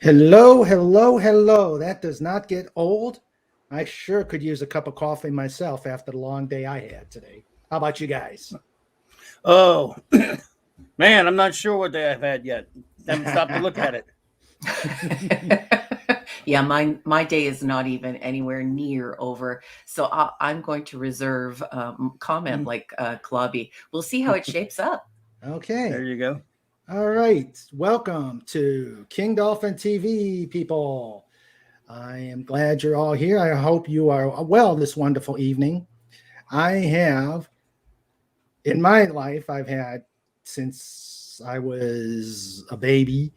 Hello, hello, hello. That does not get old. I sure could use a cup of coffee myself after the long day I had today. How about you guys? Oh, man, I'm not sure what day I've had yet. Haven't stopped to look at it. Yeah, my day is not even anywhere near over. So I'm going to reserve comment like Clobby. We'll see how it shapes up. Okay. There you go. All right. Welcome to King Dolphin TV, people. I am glad you're all here. I hope you are well this wonderful evening. I have, in my life, I've had since I was a baby,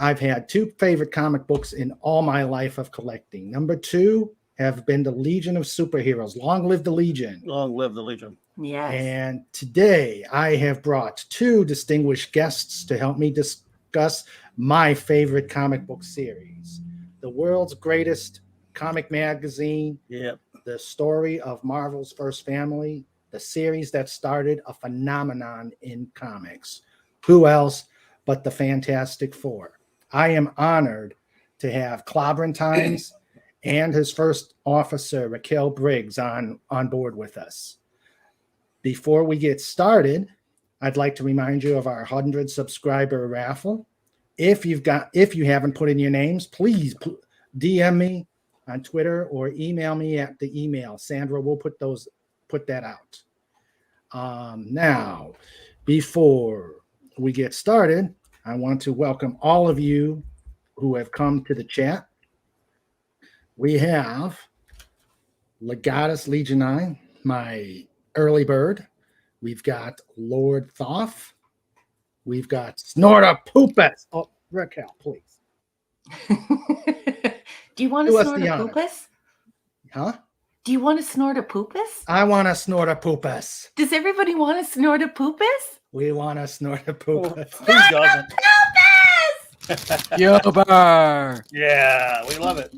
I've had two favorite comic books in all my life of collecting. Number two have been the Legion of Superheroes. Long live the Legion. Long live the Legion. Yes. And today I have brought two distinguished guests to help me discuss my favorite comic book series. The world's greatest comic magazine. Yep. The story of Marvel's first family. The series that started a phenomenon in comics. Who else but the Fantastic Four? I am honored to have Clobberin Times and his first officer, Raquel Briggs, on board with us. Before we get started, I'd like to remind you of our 100 subscriber raffle. If you haven't put in your names, please DM me on Twitter or email me at the email. Sandra will put that out. Now, before we get started, I want to welcome all of you who have come to the chat. We have Legatus Legionine, my early bird. We've got Lord Thoth. We've got Snortapoopus. Oh, Raquel, please. Do you want to snort a poopus? Huh? Do you want to snort a poopus? I want to snort a poopus. Does everybody want to snort a poopus? We want to snort a poopus. Who doesn't? Yobar. Yeah, we love it.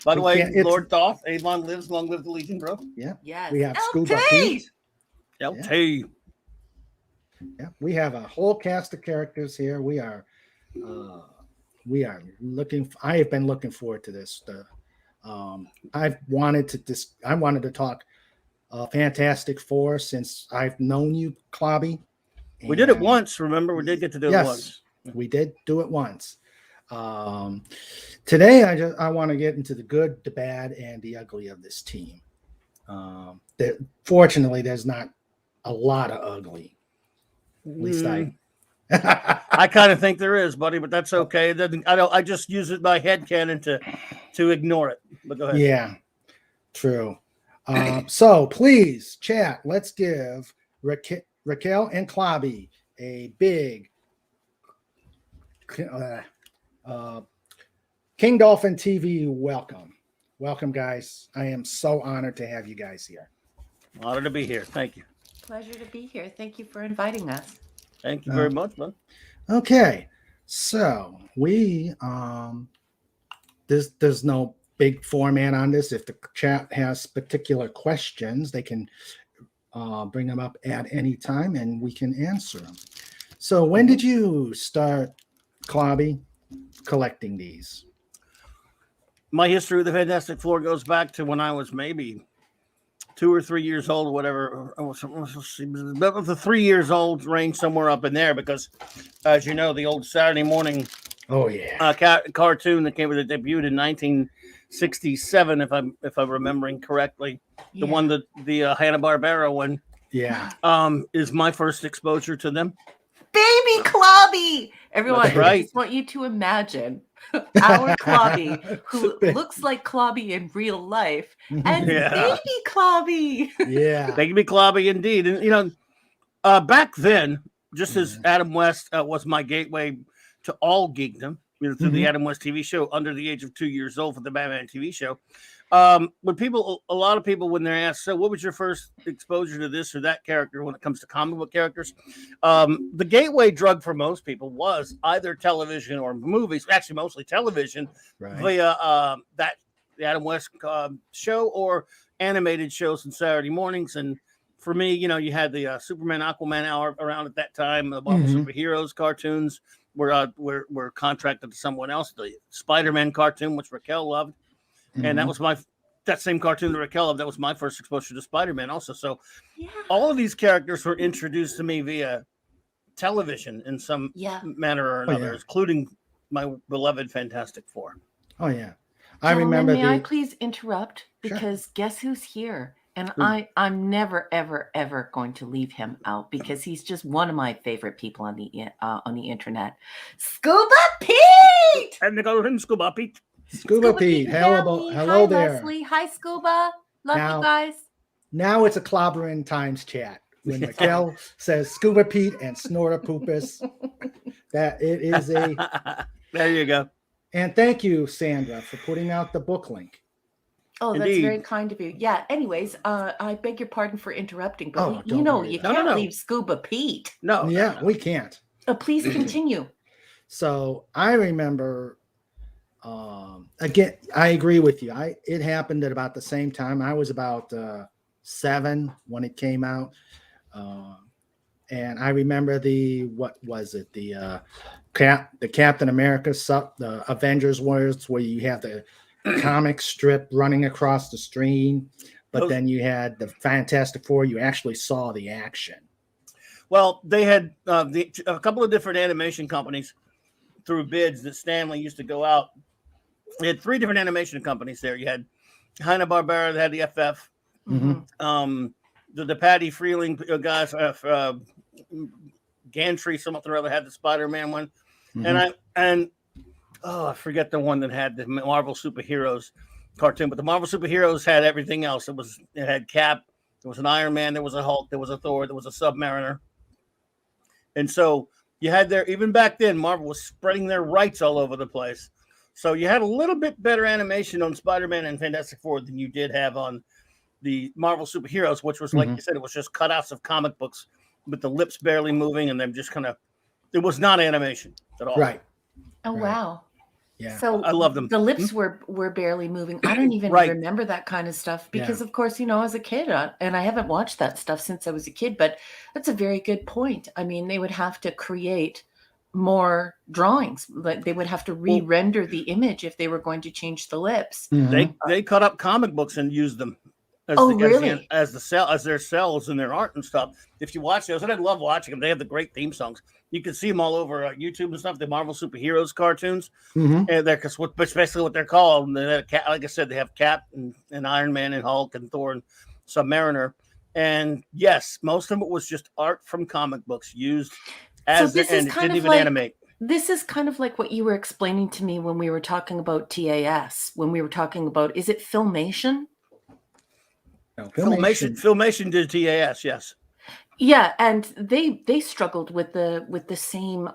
By the way, it's- Lord Thoth, Avon lives, long live the Legion, bro. Yeah. Yes. We have LT! Scuba Pete. LT. Yeah. We have a whole cast of characters here. We are looking. I have been looking forward to this. I wanted to talk Fantastic Four since I've known you, Clobby. We did it once, remember? We did get to do it once. We did do it once. Today, I want to get into the good, the bad, and the ugly of this team. Fortunately, there's not a lot of ugly. At least I kind of think there is, buddy, but that's okay. It doesn't. I just use it by headcanon to ignore it. But go ahead. Yeah, true. So please, chat. Let's give Raquel and Clobby a big King Dolphin TV welcome. Welcome, guys. I am so honored to have you guys here. Honored to be here. Thank you. Pleasure to be here. Thank you for inviting us. Thank you very much, bud. Okay, so we there's no big format on this. If the chat has particular questions, they can bring them up at any time and we can answer them. So when did you start, Clobby, collecting these? My history with the Fantastic Four goes back to when I was maybe 2 or 3 years old, or whatever. About the 3 years old range, somewhere up in there, because as you know, the old Saturday morning cartoon that came with a debut in 1967, if I'm remembering correctly, the one that the Hanna-Barbera one, is my first exposure to them. Baby Clobby! Everyone, That's right. I just want you to imagine our Clobby, who looks like Clobby in real life, and baby Clobby. Yeah. Baby Clobby, indeed. And, back then, just as Adam West was my gateway to all geekdom, through the Adam West TV show, under the age of 2 years old for the Batman TV show. A lot of people, when they're asked, so what was your first exposure to this or that character when it comes to comic book characters? The gateway drug for most people was either television or movies, actually mostly television, via the Adam West show or animated shows on Saturday mornings. And for me, you had the Superman, Aquaman hour around at that time, the Marvel superheroes cartoons. were contracted to someone else. The Spiderman cartoon, which Raquel loved, and that was that same cartoon that Raquel loved. That was my first exposure to Spider-Man, also. So all of these characters were introduced to me via television in some manner or another, including my beloved Fantastic Four. Oh yeah, I remember. May I please interrupt? Because guess who's here? And I'm never, ever, ever going to leave him out because he's just one of my favorite people on the internet. Scuba Pete! And they go in Scuba Pete. Scuba Pete, hello Hi, there. Leslie. Hi, Scuba. Love you guys. Now it's a Clobberin Times chat. When Raquel says Scuba Pete and Snortapoopus, that it is a... There you go. And thank you, Sandra, for putting out the book link. Oh, that's very kind of you. Yeah. Anyways, I beg your pardon for interrupting, but you can't leave Scuba Pete. No. Yeah, we can't. Please continue. So I remember, again, I agree with you. It happened at about the same time. I was about 7 when it came out. And I remember the Captain America, the Avengers words, where you have the comic strip running across the screen, but then you had the Fantastic Four. You actually saw the action. Well, they had a couple of different animation companies through bids that Stanley used to go out. They had 3 different animation companies there. You had Hanna-Barbera that had the FF, the Patty Freeling guys, Gantry, something or other had the Spider-Man one, and I forget the one that had the Marvel superheroes cartoon, but the Marvel superheroes had everything else. It had Cap, there was an Iron Man, there was a Hulk, there was a Thor, there was a Submariner, and so you had even back then, Marvel was spreading their rights all over the place. So you had a little bit better animation on Spider-Man and Fantastic Four than you did have on the Marvel superheroes, which was, like you said, it was just cutouts of comic books with the lips barely moving and them just kind of, it was not animation at all. Right. Oh, wow. Yeah. So I love them. The lips were barely moving. I don't even remember that kind of stuff because, of course, as a kid, and I haven't watched that stuff since I was a kid, but that's a very good point. I mean, they would have to create more drawings. Like they would have to re-render the image if they were going to change the lips. They cut up comic books and used them as their cells and their art and stuff. If you watch those, and I love watching them, they have the great theme songs. You can see them all over YouTube and stuff. The Marvel superheroes cartoons, and that's especially what they're called. And like I said, they have Cap and Iron Man and Hulk and Thor and Submariner. And yes, most of it was just art from comic books used as it didn't even animate. This is kind of like what you were explaining to me when we were talking about TAS. When we were talking about, is it Filmation? No, Filmation did TAS, yes. Yeah, and they struggled with the same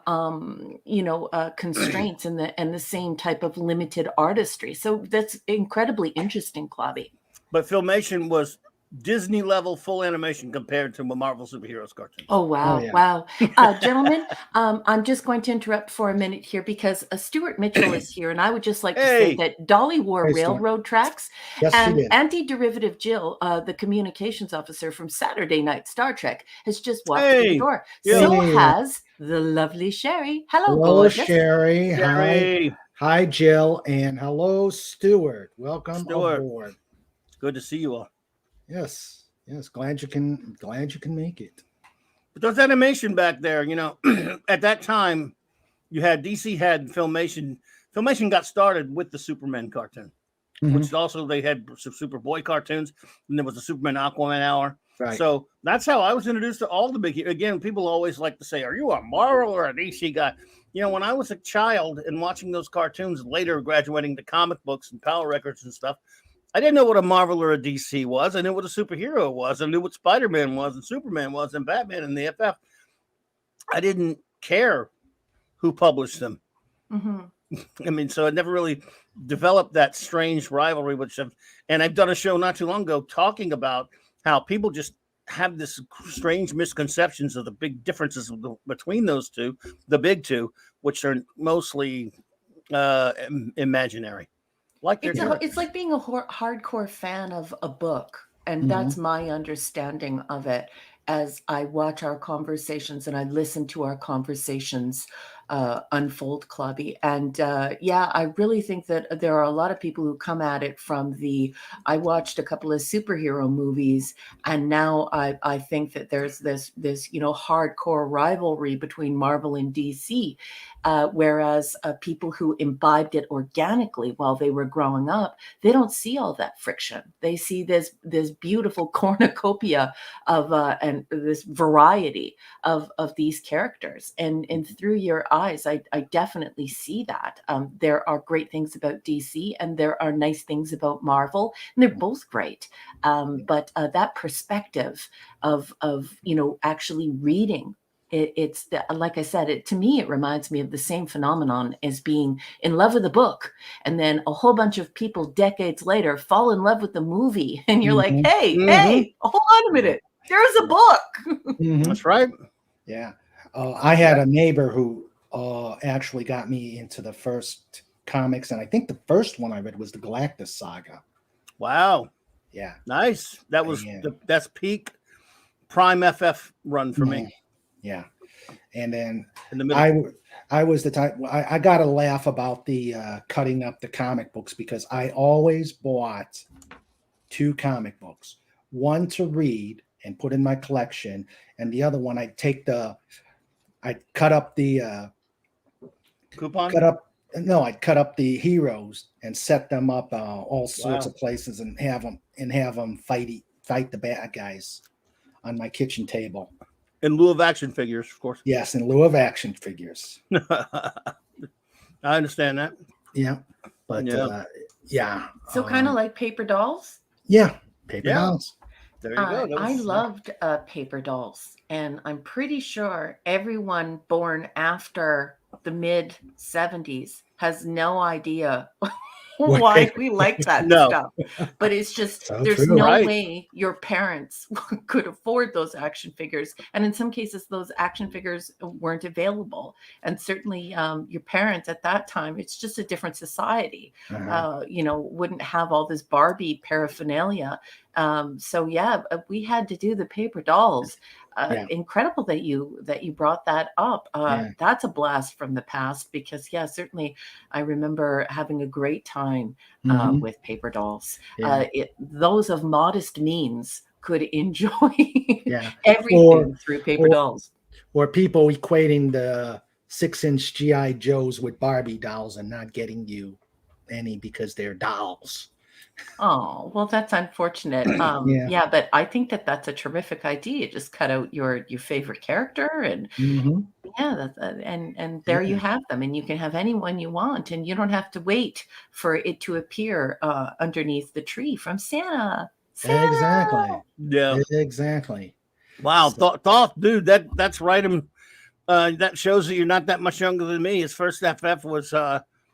constraints and the same type of limited artistry. So that's incredibly interesting, Clobby. But Filmation was Disney level full animation compared to a Marvel superheroes cartoon. Oh wow. Wow. Gentlemen, I'm just going to interrupt for a minute here because Stuart Mitchell is here, and I would just like to say that Dolly wore railroad tracks. Yes, and Anti-Derivative Jill, the communications officer from Saturday Night Star Trek, has just walked through the door. So has the lovely Sherry. Hello, Sherry. Hi, Jill, and hello, Stuart. Welcome aboard. Good to see you all. Yes. Glad you can make it. But those animation back there, at that time, you had DC had Filmation. Filmation got started with the Superman cartoon, which also they had some Superboy cartoons, and there was the Superman Aquaman hour. Right. So that's how I was introduced to all the big. Again, people always like to say, "Are you a Marvel or a DC guy?" When I was a child and watching those cartoons, later graduating to comic books and Power Records and stuff, I didn't know what a Marvel or a DC was. I knew what a superhero was. I knew what Spider-Man was and Superman was and Batman and the FF. I didn't care who published them. I mean, so I never really developed that strange rivalry, and I've done a show not too long ago talking about how people just have this strange misconceptions of the big differences between those two, the big two, which are mostly imaginary. It's like being a hardcore fan of a book, and that's my understanding of it as I watch our conversations and I listen to our conversations unfold, Clobby. And yeah, I really think that there are a lot of people who come at it from I watched a couple of superhero movies, and now I think that there's this hardcore rivalry between Marvel and DC. Whereas people who imbibed it organically while they were growing up, they don't see all that friction. They see this beautiful cornucopia of and this variety of these characters, and through your eyes, I definitely see that. There are great things about DC, and there are nice things about Marvel, and they're both great. But that perspective of actually reading. Like I said, to me, it reminds me of the same phenomenon as being in love with a book. And then a whole bunch of people decades later fall in love with the movie. And you're like, hey, hold on a minute. There's a book. That's right. Yeah. I had a neighbor who actually got me into the first comics. And I think the first one I read was the Galactus Saga. Wow. Yeah. Nice. That was that's peak prime FF run for me. Yeah, and then in the middle. I was the type. I got to laugh about the cutting up the comic books, because I always bought 2 comic books, one to read and put in my collection, and the other one I'd cut up the coupon. I'd cut up the heroes and set them up all sorts of places and have them fight the bad guys on my kitchen table. In lieu of action figures, of course. Yes, in lieu of action figures. I understand that. Yeah, but yeah. So kind of like paper dolls. Yeah, paper dolls. There you go. I loved paper dolls, and I'm pretty sure everyone born after the mid 70s has no idea why we like that stuff. But it's just there's no way your parents could afford those action figures, and in some cases those action figures weren't available, and certainly your parents at that time, it's just a different society, wouldn't have all this Barbie paraphernalia. So yeah, we had to do the paper dolls. Incredible that you brought that up. That's a blast from the past, because certainly I remember having a great time with paper dolls. Those of modest means could enjoy everything through paper dolls. Or people equating the 6-inch GI Joes with Barbie dolls and not getting you any because they're dolls. Oh, well, that's unfortunate. But I think that's a terrific idea. Just cut out your favorite character, and and there you have them, and you can have anyone you want, and you don't have to wait for it to appear underneath the tree from Santa. Exactly. Yeah. Exactly. Wow, thought, dude, that's right. That shows that you're not that much younger than me. His first FF was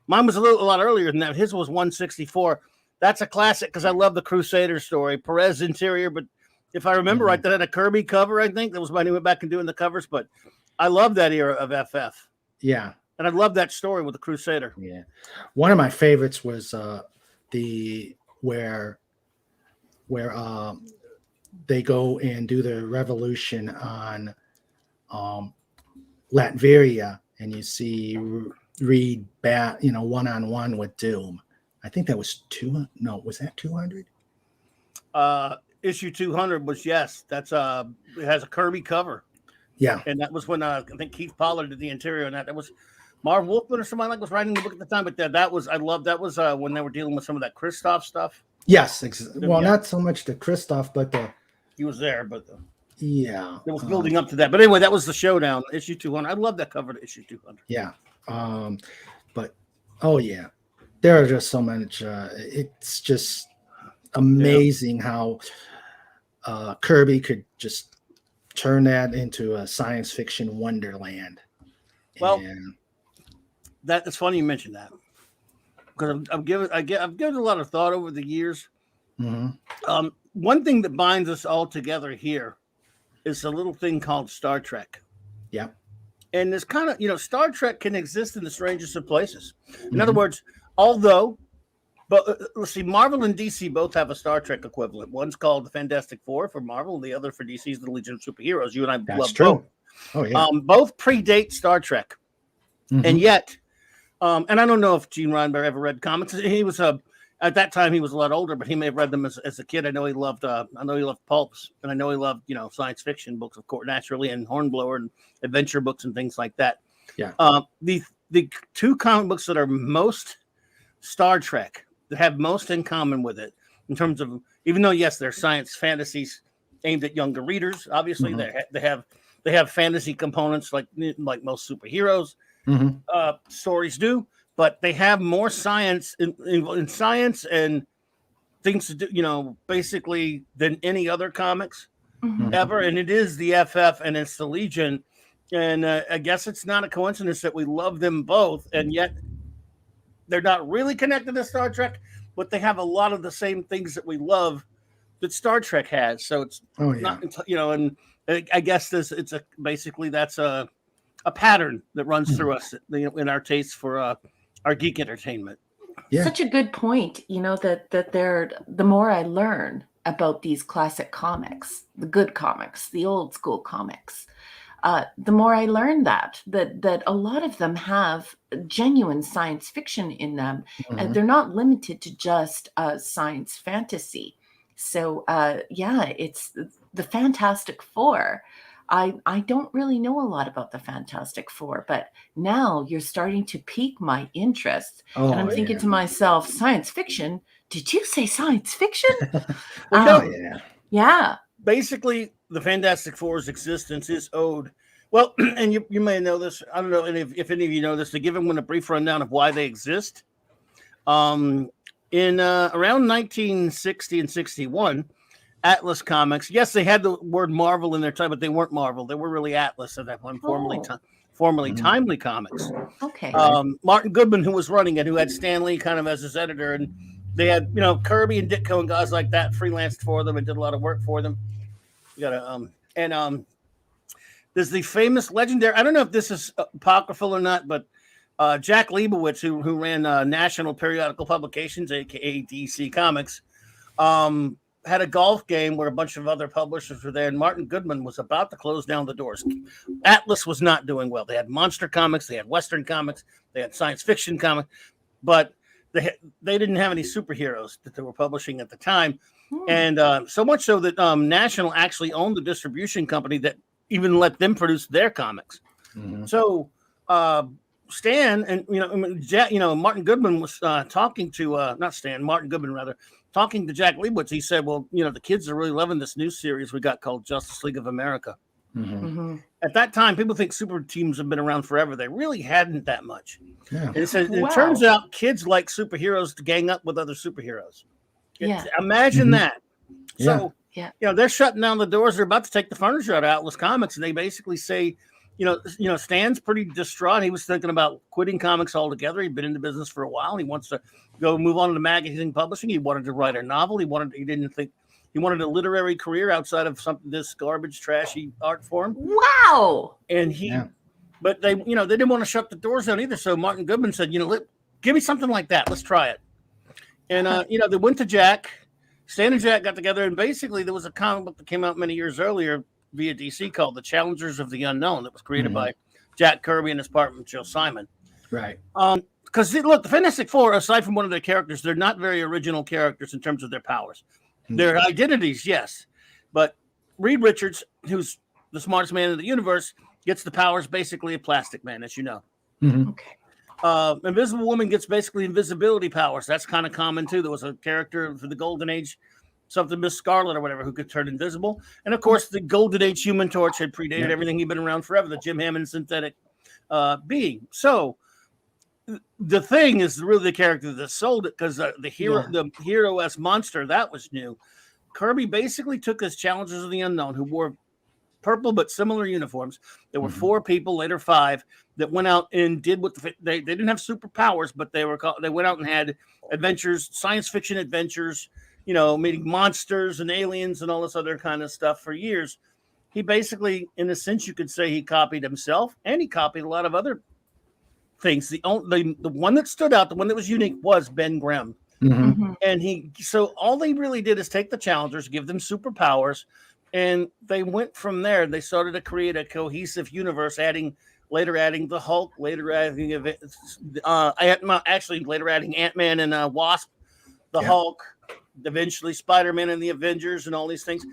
mine was a lot earlier than that. His was 164. That's a classic because I love the Crusader story. Perez interior, but if I remember right, that had a Kirby cover, I think. That was when he went back and doing the covers. But I love that era of FF. Yeah. And I love that story with the Crusader. Yeah. One of my favorites was where they go and do the revolution on Latveria, and you see Reid one-on-one with Doom. I think that was was that 200? Issue 200 was, that's it has a Kirby cover. Yeah. And that was when I think Keith Pollard did the interior on that. That was Marv Wolfman or somebody was writing the book at the time, but that was when they were dealing with some of that Christoph stuff. Yes. Not so much the Christoph, but he was there, but it was building up to that. But anyway, that was the showdown, issue 200. I love that cover to issue 200. Yeah. There are just so much. It's just amazing how Kirby could just turn that into a science fiction wonderland. Well, it's funny you mentioned that, because I've given a lot of thought over the years. Mm-hmm. One thing that binds us all together here is a little thing called Star Trek. Yeah. And this kind of, Star Trek can exist in the strangest of places. In other words, let's see, Marvel and DC both have a Star Trek equivalent. One's called the Fantastic Four for Marvel, and the other for DC is the Legion of Superheroes. You and I love both. Oh, yeah. Both predate Star Trek. And yet, and I don't know if Gene Roddenberry ever read comics. He was at that time he was a lot older, but he may have read them as a kid. I know he loved pulps, and I know he loved science fiction books, of course, naturally, and Hornblower and adventure books and things like that. Yeah. The two comic books that are most Star Trek, that have most in common with it, in terms of, even though yes, they're science fantasies aimed at younger readers, obviously they have fantasy components like most superheroes stories do, but they have more science in science and things to do, basically than any other comics ever. And it is the FF and it's the Legion. And I guess it's not a coincidence that we love them both, and yet they're not really connected to Star Trek, but they have a lot of the same things that we love that Star Trek has. So it's not, and I guess basically that's a pattern that runs through us in our taste for our geek entertainment. Yeah. Such a good point. That they're, the more I learn about these classic comics, the good comics, the old school comics, the more I learn that a lot of them have genuine science fiction in them, and they're not limited to just science fantasy. So it's the Fantastic Four. I don't really know a lot about the Fantastic Four, but now you're starting to pique my interest. And I'm thinking to myself, science fiction? Did you say science fiction? Yeah. Basically, the Fantastic Four's existence is owed. Well, and you may know this. I don't know if any of you know this. To give everyone a brief rundown of why they exist. In around 1960 and 61, Atlas Comics. Yes, they had the word Marvel in their time, but they weren't Marvel. They were really Atlas at that point, formerly Timely Comics. Okay. Martin Goodman, who was running it, who had Stan Lee kind of as his editor, and they had Kirby and Ditko and guys like that freelanced for them and did a lot of work for them. You gotta there's the famous legendary. I don't know if this is apocryphal or not, but Jack Leibowitz, who ran National Periodical Publications, aka DC Comics, had a golf game where a bunch of other publishers were there, and Martin Goodman was about to close down the doors. Atlas was not doing well. They had monster comics, they had Western comics, they had science fiction comics, but they didn't have any superheroes that they were publishing at the time. And so much so that National actually owned the distribution company that even let them produce their comics. So Stan and Martin Goodman was talking to Martin Goodman rather, talking to Jack Leibowitz. He said, well, the kids are really loving this new series we got called Justice League of America. At that time, people think super teams have been around forever. They really hadn't that much. And it says, it turns out kids like superheroes to gang up with other superheroes. Imagine that. So, they're shutting down the doors. They're about to take the furniture out of Atlas Comics, and they basically say, Stan's pretty distraught. He was thinking about quitting comics altogether. He'd been in the business for a while. He wants to go move on to magazine publishing. He wanted to write a novel. He wanted a literary career outside of this garbage, trashy art form. Wow. And but they didn't want to shut the doors down either. So Martin Goodman said, give me something like that. Let's try it. And, they went to Jack. Stan and Jack got together, and basically there was a comic book that came out many years earlier via DC called The Challengers of the Unknown that was created by Jack Kirby and his partner Joe Simon. Right. Because look, the Fantastic Four, aside from one of their characters, they're not very original characters in terms of their powers. Their identities, yes. But Reid Richards, who's the smartest man in the universe, gets the powers basically of Plastic Man, as you know. Okay. Invisible Woman gets basically invisibility powers. That's kind of common too. There was a character for the Golden Age, something Miss Scarlet or whatever, who could turn invisible. And of course, the Golden Age Human Torch had predated everything. He'd been around forever. The Jim Hammond synthetic being. So the Thing is really the character that sold it, because the hero-esque monster, that was new. Kirby basically took his Challengers of the Unknown, who wore purple but similar uniforms. There were 4 people, later 5, that went out and did what they didn't have superpowers, but they went out and had adventures, science fiction adventures, meeting monsters and aliens and all this other kind of stuff for years. He basically, in a sense, you could say he copied himself, and he copied a lot of other things. The one that stood out, the one that was unique, was Ben Grimm. And so all they really did is take the Challengers, give them superpowers, and they went from there. They started to create a cohesive universe, adding later adding the Hulk, later adding actually later adding Ant-Man and Wasp, the Hulk, eventually Spider-Man and the Avengers and all these things.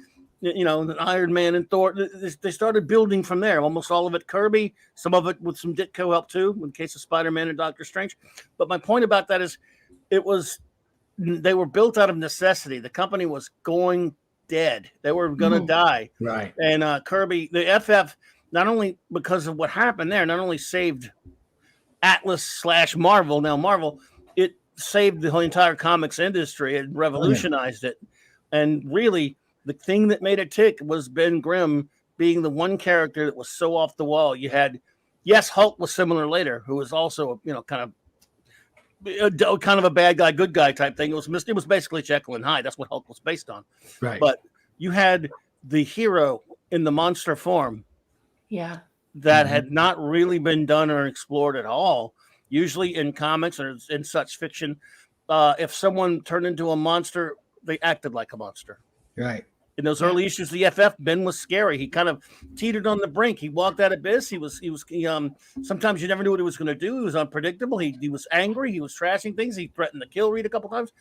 You know, the Iron Man and Thor. They started building from there. Almost all of it Kirby, some of it with some Ditko help too, in case of Spider-Man and Doctor Strange. But my point about that is, they were built out of necessity. The company was going dead. They were going to die. Right. And Kirby, the FF, not only because of what happened there, not only saved Atlas / Marvel, now Marvel, it saved the whole entire comics industry and revolutionized it. And really, the thing that made it tick was Ben Grimm being the one character that was so off the wall. You had, yes, Hulk was similar later, who was also, you know, kind of a bad guy, good guy type thing. It was basically Jekyll and Hyde. That's what Hulk was based on. Right. But you had the hero in the monster form. Yeah. That had not really been done or explored at all. Usually in comics or in such fiction, if someone turned into a monster, they acted like a monster. Right. In those early issues of the FF, Ben was scary. He kind of teetered on the brink. He walked that abyss. He sometimes you never knew what he was going to do. He was unpredictable. He was angry. He was trashing things. He threatened to kill Reed a couple times.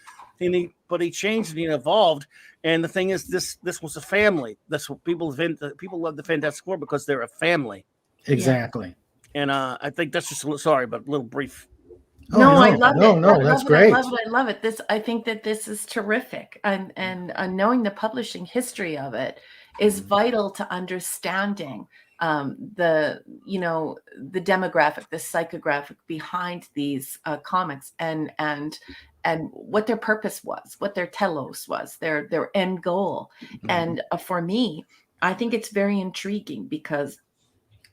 But he changed and he evolved. And the thing is, this was a family. That's what people love the Fantastic Four, because they're a family. Exactly. And I think that's just a little brief. No, I love it. No, that's great. I love it. I think that this is terrific, and knowing the publishing history of it is vital to understanding the demographic, the psychographic behind these comics, and what their purpose was, what their telos was, their end goal. And for me, I think it's very intriguing because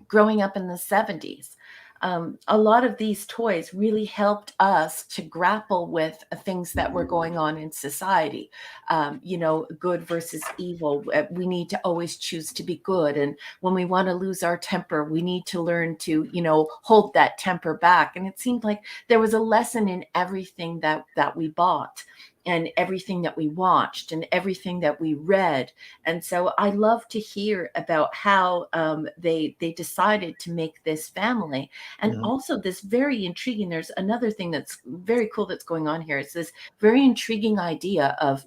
growing up in the 70s, a lot of these toys really helped us to grapple with things that were going on in society. Good versus evil. We need to always choose to be good. And when we want to lose our temper, we need to learn to, hold that temper back. And it seemed like there was a lesson in everything that we bought, and everything that we watched, and everything that we read. And so I love to hear about how they decided to make this family. And also this very intriguing, there's another thing that's very cool that's going on here. It's this very intriguing idea of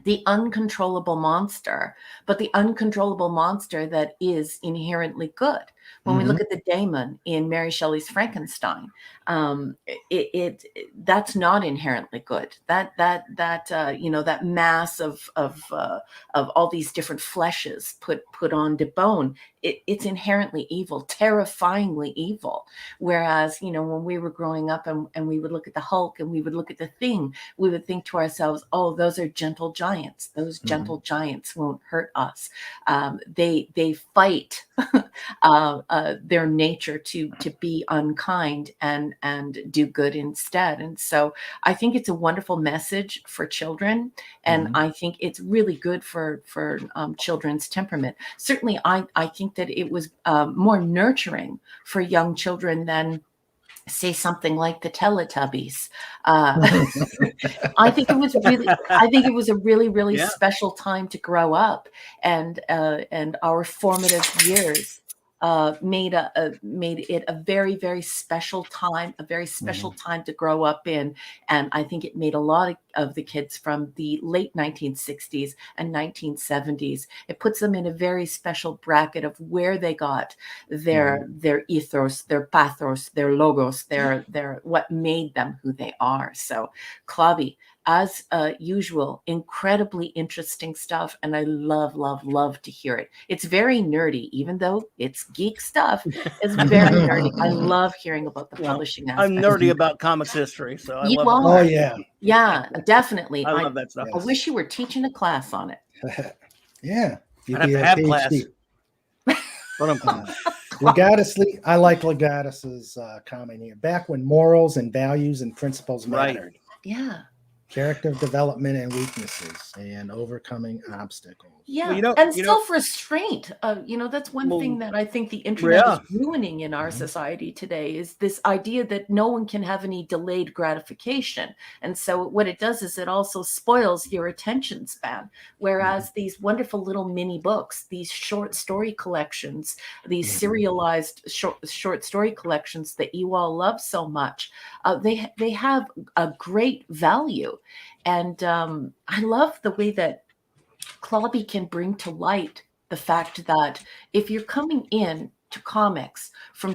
the uncontrollable monster, but the uncontrollable monster that is inherently good. When we look at the daemon in Mary Shelley's Frankenstein, that's not inherently good. That mass of all these different fleshes put onto bone, it's inherently evil, terrifyingly evil. Whereas, when we were growing up and we would look at the Hulk and we would look at the Thing, we would think to ourselves, oh, those are gentle giants. Those gentle giants won't hurt us. They fight their nature to be unkind and do good instead. And so I think it's a wonderful message for children, and I think it's really good for children's temperament. Certainly, I think that it was more nurturing for young children than, say, something like the Teletubbies. I think it was a really special time to grow up, and our formative years made it a very, very special time, time to grow up in. And I think it made a lot of the kids from the late 1960s and 1970s, it puts them in a very special bracket of where they got their ethos, their pathos, their logos, their what made them who they are. So Clobby, as usual, incredibly interesting stuff, and I love to hear it. It's very nerdy, even though it's geek stuff. It's very nerdy. I love hearing about the publishing aspect. I'm nerdy about comics history, so I love it. Oh yeah, yeah, definitely. I love that stuff. I wish you were teaching a class on it. Yeah, I'd have to have class. Legatus, I like Legatus's comment here. Back when morals and values and principles mattered. Yeah. Character development and weaknesses and overcoming obstacles. Yeah, Well, and self-restraint. That's one thing that I think the internet is ruining in our society today, is this idea that no one can have any delayed gratification. And so what it does is it also spoils your attention span. Whereas these wonderful little mini books, these short story collections, these serialized short story collections that you all love so much, they have a great value. And I love the way that Clobby can bring to light the fact that if you're coming in to comics from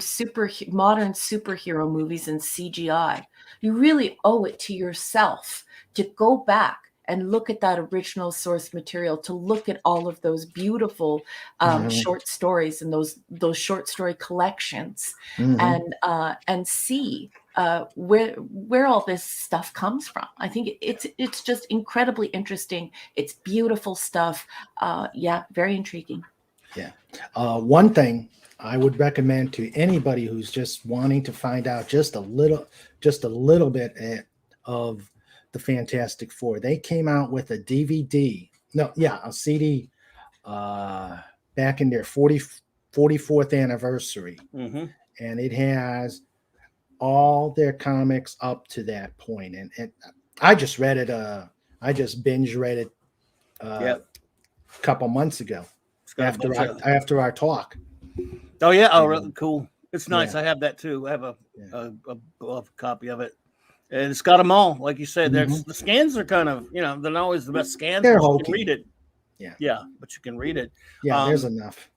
modern superhero movies and CGI, you really owe it to yourself to go back and look at that original source material, to look at all of those beautiful short stories and those short story collections, and see where all this stuff comes from. I think it's just incredibly interesting. It's beautiful stuff. Very intriguing. Yeah. One thing I would recommend to anybody who's just wanting to find out just a little bit of the Fantastic Four. They came out with a CD back in their 44th anniversary. And it has all their comics up to that point. And I just read it. I just binge read it a couple months ago after our talk. Oh yeah. Oh, really cool. It's nice. I have that too. I have a copy of it. And it's got them all, like you said. The scans are kind of, they're not always the best scans. They're you can read it. Yeah, but you can read it. Yeah, there's enough,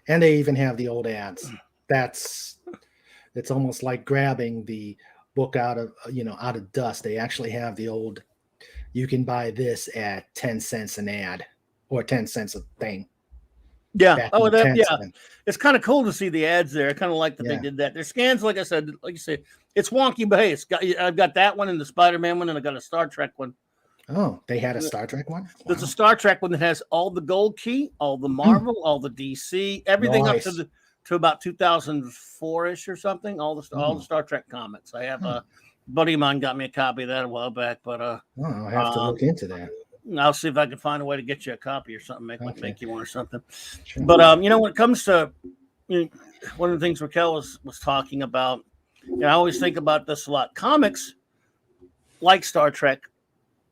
and they even have the old ads. It's almost like grabbing the book out of dust. They actually have the old. You can buy this at 10 cents an ad, or 10 cents a thing. Yeah. Oh, it's kind of cool to see the ads there. I kind of like that they did that. Their scans, like I said, it's wonky, but hey, I've got that one and the Spiderman one, and I got a Star Trek one. Oh, they had a Star Trek one? Wow. There's a Star Trek one that has all the Gold Key, all the Marvel, all the DC, everything up to about 2004-ish or something. All the Star Trek comics. I have a buddy of mine got me a copy of that a while back, but I'll have to look into that. I'll see if I can find a way to get you a copy or something, make you one or something. Sure. But when it comes to one of the things Raquel was talking about, I always think about this a lot. Comics, like Star Trek,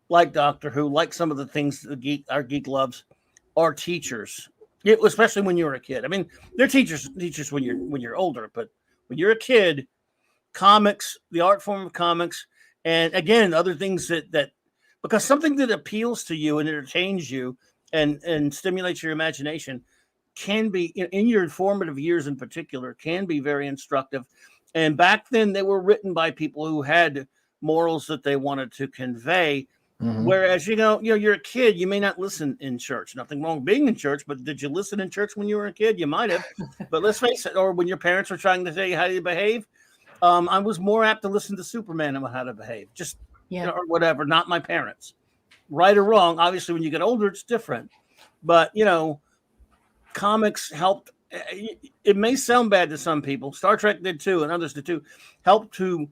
like Doctor Who, like some of the things our geek loves, are teachers. Especially when you were a kid. I mean, they're teachers when you're older, but when you're a kid, comics, the art form of comics, and again, other things that because something that appeals to you and entertains you and stimulates your imagination can be, in your formative years in particular, can be very instructive. And back then, they were written by people who had morals that they wanted to convey. Whereas, you're a kid, you may not listen in church. Nothing wrong with being in church, but did you listen in church when you were a kid? You might have. But let's face it, or when your parents were trying to tell you how to behave, I was more apt to listen to Superman and how to behave. Just or whatever, not my parents. Right or wrong, obviously when you get older, it's different. But, comics helped. It may sound bad to some people. Star Trek did too, and others did too. Helped to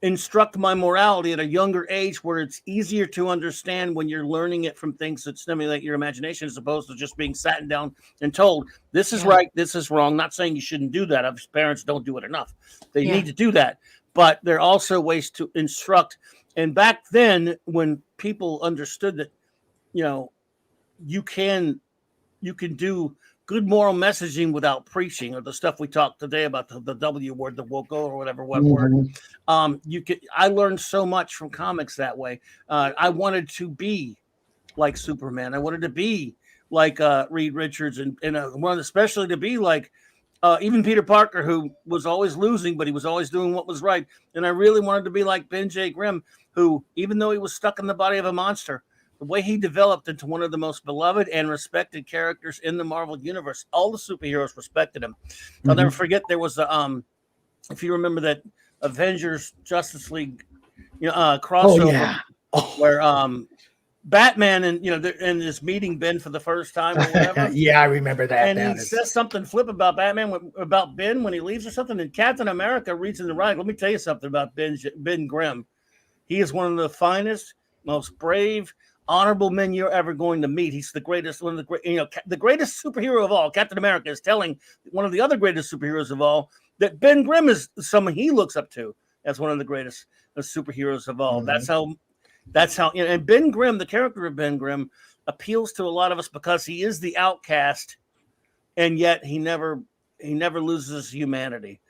instruct my morality at a younger age, where it's easier to understand when you're learning it from things that stimulate your imagination, as opposed to just being sat down and told, this is right, this is wrong. Not saying you shouldn't do that. Parents don't do it enough. They need to do that. But there are also ways to instruct. And back then, when people understood that, you can do good moral messaging without preaching, or the stuff we talked today about the W word, the woke or whatever word. I learned so much from comics that way. I wanted to be like Superman. I wanted to be like Reid Richards, and wanted especially to be like even Peter Parker, who was always losing, but he was always doing what was right. And I really wanted to be like Ben J. Grimm, who, even though he was stuck in the body of a monster, the way he developed into one of the most beloved and respected characters in the Marvel universe, all the superheroes respected him. I'll never forget, there was if you remember that Avengers Justice League crossover, where Batman and and is meeting Ben for the first time or whatever. I remember that. And he says something flip about Batman, about Ben when he leaves or something, and Captain America reads in the right. Let me tell you something about Ben Grimm. He is one of the finest most brave, honorable men you're ever going to meet. He's the greatest, one of the great, the greatest superhero of all. Captain America is telling one of the other greatest superheroes of all that Ben Grimm is someone he looks up to as one of the greatest superheroes of all. Mm-hmm. That's how, and Ben Grimm, the character of Ben Grimm, appeals to a lot of us because he is the outcast, and yet he never loses his humanity.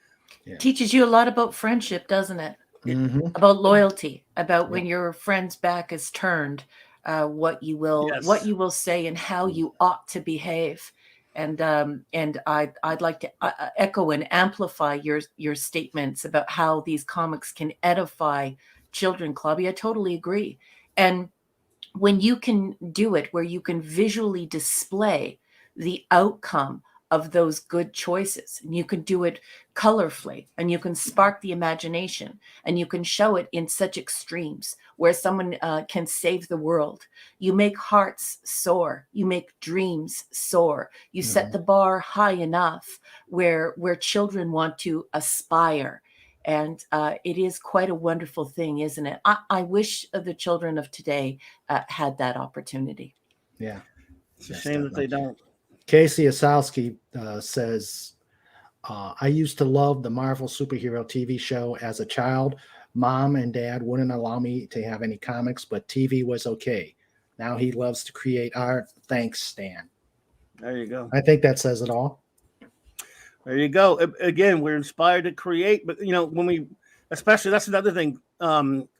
Yeah. Teaches you a lot about friendship, doesn't it? Mm-hmm. About loyalty, about when your friend's back is turned, what you will say and how you ought to behave. And I'd like to echo and amplify your statements about how these comics can edify children, Clobby. I totally agree. And when you can do it, where you can visually display the outcome of those good choices, and you can do it colorfully, and you can spark the imagination, and you can show it in such extremes where someone can save the world. You make hearts soar, you make dreams soar, you set the bar high enough where children want to aspire. And it is quite a wonderful thing, isn't it? I wish the children of today had that opportunity. Yeah. It's a shame that they don't. Casey Osowski says, I used to love the Marvel superhero TV show as a child. Mom and Dad wouldn't allow me to have any comics, but TV was okay. Now he loves to create art. Thanks, Stan. There you go. I think that says it all. There you go. Again, we're inspired to create, but when we, especially, that's another thing.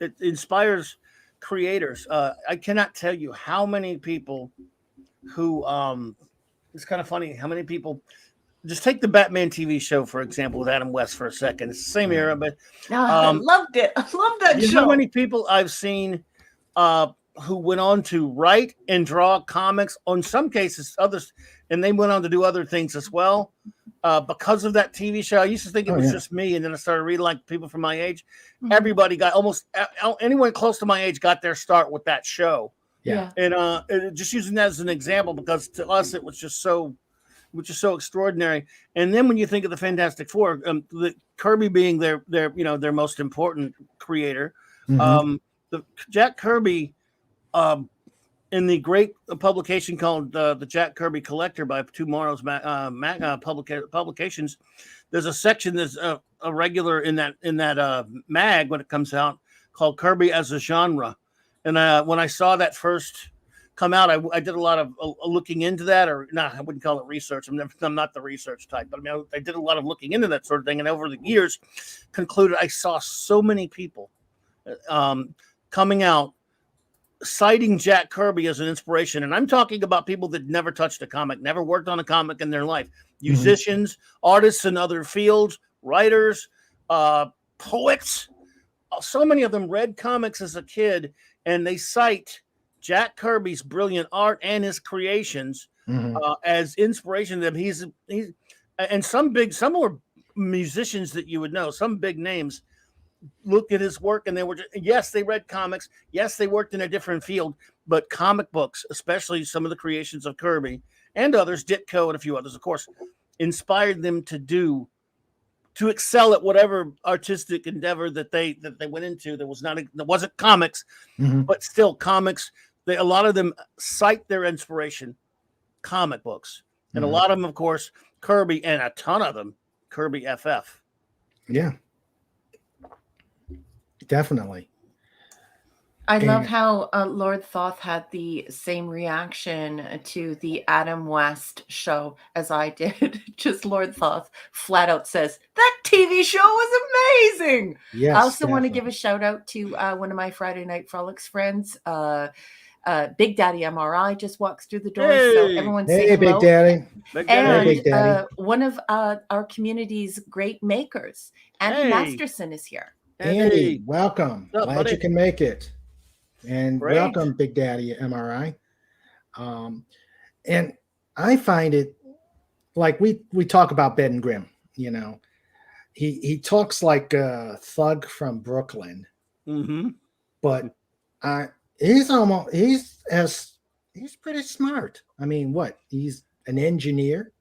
It inspires creators. I cannot tell you how many people who, it's kind of funny how many people just take the Batman TV show, for example, with Adam West for a second. It's the same era, but I loved it. I love that show. How many people I've seen who went on to write and draw comics, in some cases others, and they went on to do other things as well because of that TV show. I used to think it was just me, and then I started reading like people from my age. Mm-hmm. Everybody got, almost anyone close to my age got their start with that show. Yeah. And just using that as an example, because to us it was just so extraordinary. And then when you think of the Fantastic Four, the Kirby being their most important creator, the Jack Kirby, in the great publication called the Jack Kirby Collector by Tomorrow's Publications, there's a section that's a regular in that mag when it comes out called Kirby as a Genre. And when I saw that first come out, I did a lot of looking into that, or not, I wouldn't call it research. I'm not the research type, but I did a lot of looking into that sort of thing. And over the years, concluded I saw so many people coming out citing Jack Kirby as an inspiration. And I'm talking about people that never touched a comic, never worked on a comic in their life. Musicians, artists in other fields, writers, poets. So many of them read comics as a kid, and they cite Jack Kirby's brilliant art and his creations as inspiration to them. He's and some more musicians that you would know, some big names, look at his work and they were yes, they read comics, yes, they worked in a different field, but comic books, especially some of the creations of Kirby and others, Ditko and a few others, of course, inspired them to excel at whatever artistic endeavor that they went into. That wasn't comics, but still comics. A lot of them cite their inspiration, comic books, and a lot of them, of course, Kirby, and a ton of them Kirby FF. Yeah, definitely. I love how Lord Thoth had the same reaction to the Adam West show as I did. Just Lord Thoth flat out says, that TV show was amazing. Yes, I also want to give a shout out to one of my Friday Night Frolics friends. Big Daddy MRI just walks through the door. Hey. So everyone say hello. Big Daddy. And Big Daddy. one of our community's great makers, Andy Masterson, is here. Andy, welcome. What's up, Glad buddy? you can make it. And Great. welcome, Big Daddy MRI. And I find it like we talk about Ben Grimm, he talks like a thug from Brooklyn, but he's pretty smart. I mean, he's an engineer.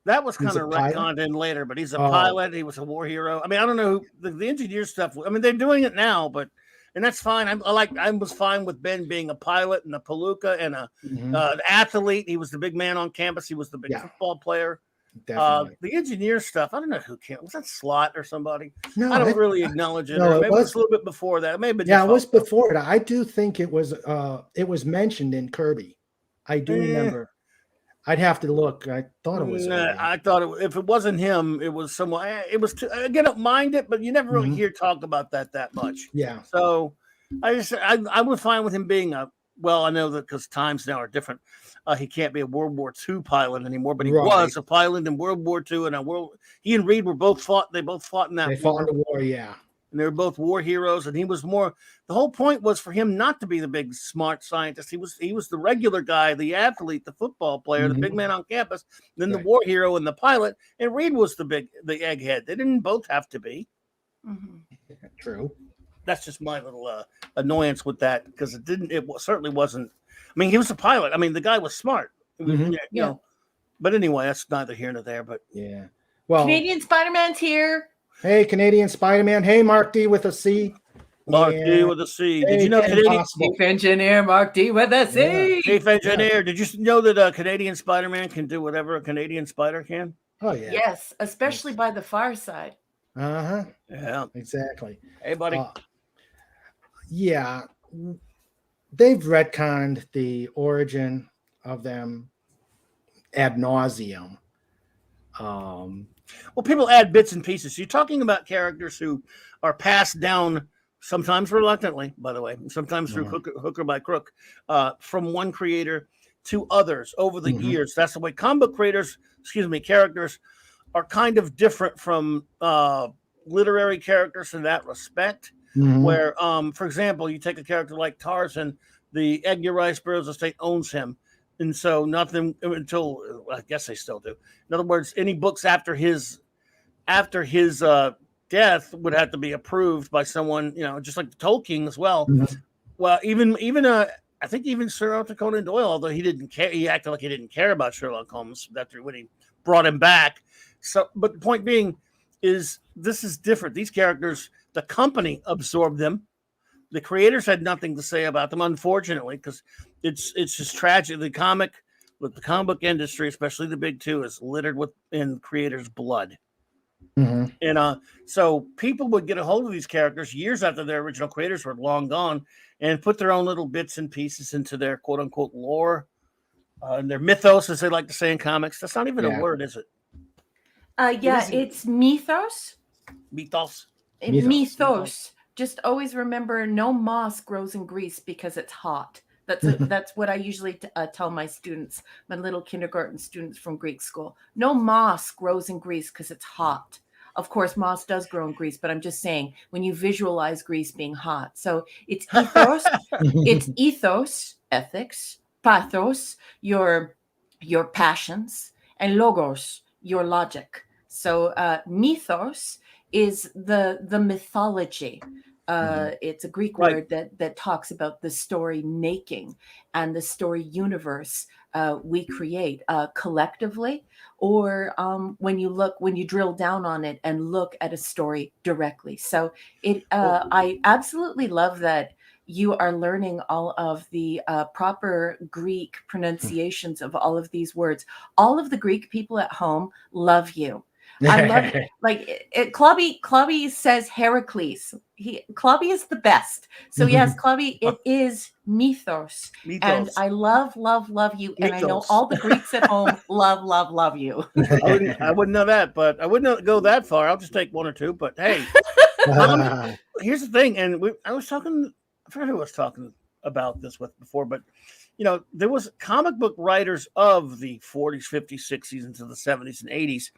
That was kind of retconned in later, but he's a pilot. He was a war hero. I mean, I don't know the engineer stuff. I mean, they're doing it now, but and that's fine. I was fine with Ben being a pilot and a palooka and Mhm. an athlete. He was the big man on campus. He was the big football player. Definitely. The engineer stuff, I don't know who came. Was that Slot or somebody? No, I don't really acknowledge it. no, Or it maybe it was was- a little bit before that. Maybe it was before that. I do think it was mentioned in Kirby. I do remember. I'd have to look. I thought it was. I thought if it wasn't him, it was someone. It was. Again, don't mind it, but you never really hear talk about that much. Yeah. So I was fine with him being a. Well, I know that because times now are different. He can't be a World War II pilot anymore, but he was a pilot in World War II, and he and Reid were both fought. They both fought in that. They fought in the war, yeah. And they were both war heroes, and he was more. The whole point was for him not to be the big smart scientist. He was the regular guy, the athlete, the football player, the big man on campus, then the war hero and the pilot. And Reid was the egghead. They didn't both have to be. Mm-hmm. True. That's just my little annoyance with that, because it certainly wasn't. I mean, he was a pilot. I mean, the guy was smart. You know. But anyway, that's neither here nor there. But yeah. Well, Canadian Spider-Man's here. Hey, Canadian Spider-Man. Hey, Mark D with a C. Mark D with a C. Did you know Canadian Chief Engineer Mark D with a C? Chief Engineer. Did you know that Canadian Spider-Man can do whatever a Canadian spider can? Oh yeah. Yes, especially by the far side. Uh-huh. Yeah. Exactly. Hey, buddy. Yeah. They've retconned the origin of them ad nauseum. Well, people add bits and pieces. You're talking about characters who are passed down, sometimes reluctantly, by the way, sometimes through hook or by crook, from one creator to others over the years. That's the way comic book characters are kind of different from literary characters in that respect. Where, for example, you take a character like Tarzan, the Edgar Rice Burroughs estate owns him. And so nothing until, I guess they still do. In other words, any books after his death would have to be approved by someone, just like Tolkien as well. Well, even I think even Sir Arthur Conan Doyle, although he didn't care, he acted like he didn't care about Sherlock Holmes after when he brought him back. So, but the point being is this is different. These characters, the company absorbed them. The creators had nothing to say about them, unfortunately, because it's just tragic. The comic book industry, especially the big two, is littered in creators' blood. And so people would get a hold of these characters years after their original creators were long gone and put their own little bits and pieces into their quote unquote lore and their mythos, as they like to say in comics. That's not even a word, is it? It's mythos. Mythos. Just always remember, no moss grows in Greece because it's hot. That's what I usually tell my students, my little kindergarten students from Greek school. No moss grows in Greece because it's hot. Of course, moss does grow in Greece, but I'm just saying when you visualize Greece being hot. So it's ethos, ethics, pathos, your passions, and logos, your logic. So mythos is the mythology. It's a Greek word that talks about the story making and the story universe we create collectively, or when you drill down on it and look at a story directly. So I absolutely love that you are learning all of the proper Greek pronunciations of all of these words. All of the Greek people at home love you. I love it. Like Clobby says Heracles. Clobby is the best. So yes, Clobby, it is mythos. And I love you. And I know all the Greeks at home love you. I wouldn't know that, but I wouldn't go that far. I'll just take one or two. But hey, here's the thing. And I forgot who I was talking about this with before, but there was comic book writers of the 40s, 50s, 60s into the 70s and 80s.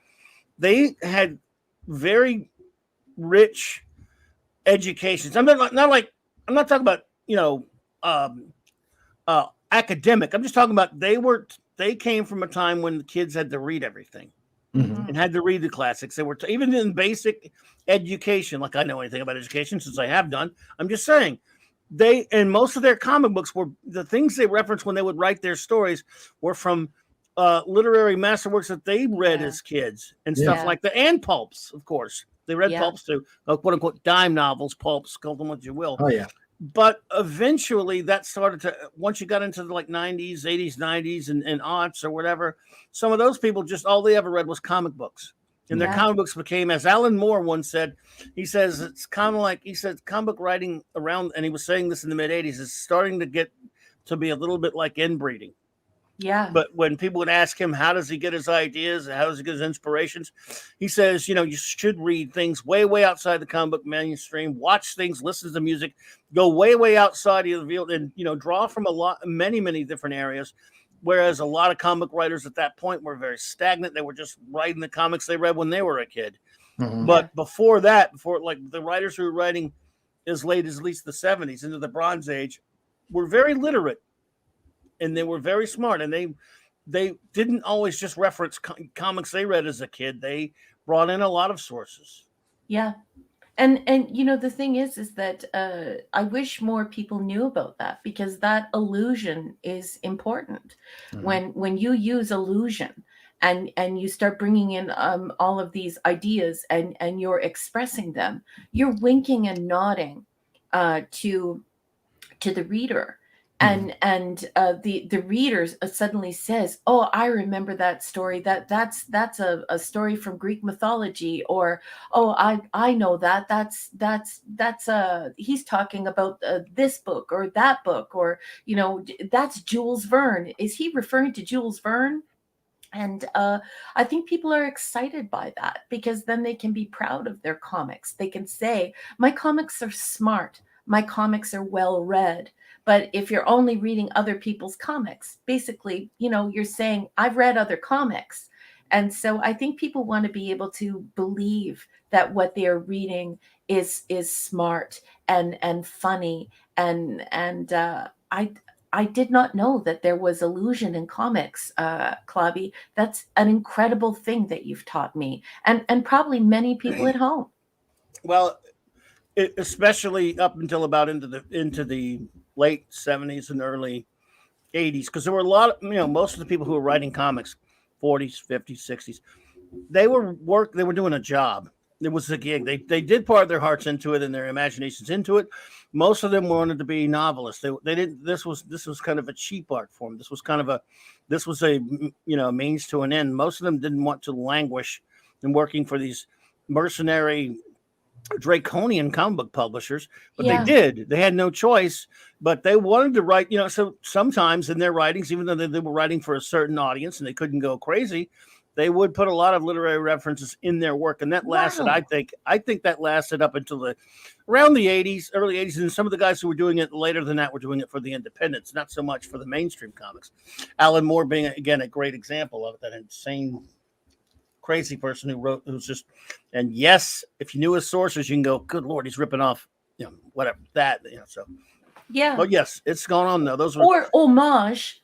They had very rich educations. I'm not talking about academic. I'm just talking about they came from a time when the kids had to read everything and had to read the classics. They were even in basic education. Like I know anything about education since I have done. I'm just saying and most of their comic books were the things they referenced when they would write their stories were from literary masterworks that they read as kids and stuff like that, and pulps, of course. They read pulps too, quote unquote dime novels, pulps, call them what you will. Oh yeah. But eventually that started to, once you got into the like 90s, 80s, 90s and aughts or whatever, some of those people just all they ever read was comic books. And their comic books became, as Alan Moore once said, he says it's kind of like, he said comic book writing around, and he was saying this in the mid 80s, is starting to get to be a little bit like inbreeding. Yeah. But when people would ask him, how does he get his ideas? How does he get his inspirations? He says, you should read things way, way outside the comic book mainstream, watch things, listen to music, go way, way outside of the field and, draw from many, many different areas. Whereas a lot of comic writers at that point were very stagnant. They were just writing the comics they read when they were a kid. Mm-hmm. But before that, like the writers who were writing as late as at least the 70s into the Bronze Age were very literate. And they were very smart, and they didn't always just reference comics they read as a kid. They brought in a lot of sources. Yeah. And the thing is that I wish more people knew about that, because that illusion is important. Mm-hmm. When you use illusion and you start bringing in all of these ideas and you're expressing them, you're winking and nodding to the reader. And the reader suddenly says, "Oh, I remember that story. That's a story from Greek mythology." Or, "Oh, I know that. That's he's talking about this book or that book, or that's Jules Verne. Is he referring to Jules Verne?" And I think people are excited by that, because then they can be proud of their comics. They can say, "My comics are smart. My comics are well read." But if you're only reading other people's comics, basically, you're saying, "I've read other comics." And so I think people want to be able to believe that what they're reading is smart and funny. And I did not know that there was illusion in comics, Clobby. That's an incredible thing that you've taught me, and probably many people at home. Well, especially up until about into the late 70s and early 80s, because there were a lot of, most of the people who were writing comics, 40s, 50s, 60s, they were doing a job. It was a gig. They did pour their hearts into it and their imaginations into it. Most of them wanted to be novelists. They didn't. This was kind of a cheap art form. This was a means to an end. Most of them didn't want to languish in working for these mercenary, draconian comic book publishers, but they did. They had no choice, but they wanted to write, so sometimes in their writings, even though they were writing for a certain audience and they couldn't go crazy, they would put a lot of literary references in their work. And that lasted, I think that lasted up until around the 80s, early 80s. And some of the guys who were doing it later than that were doing it for the independents, not so much for the mainstream comics. Alan Moore being, again, a great example of it, that insane crazy person who's just, and yes, if you knew his sources, you can go, good Lord, he's ripping off, whatever that, so. Yeah. But yes, it's gone on though. Those were, or homage,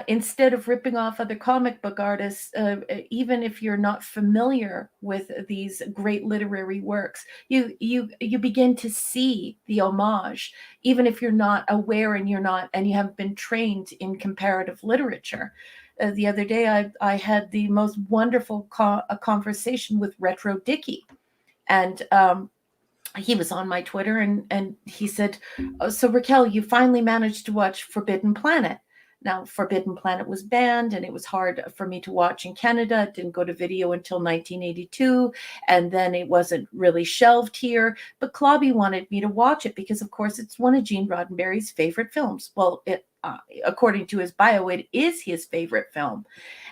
instead of ripping off other comic book artists, even if you're not familiar with these great literary works, you begin to see the homage, even if you're not aware and you haven't been trained in comparative literature. The other day, I had the most wonderful conversation with Retro Dicky, and he was on my Twitter, and he said, "Oh, so Raquel, you finally managed to watch Forbidden Planet." Now, Forbidden Planet was banned, and it was hard for me to watch in Canada. It didn't go to video until 1982, and then it wasn't really shelved here. But Clobby wanted me to watch it because, of course, it's one of Gene Roddenberry's favorite films. Well, according to his bio, it is his favorite film.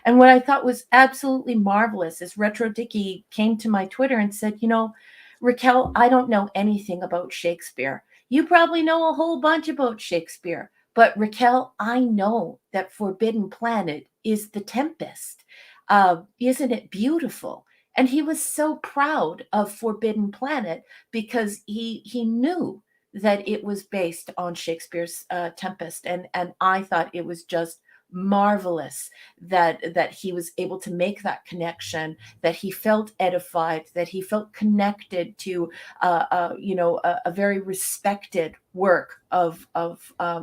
And what I thought was absolutely marvelous is Retro Dicky came to my Twitter and said, "Raquel, I don't know anything about Shakespeare. You probably know a whole bunch about Shakespeare. But Raquel, I know that Forbidden Planet is The Tempest. Isn't it beautiful?" And he was so proud of Forbidden Planet because he knew that it was based on Shakespeare's Tempest. And I thought it was just marvelous that he was able to make that connection, that he felt edified, that he felt connected to a very respected work of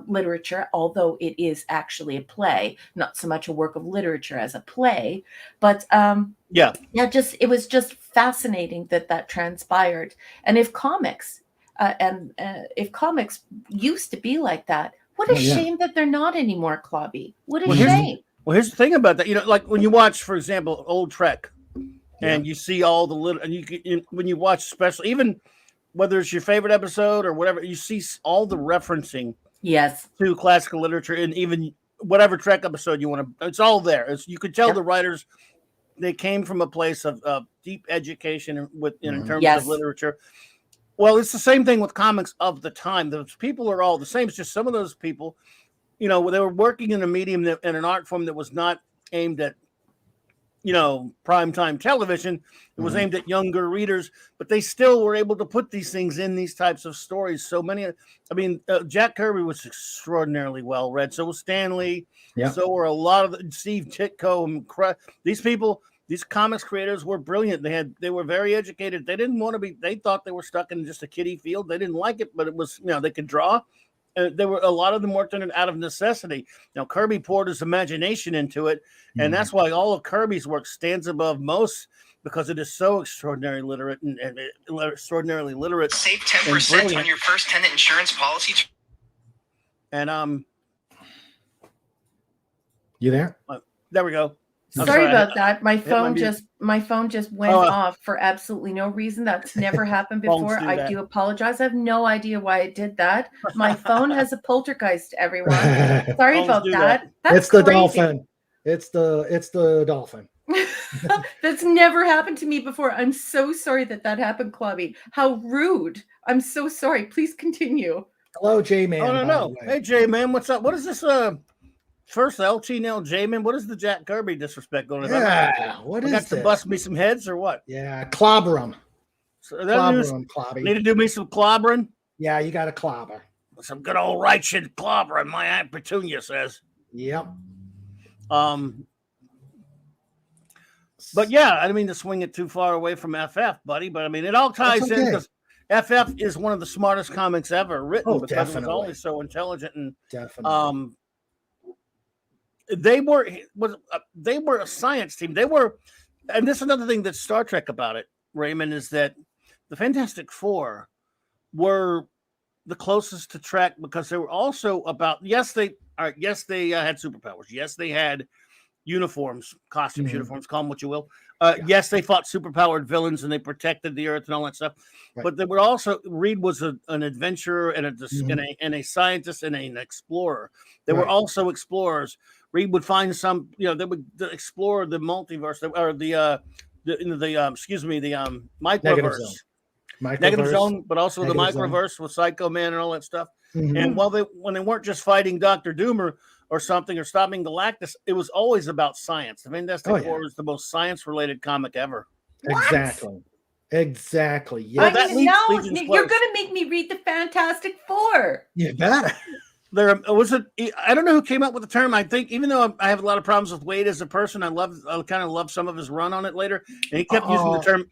literature, although it is actually a play, not so much a work of literature as a play. But it was just fascinating that transpired. And if comics And if comics used to be like that, what a shame that they're not anymore, Clobby. What a shame. Here's the thing about that. Like when you watch, for example, old Trek, and you see all the little, and when you watch, especially even whether it's your favorite episode or whatever, you see all the referencing to classical literature, and even whatever Trek episode you want to, it's all there. You could tell the writers, they came from a place of deep education in terms of literature. Well, it's the same thing with comics of the time. Those people are all the same. It's just some of those people, they were working in a medium in an art form that was not aimed at, primetime television. It was aimed at younger readers, but they still were able to put these things in these types of stories. So many, Jack Kirby was extraordinarily well read. So was Stan Lee. Yeah. So were a lot of Steve Ditko and these people. These comics creators were brilliant. They were very educated. They didn't want to be. They thought they were stuck in just a kiddie field. They didn't like it, but it was they could draw. There were a lot of them worked on it out of necessity. Kirby poured his imagination into it, and that's why all of Kirby's work stands above most, because it is so extraordinarily literate and extraordinarily literate. Save 10% on your first tenant insurance policy. And you there? There we go. Sorry about that. My phone just went off for absolutely no reason. That's never happened before. I do apologize. I have no idea why it did that. My phone has a poltergeist, everyone. Sorry about that. It's the dolphin. It's the dolphin. That's never happened to me before. I'm so sorry that happened, Clobby. How rude. I'm so sorry. Please continue. Hello, J-Man. Oh, no. Hey, J-Man, what's up? What is this? First, LT J-Man. What is the Jack Kirby disrespect going on? Yeah, what is this? To bust me some heads or what? Yeah, Clobberin. So Clobby. Need to do me some clobbering? Yeah, you got to clobber. Some good old righteous clobbering, my Aunt Petunia says. Yep. But yeah, I mean to swing it too far away from FF, buddy. But I mean, it all ties in because FF is one of the smartest comics ever written because it was always so intelligent and definitely. They were a science team. And this is another thing that's Star Trek about it, Raymond, is that the Fantastic Four were the closest to Trek because they were also about they had superpowers. Yes, they had uniforms, costumes, uniforms, call them what you will. Yes, they fought superpowered villains and they protected the Earth and all that stuff. Right. But they were also Reid was an adventurer and a scientist and an explorer. They were also explorers. Reid would find some, they would explore the multiverse or the microverse. Negative zone, but also the microverse with Psycho Man and all that stuff. And when they weren't just fighting Dr. Doomer or something or stopping Galactus, it was always about science. The Fantastic Four is the most science-related comic ever. Exactly. Yeah. You're going to make me read the Fantastic Four. You better. I don't know who came up with the term. I think, even though I have a lot of problems with Wade as a person, I kind of love some of his run on it later. And he kept using the term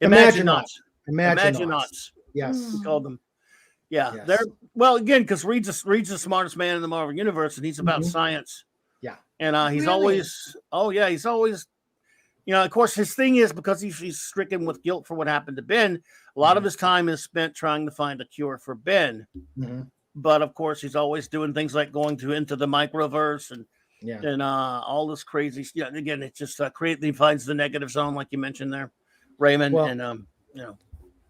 Imaginauts. Yes. He called them. Yeah. Yes. They're because Reid's the smartest man in the Marvel universe, and he's about science. Yeah. And he's always of course his thing is because he's stricken with guilt for what happened to Ben, a lot of his time is spent trying to find a cure for Ben. But of course, he's always doing things like going into the microverse and all this crazy. Yeah, again, it's just he finds the negative zone, like you mentioned there, Raymond. Well,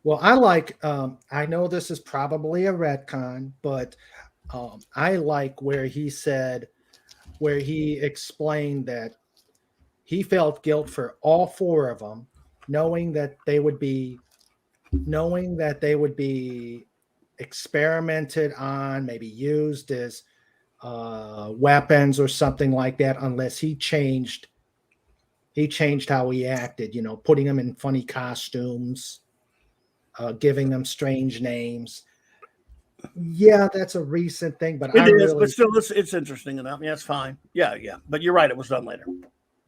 well, I like. I know this is probably a retcon, but I like where he explained that he felt guilt for all four of them, knowing that they would be experimented on, maybe used as weapons or something like that, unless he changed how he acted, putting them in funny costumes, giving them strange names. Yeah, that's a recent thing, but but still it's interesting enough. Yeah, it's fine. Yeah. But you're right, it was done later.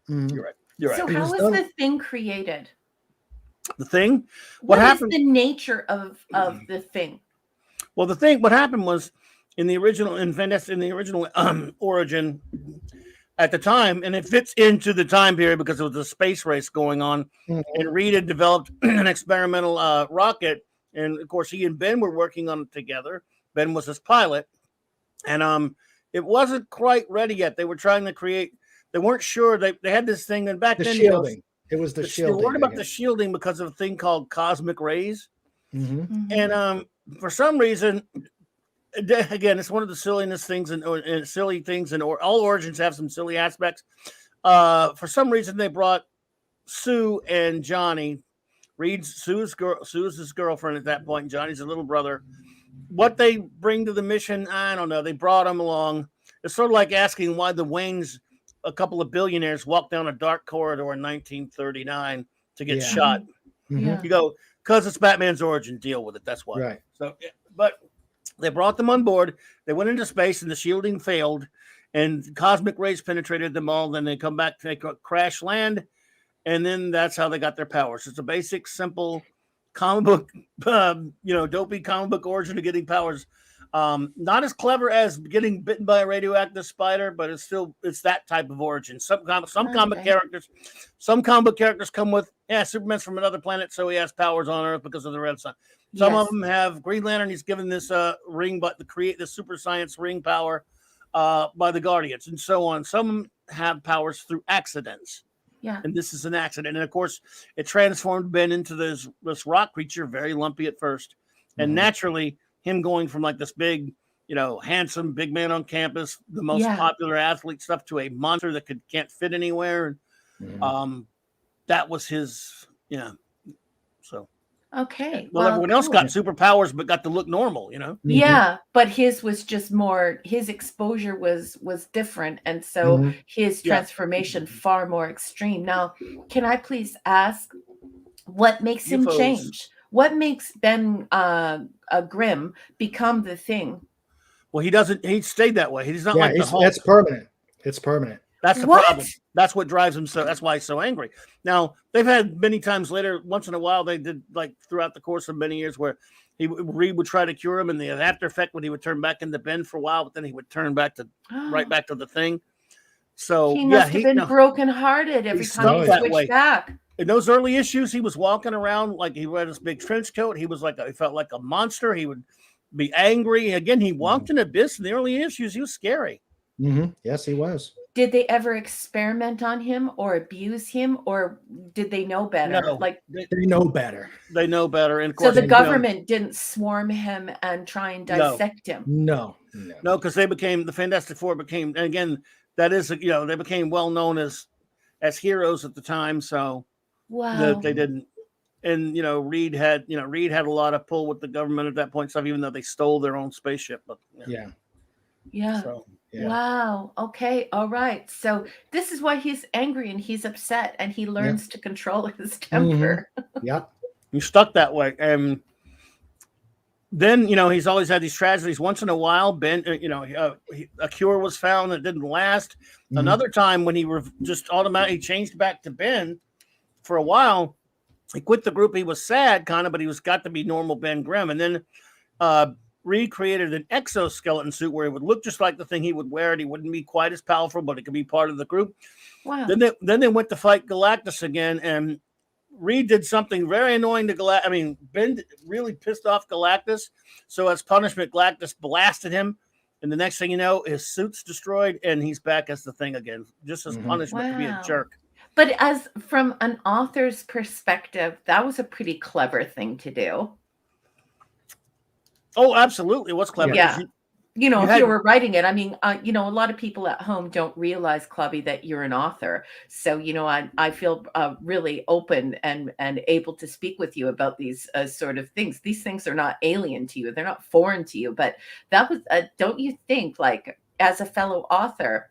You're right. So how was the Thing created? The Thing? What happened? Is the nature of the Thing? Well, what happened was in the original origin at the time, and it fits into the time period because it was a space race going on, and Reid had developed an experimental rocket And of course, he and Ben were working on it together. Ben was his pilot, and it wasn't quite ready yet. They were trying to create. They weren't sure. They had this thing, and back The then, shielding. It was the they shielding. were worried about the shielding because of a thing called cosmic rays. Mm-hmm. And for some reason, again, it's one of the silliness things and silly things, and all origins have some silly aspects. For some reason, they brought Sue and Johnny. Sue's his girlfriend at that point, and Johnny's a little brother. What they bring to the mission, I don't know. They brought him along. It's sort of like asking why the Waynes, a couple of billionaires, walked down a dark corridor in 1939 to get shot. Mm-hmm. You go, because it's Batman's origin, deal with it. That's why. Right. So, but they brought them on board. They went into space, and the shielding failed, and cosmic rays penetrated them all. Then they come back, they crash land, and then that's how they got their powers. It's a basic, simple comic book, dopey comic book origin of getting powers. Not as clever as getting bitten by a radioactive spider, but it's that type of origin. Some comic characters come with, Superman's from another planet, so he has powers on Earth because of the red sun. Some of them have Green Lantern. He's given this ring, but to create the super science ring power by the Guardians, and so on. Some have powers through accidents. Yeah. And this is an accident. And of course, it transformed Ben into this rock creature, very lumpy at first. And naturally, him going from like this big, handsome big man on campus, the most popular athlete stuff, to a monster that can't fit anywhere. That was his, so. Okay. Well, everyone else got superpowers, but got to look normal, Yeah, but his was just more. His exposure was different, and so his transformation far more extreme. Now, can I please ask, what makes him change? What makes Ben Grimm become the Thing? Well, he doesn't. He stayed that way. He's not like the Hulk. That's permanent. It's permanent. That's the problem. That's what drives him that's why he's so angry. Now, they've had many times later, once in a while, they did like throughout the course of many years where Reid would try to cure him, and the after effect when he would turn back into Ben for a while, but then he would turn back to right back to the Thing. So he must have been brokenhearted every time he switched back. In those early issues, he was walking around like he had this big trench coat. He was he felt like a monster. He would be angry. Again, he walked in abyss in the early issues. He was scary. Yes, he was. Did they ever experiment on him or abuse him, or did they know better? No, they know better. They know better. And of course, so the government didn't swarm him and try and dissect him. No, because the Fantastic Four became, and again, that is, they became well known as heroes at the time. So they didn't. And Reid had a lot of pull with the government at that point, stuff, even though they stole their own spaceship. But So, Wow. Okay. All right. So this is why he's angry and he's upset, and he learns to control his temper. Yeah. He's stuck that way. And then, he's always had these tragedies. Once in a while, Ben, a cure was found that didn't last. Another time when he just automatically changed back to Ben for a while, he quit the group. He was sad kind of, but he got to be normal Ben Grimm. And then, Reid created an exoskeleton suit where it would look just like the Thing. He would wear it. He wouldn't be quite as powerful, but it could be part of the group. Wow. Then they went to fight Galactus again, and Reid did something very annoying to Galactus. Ben really pissed off Galactus. So as punishment, Galactus blasted him, and the next thing you know, his suit's destroyed, and he's back as the Thing again, just as punishment to be a jerk. But as from an author's perspective, that was a pretty clever thing to do. Oh, absolutely. What's clever? Yeah. If you were writing it, a lot of people at home don't realize, Clobby, that you're an author. So, I feel really open and able to speak with you about these sort of things. These things are not alien to you. They're not foreign to you. But that was, don't you think, like, as a fellow author,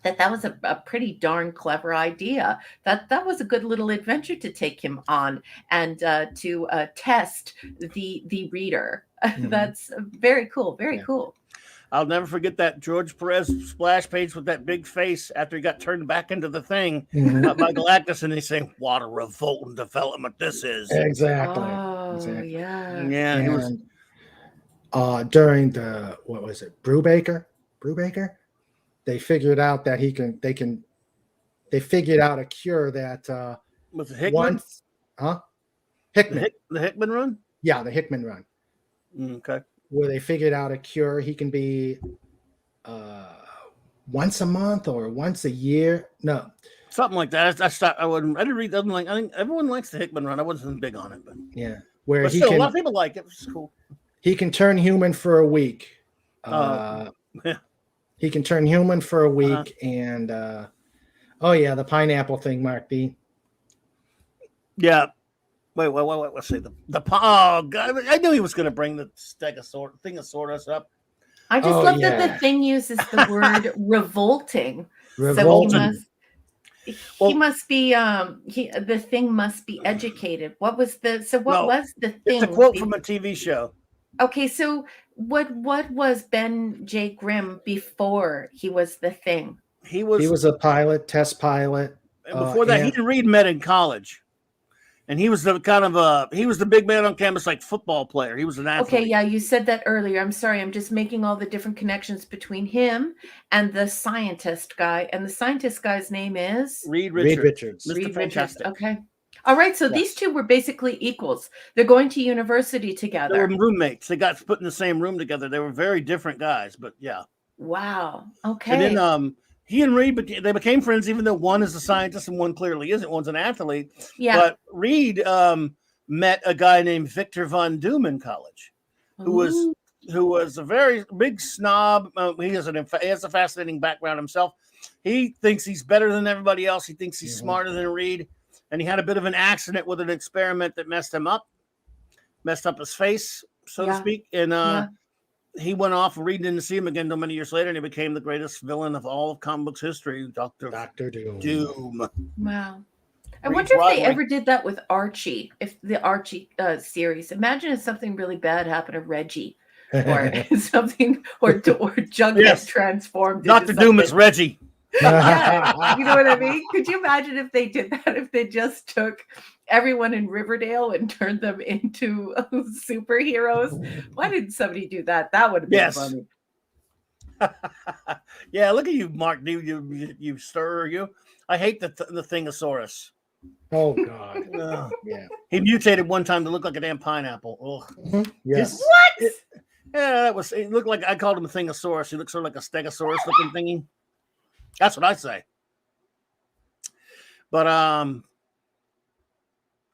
that was a pretty darn clever idea. That was a good little adventure to take him on and to test the reader. That's very cool. Very cool. I'll never forget that George Perez splash page with that big face after he got turned back into the Thing by Galactus, and they say, "What a revolting development this is!" Exactly. Oh, exactly. Yeah. And during the Brubaker, they figured out that they figured out a cure that with Hickman. Hickman. The Hickman run. Yeah, the Hickman run. Okay. Where they figured out a cure. He can be once a month or once a year. No, something like that. I didn't read that. I think everyone likes the Hickman run. I wasn't big on it, but yeah, where but he still, can. a lot of people like it. It's cool. He can turn human for a week. Yeah. He can turn human for a week, and oh yeah, the pineapple thing, Mark B. Yeah. Wait. Let's see the oh God! I knew he was going to bring the Stegosaurus up. I just love that the thing uses the word revolting. Revolting. So he must be the thing must be educated. What was the thing? It's a quote from a TV show. Okay, so what was Ben J. Grimm before he was the thing? He was a pilot, test pilot. And before that, he and Reid met in college. And he was the big man on campus, like football player. He was an athlete. Okay, yeah, you said that earlier. I'm sorry. I'm just making all the different connections between him and the scientist guy. And the scientist guy's name is? Reid Richards. Mr. Reid Fantastic. Richards. Okay. All right. So these two were basically equals. They're going to university together. They were roommates. They got put in the same room together. They were very different guys, but yeah. Wow. Okay. And then he and Reid, they became friends, even though one is a scientist and one clearly isn't. One's an athlete. Yeah. But Reid met a guy named Victor Von Doom in college, who was a very big snob. He has a fascinating background himself. He thinks he's better than everybody else. He thinks he's smarter than Reid. And he had a bit of an accident with an experiment that messed up his face, so to speak. And he went off. Reid didn't see him again until many years later, and he became the greatest villain of all of comic books history, Dr. Doom. Wow. I wonder if they ever did that with Archie, if the Archie series. Imagine if something really bad happened to Reggie or something, or Jughead transformed. Dr. Doom is Reggie. Yeah, you know what I mean? Could you imagine if they did that? If they just took everyone in Riverdale and turned them into superheroes? Why didn't somebody do that? That would have been funny. Yeah, look at you, Mark. You stir you. I hate the Thingosaurus. Oh God. Yeah. He mutated one time to look like a damn pineapple. Mm-hmm. Yes. What? It looked like, I called him a Thingosaurus. He looks sort of like a Stegosaurus looking thingy. That's what I say. But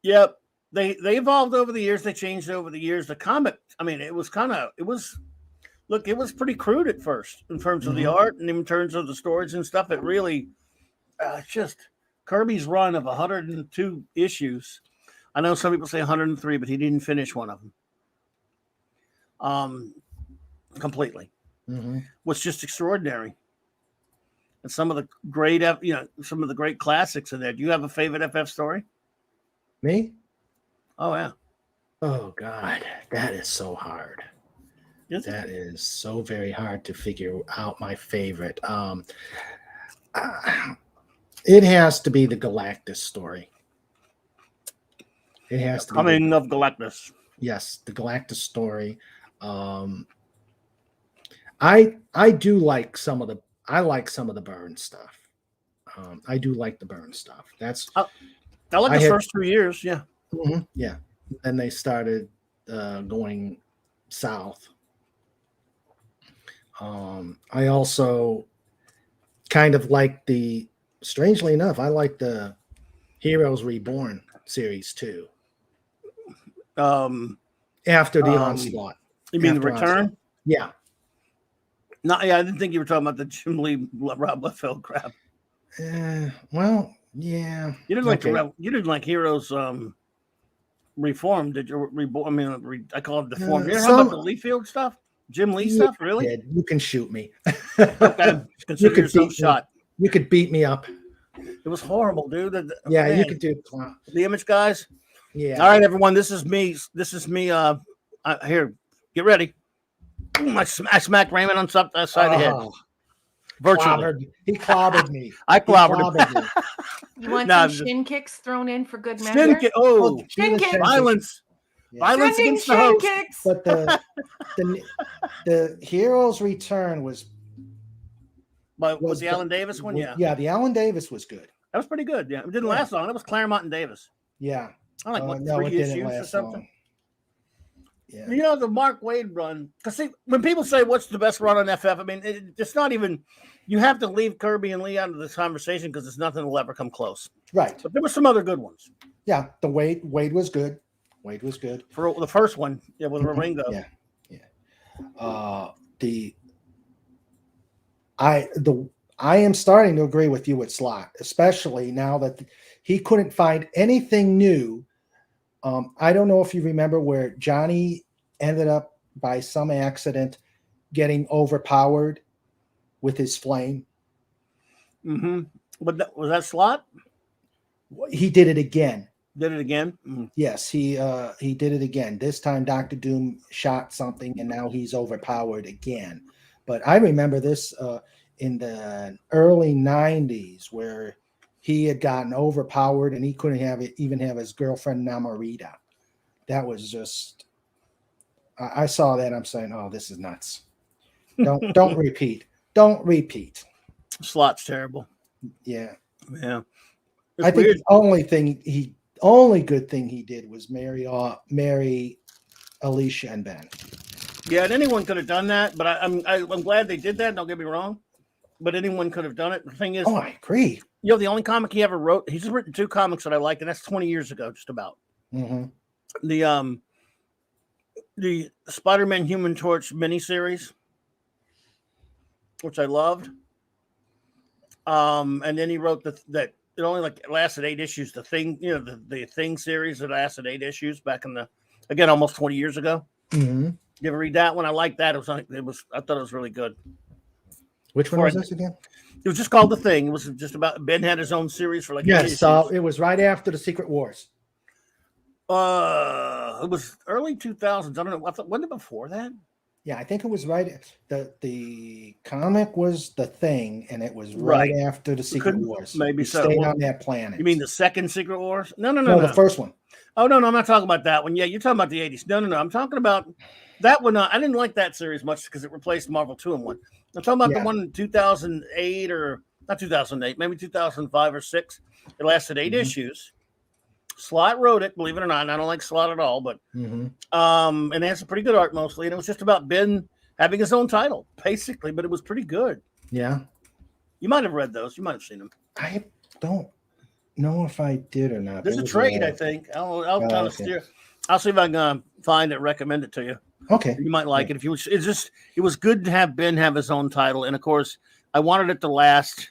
yep, they evolved over the years. They changed over the years. The comic, I mean, it was pretty crude at first in terms of the art and in terms of the stories and stuff. It really just Kirby's run of 102 issues. I know some people say 103, but he didn't finish one of them completely. Was just extraordinary. And some of the great classics in there. Do you have a favorite FF story? Me? Oh yeah. Oh God, that is so hard. That is so very hard to figure out my favorite. It has to be the Galactus story. It has to be Coming of Galactus. Yes, the Galactus story. I do like some of the Byrne stuff. I do like the Byrne stuff. That's I like the first 2 years. Yeah. Yeah. And they started going south. I also kind of like strangely enough, I like the Heroes Reborn series too. After the Onslaught. You mean the Return? Onslaught. Yeah. I didn't think you were talking about the Jim Lee Rob Liefeld crap. Well, yeah. You didn't like Heroes Reformed, did you? Reborn? I mean, I call it Deformed. How about the Liefeld stuff? Jim Lee stuff? Really? You can shoot me. Okay. Consider yourself shot. You could beat me up. It was horrible, dude. You could do the Image guys. Yeah. All right, everyone. This is me. Here, get ready. I smacked Raymond on the side of the head. Virtually. He clobbered me. I clobbered him. You want some shin kicks thrown in for good measure? Shin kicks. Violence. Yeah. Violence against the host. Kicks. But the Heroes Return was the Alan Davis one? Yeah. Yeah, the Alan Davis was good. That was pretty good. Yeah. It didn't last long. It was Claremont and Davis. Yeah. I like 3 issues or something. Yeah. You know, the Mark Waid run, because when people say what's the best run on FF, I mean, it's not even, you have to leave Kirby and Lee out of this conversation because there's nothing will ever come close. Right. But there were some other good ones. Yeah. The Wade was good. Wade was good. For the first one, yeah, with Ringo. Yeah. Yeah. I am starting to agree with you with Slot, especially now that he couldn't find anything new. I don't know if you remember where Johnny ended up by some accident getting overpowered with his flame. Mm-hmm. But was that Slot? He did it again. Did it again? Mm-hmm. Yes, he did it again. This time Dr. Doom shot something and now he's overpowered again. But I remember this in the early 90s where he had gotten overpowered and he couldn't even have his girlfriend Namorita. That was just, I saw that. I'm saying, oh, this is nuts. Don't repeat. Don't repeat. Slot's terrible. Yeah. Yeah. I think the only good thing he did was marry Alicia and Ben. Yeah, and anyone could have done that, but I'm glad they did that. Don't get me wrong, but anyone could have done it. The thing is, I agree. You know, the only comic he ever wrote, he's written 2 comics that I like, and that's 20 years ago, just about. Mm-hmm. The Spider-Man Human Torch miniseries, which I loved. And then he wrote that it only lasted 8 issues. The Thing, you know, the Thing series that lasted 8 issues back in almost 20 years ago. Mm-hmm. You ever read that one? I liked that. I thought it was really good. Which one was this again? It was just called The Thing. It was just about Ben had his own series for yes. So it was right after the Secret Wars. It was early 2000s. I don't know. Wasn't it before that? Yeah, I think it was right. The comic was The Thing, and it was right after the Secret Wars. Maybe so. Stayed on that planet. You mean the second Secret Wars? No, the first one. Oh no, I'm not talking about that one. Yeah, you're talking about the 80s. No, I'm talking about that one. I didn't like that series much because it replaced Marvel 2-in-1. I'm talking about the one in 2008 or not 2008, maybe 2005 or 6. It lasted 8 issues. Slott wrote it, believe it or not. I don't like Slott at all, but and it has some pretty good art mostly. And it was just about Ben having his own title, basically, but it was pretty good. Yeah. You might have read those. You might have seen them. I don't know if I did or not. There's a trade, I think. I'll kind of steer. I'll see if I can find it, recommend it to you. Okay. You might like it. If you, it was good to have Ben have his own title. And of course, I wanted it to last.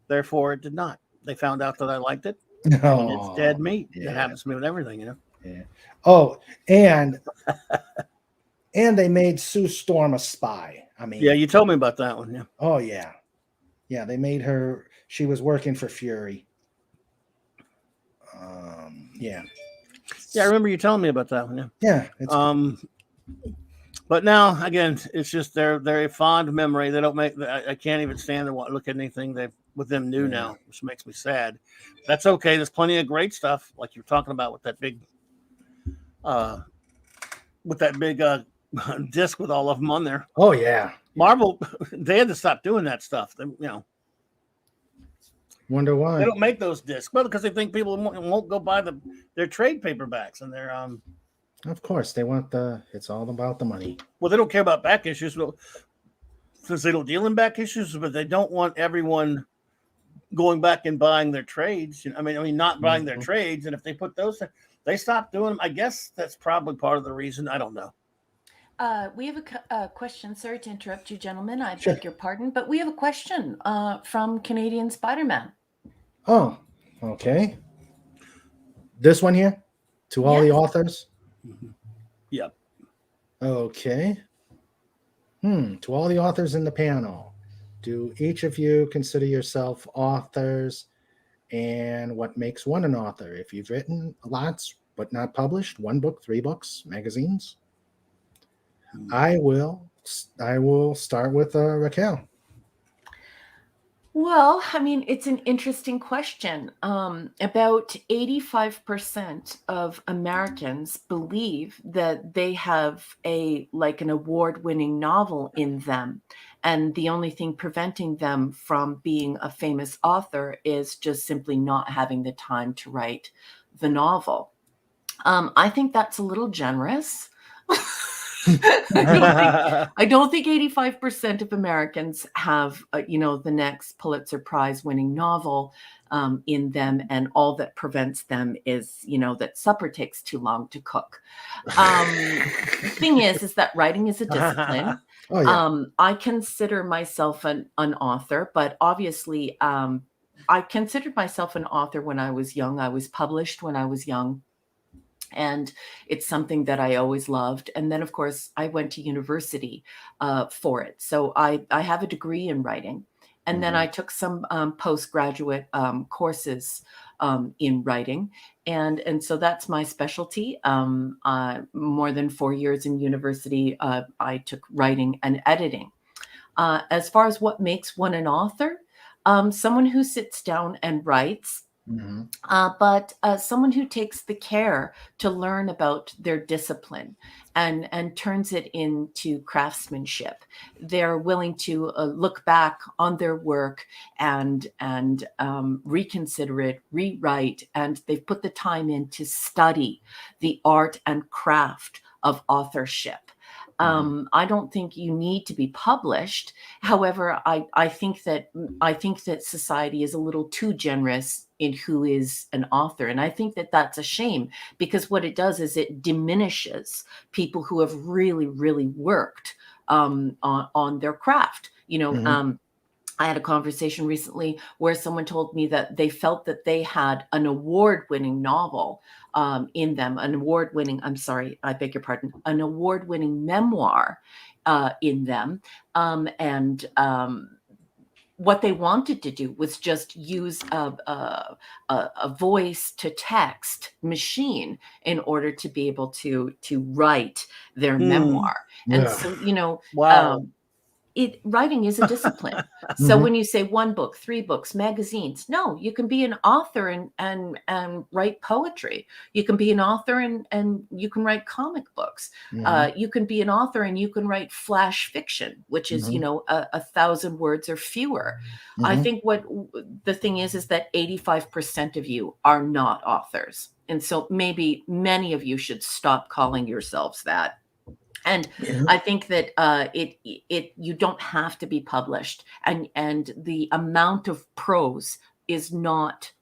Therefore, it did not. They found out that I liked it. And it's dead meat. It happens to me with everything, you know. Yeah. Oh, and they made Sue Storm a spy. I mean, yeah, you told me about that one. Yeah. Oh yeah, yeah. They made her. She was working for Fury. Yeah. Yeah, I remember you telling me about that one. Yeah. But now again, it's just they're fond memory. They don't make. I can't even stand to look at anything with them new now, which makes me sad. That's okay. There's plenty of great stuff, like you're talking about with that big disc with all of them on there. Oh yeah. Marvel, they had to stop doing that stuff. They, you know. Wonder why they don't make those discs? Well, because they think people won't go buy their trade paperbacks and their Of course, they want it's all about the money. Well, they don't care about back issues, since they don't deal in back issues, but they don't want everyone going back and buying their trades. I mean, not buying their trades. And if they put those, they stop doing them. I guess that's probably part of the reason. I don't know. We have a question. Sorry to interrupt you, gentlemen. I beg your pardon, but we have a question from Canadian Spider-Man. Oh, okay. This one here, to all the authors. Yep. Okay. To all the authors in the panel, do each of you consider yourself authors, and what makes one an author? If you've written lots but not published, 1 book, 3 books, magazines. I will start with Raquel. Well, I mean, it's an interesting question. About 85% of Americans believe that they have an award-winning novel in them. And the only thing preventing them from being a famous author is just simply not having the time to write the novel. I think that's a little generous. I don't think 85% of Americans have, the next Pulitzer Prize winning novel in them, and all that prevents them is, that supper takes too long to cook. The thing is that writing is a discipline. Oh, yeah. I consider myself an author, but obviously, I considered myself an author when I was young. I was published when I was young. And it's something that I always loved. And then, of course, I went to university for it. So I have a degree in writing. And then I took some postgraduate courses in writing. And so that's my specialty. More than 4 years in university, I took writing and editing. As far as what makes one an author, someone who sits down and writes, but someone who takes the care to learn about their discipline and turns it into craftsmanship. They're willing to look back on their work and reconsider it, rewrite, and they've put the time in to study the art and craft of authorship. I don't think you need to be published. However, I think that society is a little too generous in who is an author, and I think that that's a shame, because what it does is it diminishes people who have really, really worked on their craft. I had a conversation recently where someone told me that they felt that they had an award-winning novel in them, an award-winning memoir in them. What they wanted to do was just use a voice to text machine in order to be able to write their memoir. And so, wow. Writing is a discipline. So when you say 1 book, 3 books, magazines, no, you can be an author and write poetry. You can be an author and you can write comic books. You can be an author and you can write flash fiction, which is, 1,000 words or fewer. I think what the thing is that 85% of you are not authors. And so maybe many of you should stop calling yourselves that. And I think that you don't have to be published, and the amount of prose is not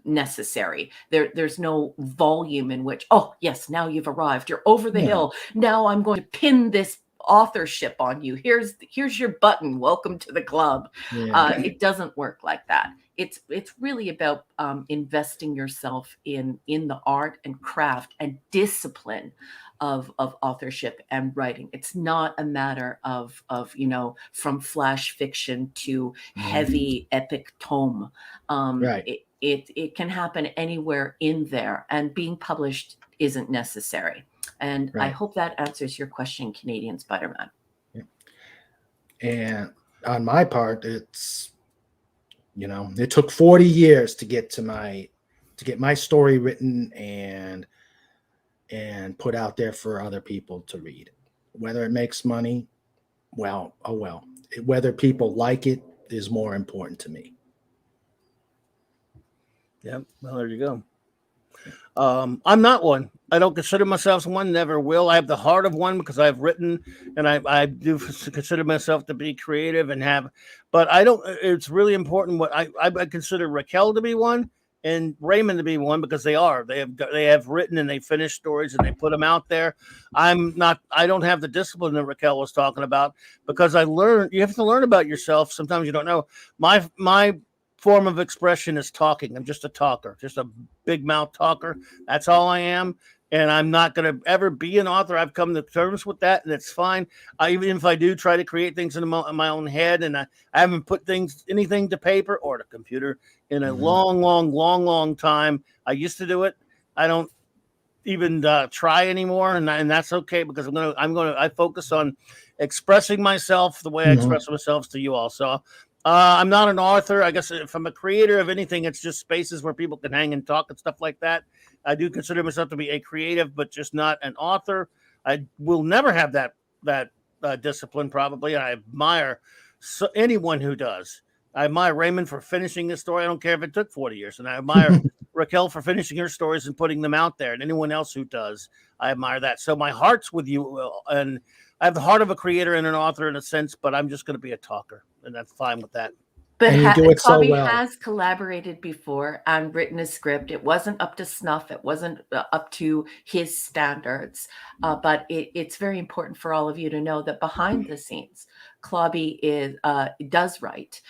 necessary. There's no volume in which, oh yes, now you've arrived, you're over the hill. Now I'm going to pin this authorship on you. Here's your button. Welcome to the club. It doesn't work like that. It's really about investing yourself in the art and craft and discipline of authorship and writing. It's not a matter of from flash fiction to heavy epic tome. It can happen anywhere in there, and being published isn't necessary. And I hope that answers your question, Canadian Spiderman. And on my part, it's it took 40 years to get my story written and put out there for other people to read. Whether it makes money, well. Whether people like it is more important to me. Yep. Well, there you go. I'm not one. I don't consider myself one, never will. I have the heart of one because I've written, and I do consider myself to be creative but I don't. It's really important what I consider Raquel to be one and Raymond to be one, because they have written and they finished stories and they put them out there. I don't have the discipline that Raquel was talking about, because you have to learn about yourself. Sometimes you don't know. My form of expression is talking. I'm just a talker, just a big mouth talker. That's all I am. And I'm not going to ever be an author. I've come to terms with that, and it's fine. Even if I do try to create things in my own head, and I haven't put anything to paper or to computer in a long time. I used to do it. I don't even try anymore, and that's okay, because I focus on expressing myself the way I express myself to you all. So I'm not an author. I guess if I'm a creator of anything, it's just spaces where people can hang and talk and stuff like that. I do consider myself to be a creative, but just not an author. I will never have that discipline, probably. I admire anyone who does. I admire Raymond for finishing this story. I don't care if it took 40 years. And I admire Raquel, for finishing her stories and putting them out there, and anyone else who does. I admire that. So my heart's with you, and I have the heart of a creator and an author in a sense, but I'm just going to be a talker, and I'm fine with that. But And you do it so Clobby well. has collaborated before and written a script. It wasn't up to snuff. It wasn't up to his standards. But it's very important for all of you to know that behind the scenes, Clobby does write.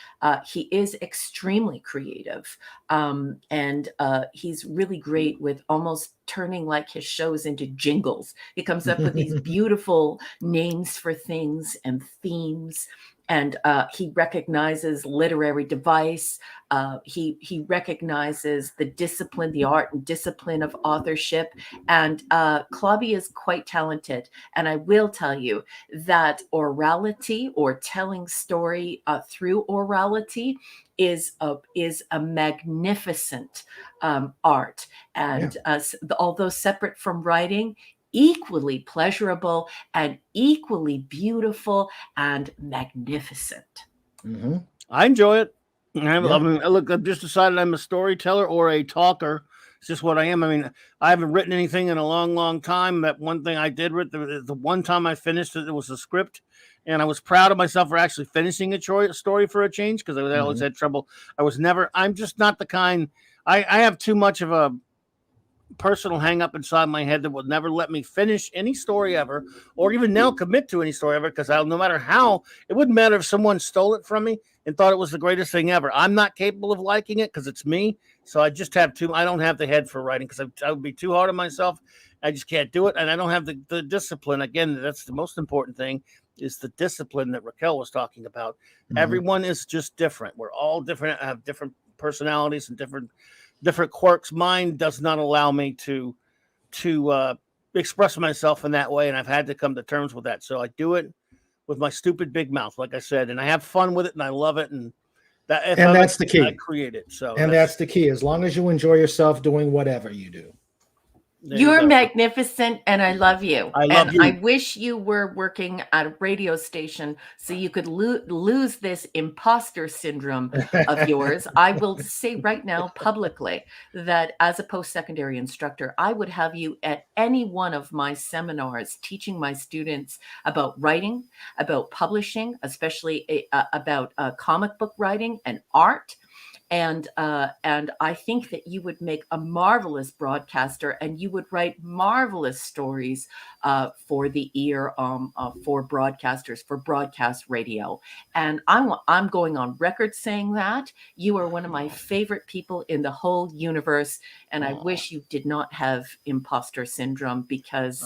He is extremely creative. And he's really great with almost turning like his shows into jingles. He comes up with these beautiful names for things and themes. And he recognizes literary device. He recognizes the discipline, the art and discipline of authorship. And Clobby is quite talented. And I will tell you that orality, or telling story through orality, is a magnificent art. And although separate from writing, equally pleasurable and equally beautiful and magnificent. Mm-hmm. I enjoy it. I mean, look, I've just decided I'm a storyteller or a talker. It's just what I am. I mean, I haven't written anything in a long, long time. That one thing I did with the one time I finished it, it was a script, and I was proud of myself for actually finishing a story for a change, because I always had trouble. I'm just not the kind. I have too much of a personal hang up inside my head that will never let me finish any story ever, or even now commit to any story ever, because no matter how, it wouldn't matter if someone stole it from me and thought it was the greatest thing ever. I'm not capable of liking it because it's me. So I just have I don't have the head for writing, because I would be too hard on myself. I just can't do it. And I don't have the discipline. Again, that's the most important thing, is the discipline that Raquel was talking about. Mm-hmm. Everyone is just different. We're all different, have different personalities and different quirks. Mine does not allow me to express myself in that way, and I've had to come to terms with that. So I do it with my stupid big mouth, like I said, and I have fun with it, and I love it, and that's the key. I create it. So that's the key. As long as you enjoy yourself doing whatever you do. You're magnificent, and I love you. I love you. I wish you were working at a radio station so you could lose this imposter syndrome of yours. I will say right now publicly that as a post-secondary instructor, I would have you at any one of my seminars teaching my students about writing, about publishing, especially about comic book writing and art. And I think that you would make a marvelous broadcaster, and you would write marvelous stories for the ear, for broadcasters, for broadcast radio. And I'm going on record saying that you are one of my favorite people in the whole universe. And I wish you did not have imposter syndrome, because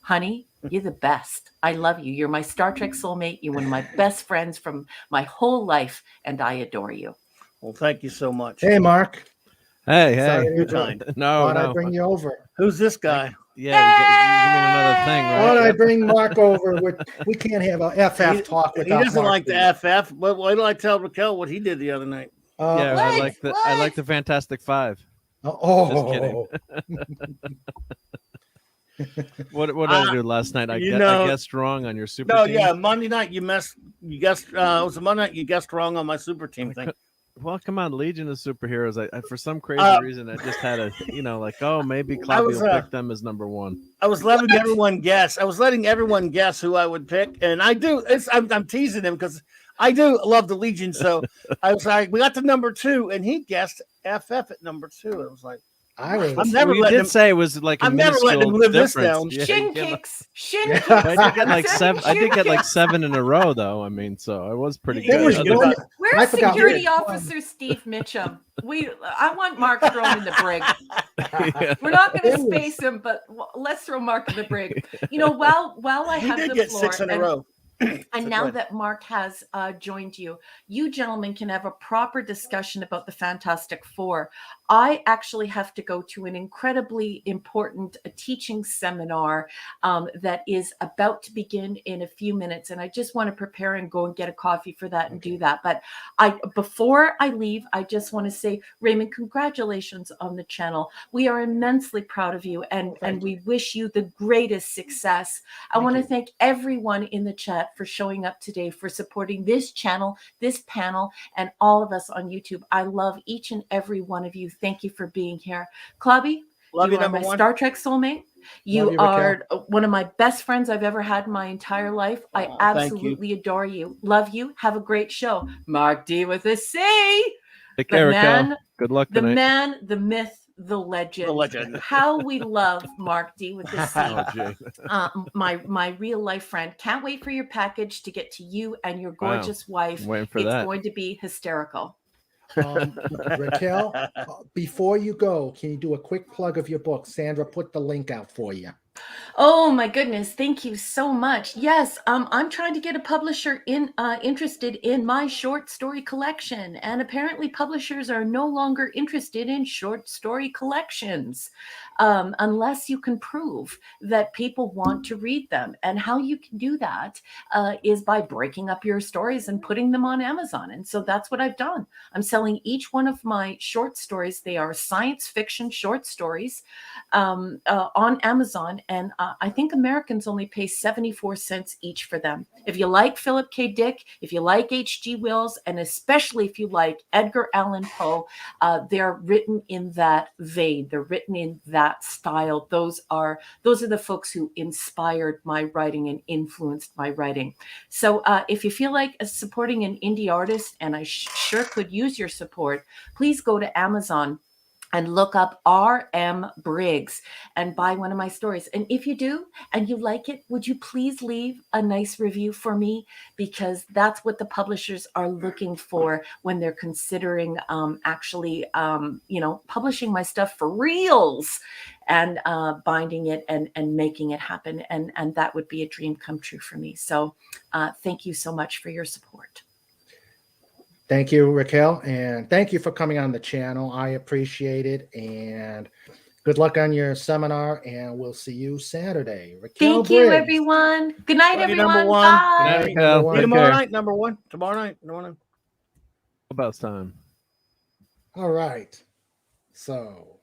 honey, you're the best. I love you. You're my Star Trek soulmate. You're one of my best friends from my whole life, and I adore you. Well, thank you so much. Hey, Mark. Hey. No. I bring you over. Who's this guy? Yeah, you mean another thing, right? Why don't I bring Mark over? We can't have a FF talk without He doesn't Mark like the FF. But why do I tell Raquel what he did the other night? I like the Fantastic Five. Just kidding. What did I do last night? I guessed wrong on your super team. Yeah, Monday night you guessed. It was a Monday night you guessed wrong on my super team thing. Well, come on, Legion of Superheroes. I for some crazy reason, I just had maybe Clobby will pick them as number one. I was letting everyone guess. Who I would pick, and I do. I'm teasing him because I do love the Legion. So I was like, we got to number 2, and he guessed FF at number 2. I was like, I'm never letting him say it was like I'm never letting him live this down. Shin kicks. I did get like 7. I did get like 7 in a row, though. I mean, so I was pretty good. Where's Security Officer Steve Mitchum? I want Mark thrown in the brig. We're not going to space him, but let's throw Mark in the brig. While I have the floor, 6 in a row. And now that Mark has joined you, you gentlemen can have a proper discussion about the Fantastic Four. I actually have to go to an incredibly important teaching seminar that is about to begin in a few minutes. And I just want to prepare and go and get a coffee for that and do that. But before I leave, I just want to say, Raymond, congratulations on the channel. We are immensely proud of you, and we wish you the greatest success. I want to thank everyone in the chat for showing up today, for supporting this channel, this panel, and all of us on YouTube. I love each and every one of you. Thank you for being here. Clobby, you are my Star Trek soulmate. You are one of my best friends I've ever had in my entire life. I absolutely adore you. Love you. Have a great show. Mark D with a C. Take care, Raquel. Good luck tonight. The man, the myth, the legend. The legend. How we love Mark D with the C. My real life friend. Can't wait for your package to get to you and your gorgeous wife. I'm waiting for it's that. Going to be hysterical. Raquel, before you go, can you do a quick plug of your book? Sandra put the link out for you. Oh my goodness, thank you so much. Yes, I'm trying to get a publisher interested in my short story collection, and apparently publishers are no longer interested in short story collections unless you can prove that people want to read them. And how you can do that is by breaking up your stories and putting them on Amazon. And so that's what I've done. I'm selling each one of my short stories. They are science fiction short stories on Amazon. And I think Americans only pay 74 cents each for them. If you like Philip K. Dick, if you like H.G. Wells, and especially if you like Edgar Allan Poe, they're written in that vein. They're written in that style. Those are the folks who inspired my writing and influenced my writing. So if you feel like supporting an indie artist, and I sure could use your support, please go to Amazon and look up R.M. Briggs and buy one of my stories. And if you do, and you like it, would you please leave a nice review for me? Because that's what the publishers are looking for when they're considering publishing my stuff for reals and binding it and making it happen. And that would be a dream come true for me. So thank you so much for your support. Thank you, Raquel, and thank you for coming on the channel. I appreciate it, and good luck on your seminar, and we'll see you Saturday. Raquel Thank you, everyone. Good night, everyone. Number one. Bye. See you tomorrow night, number one. Tomorrow night. About time. All right. So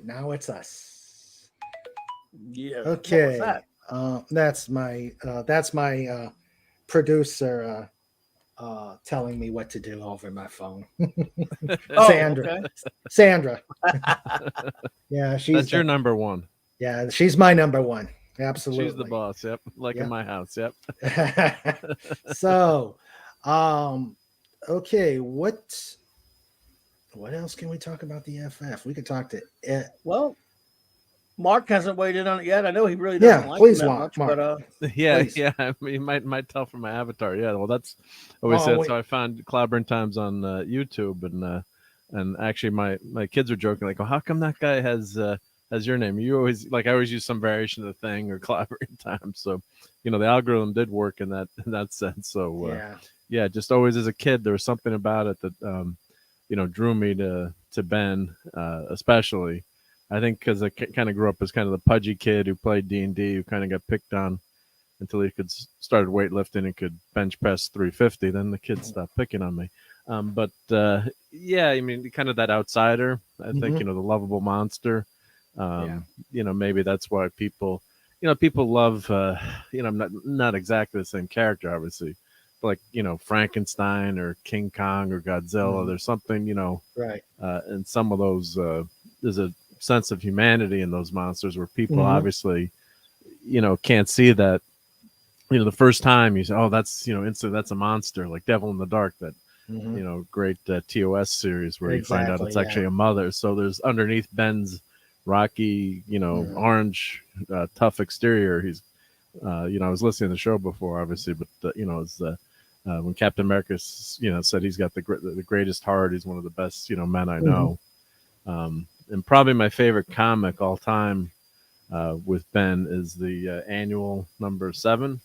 now it's us. Yeah. Okay. That's my producer telling me what to do over my phone. Sandra. Yeah, that's your number one. Yeah, she's my number one. Absolutely. She's the boss. Yep. Like in my house. Yep. So, okay, what else can we talk about the FF? We could talk to well, Mark hasn't weighed in on it yet. I know he really doesn't like please, it that Mark. much, but please. I mean, you might tell from my avatar. Yeah, well, that's always said. So I found Clobberin Times on YouTube, and actually my kids are joking like, "Oh, how come that guy has your name? You always I always use some variation of the thing or Clobberin Times." So, the algorithm did work in that sense. So yeah, just always as a kid, there was something about it that drew me to Ben, especially. I think because I kind of grew up as kind of the pudgy kid who played D&D, who kind of got picked on until he started weightlifting and could bench press 350. Then the kids stopped picking on me. But yeah, I mean, kind of that outsider. I think the lovable monster. Maybe that's why people love. Not exactly the same character, obviously, but Frankenstein or King Kong or Godzilla. There's something right. And some of those there's a sense of humanity in those monsters where people obviously can't see that the first time you say, oh, that's instantly that's a monster, like Devil in the Dark, that great TOS series where you find out it's actually a mother. So there's underneath Ben's rocky orange tough exterior, he's I was listening to the show before obviously, but it's when Captain America said he's got the greatest heart, he's one of the best men I know. And probably my favorite comic all time with Ben is the annual number 7.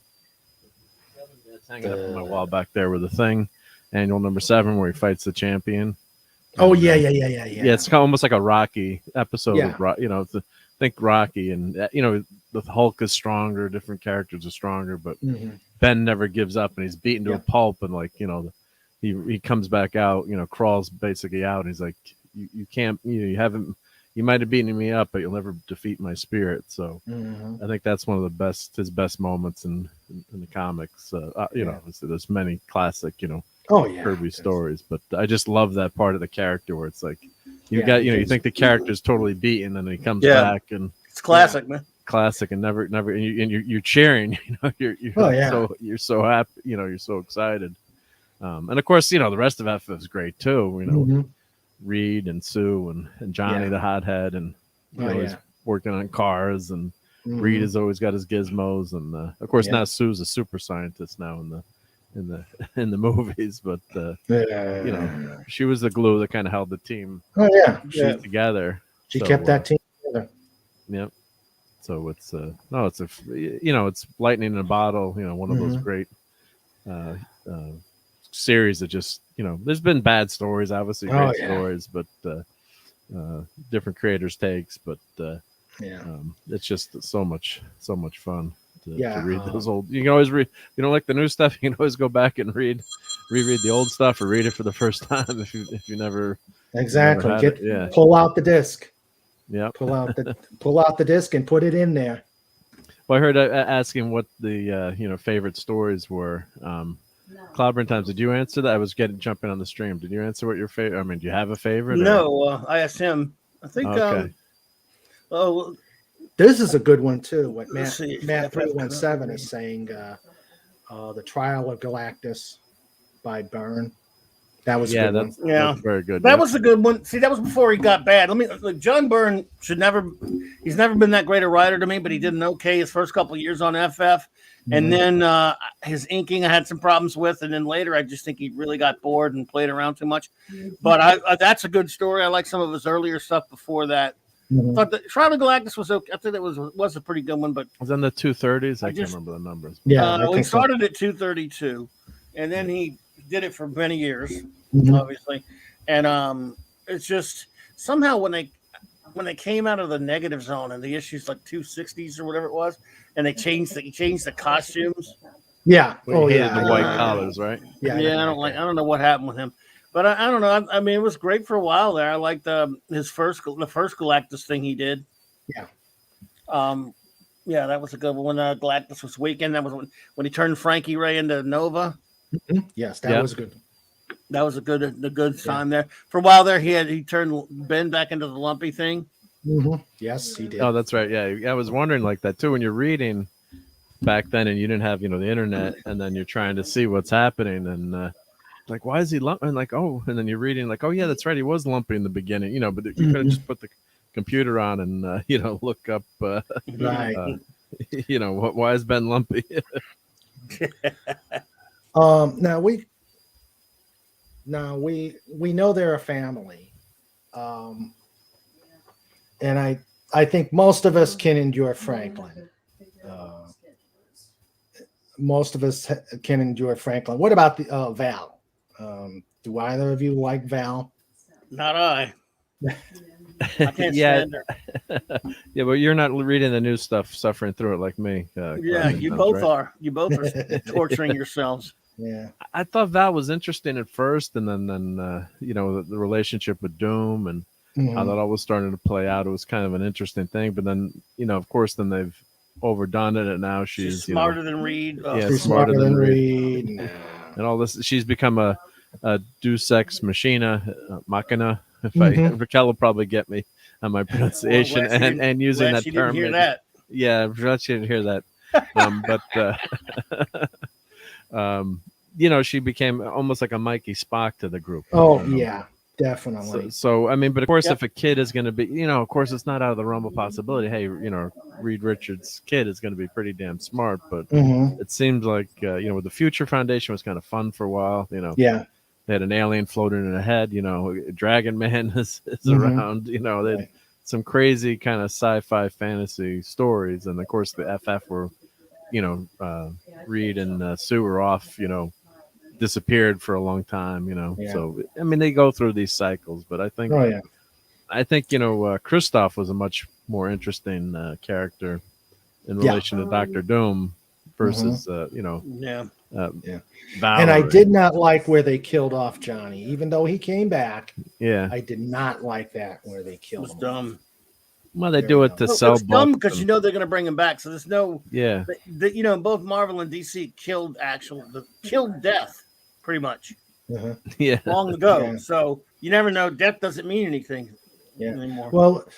It's hanging up on my wall back there with the Thing. Annual number 7 where he fights the champion. Oh, yeah. Yeah, it's kind of almost like a Rocky episode. Yeah. Think Rocky, and the Hulk is stronger, different characters are stronger, but Ben never gives up, and he's beaten to a pulp, and he comes back out, crawls basically out, and he's like, you can't, you you might have beaten me up, but you'll never defeat my spirit. So I think that's one of his best moments in the comics. You know, obviously there's many classic, you know, Kirby stories, but I just love that part of the character where it's like you think the character's totally beaten, and then he comes back, and it's classic, man. Classic, and never, and you're cheering. You know, you're so happy. You know, you're so excited. And of course, you know, the rest of FF is great too. You know, Reid and Sue and Johnny the hothead, and he's working on cars, and Reid has always got his gizmos, and of course now Sue's a super scientist now in the movies, but you know, she was the glue that kind of held the team together. She kept that team together. Yep. So it's it's lightning in a bottle. You know, one of those great series that just, you know, there's been bad stories, obviously great stories, but different creators' takes, but it's just so much fun to read those old. You can always read. You don't like the new stuff, you can always go back and reread the old stuff, or read it for the first time if you never pull out the disc. Yeah, pull out the disc and put it in there. Well, I heard asking what the favorite stories were. Clobberin Times, did you answer that? I was jumping on the stream. Did you answer what your favorite? I mean, do you have a favorite? No, I asked him. I think. Okay. This is a good one too. What Matt 317 is saying. The Trial of Galactus by Byrne. That was a good one. That's very good. That was a good one. See, that was before he got bad. John Byrne he's never been that great a writer to me, but he did an okay his first couple of years on FF. And then his inking I had some problems with, and then later I just think he really got bored and played around too much. But that's a good story. I like some of his earlier stuff before that. But the Trial of Galactus was okay. I think it was a pretty good one. But it was in the 230s. I can't remember the numbers. Yeah, he started at 232, and then he did it for many years, obviously. And it's just somehow when they came out of the negative zone and the issues like 260s or whatever it was, and he changed the costumes. Yeah. The white collars, right? Yeah. I don't know what happened with him, but I don't know. I mean, it was great for a while there. I liked the first Galactus thing he did. Yeah. That was a good one. When Galactus was weakened, that was when he turned Frankie Ray into Nova. Yes, that was good. That was a good sign there. For a while there, he turned Ben back into the lumpy thing. Yes, he did. Oh, that's right. Yeah, I was wondering like that too when you're reading back then, and you didn't have the internet, and then you're trying to see what's happening, and like why is he lumpy? And like and then you're reading like that's right, he was lumpy in the beginning, but you could have just put the computer on and look up right. Why is Ben lumpy? Now we know they're a family, and I think most of us can endure Franklin. Most of us can endure Franklin. What about the Val? Do either of you like Val? Not I. I can't stand her. Yeah, but you're not reading the new stuff, suffering through it like me. You both are. You both are torturing yourselves. Yeah, I thought Val was interesting at first, and then the relationship with Doom and how that all was starting to play out. It was kind of an interesting thing, but then of course, then they've overdone it, and now she's smarter than Reid. She's smarter than Reid, and all this. She's become a Deus Ex Machina, Raquel will probably get me on my pronunciation and using that term. Didn't hear that. Yeah, I'm glad she didn't hear that. She became almost like a Mikey Spock to the group. Oh, yeah, definitely. So I mean, but of course, if a kid is going to be, of course, it's not out of the realm of possibility. Hey, Reid Richards' kid is going to be pretty damn smart. But it seems like, with the Future Foundation was kind of fun for a while. Yeah. They had an alien floating in a head. Dragon Man is around. They had some crazy kind of sci-fi fantasy stories, and of course, the FF were, Reid and Sue were off. Disappeared for a long time. So I mean, they go through these cycles, but I think, Kristoff was a much more interesting character in relation to Dr. Doom versus Valerie. And I did not like where they killed off Johnny, even though he came back. Yeah, I did not like that where they killed him. Dumb. Well, they do it to sell It's dumb books. because you know they're going to bring him back. So there's no, Yeah. you know, both Marvel and DC killed death pretty much Yeah. long ago. Yeah. So you never know. Death doesn't mean anything anymore.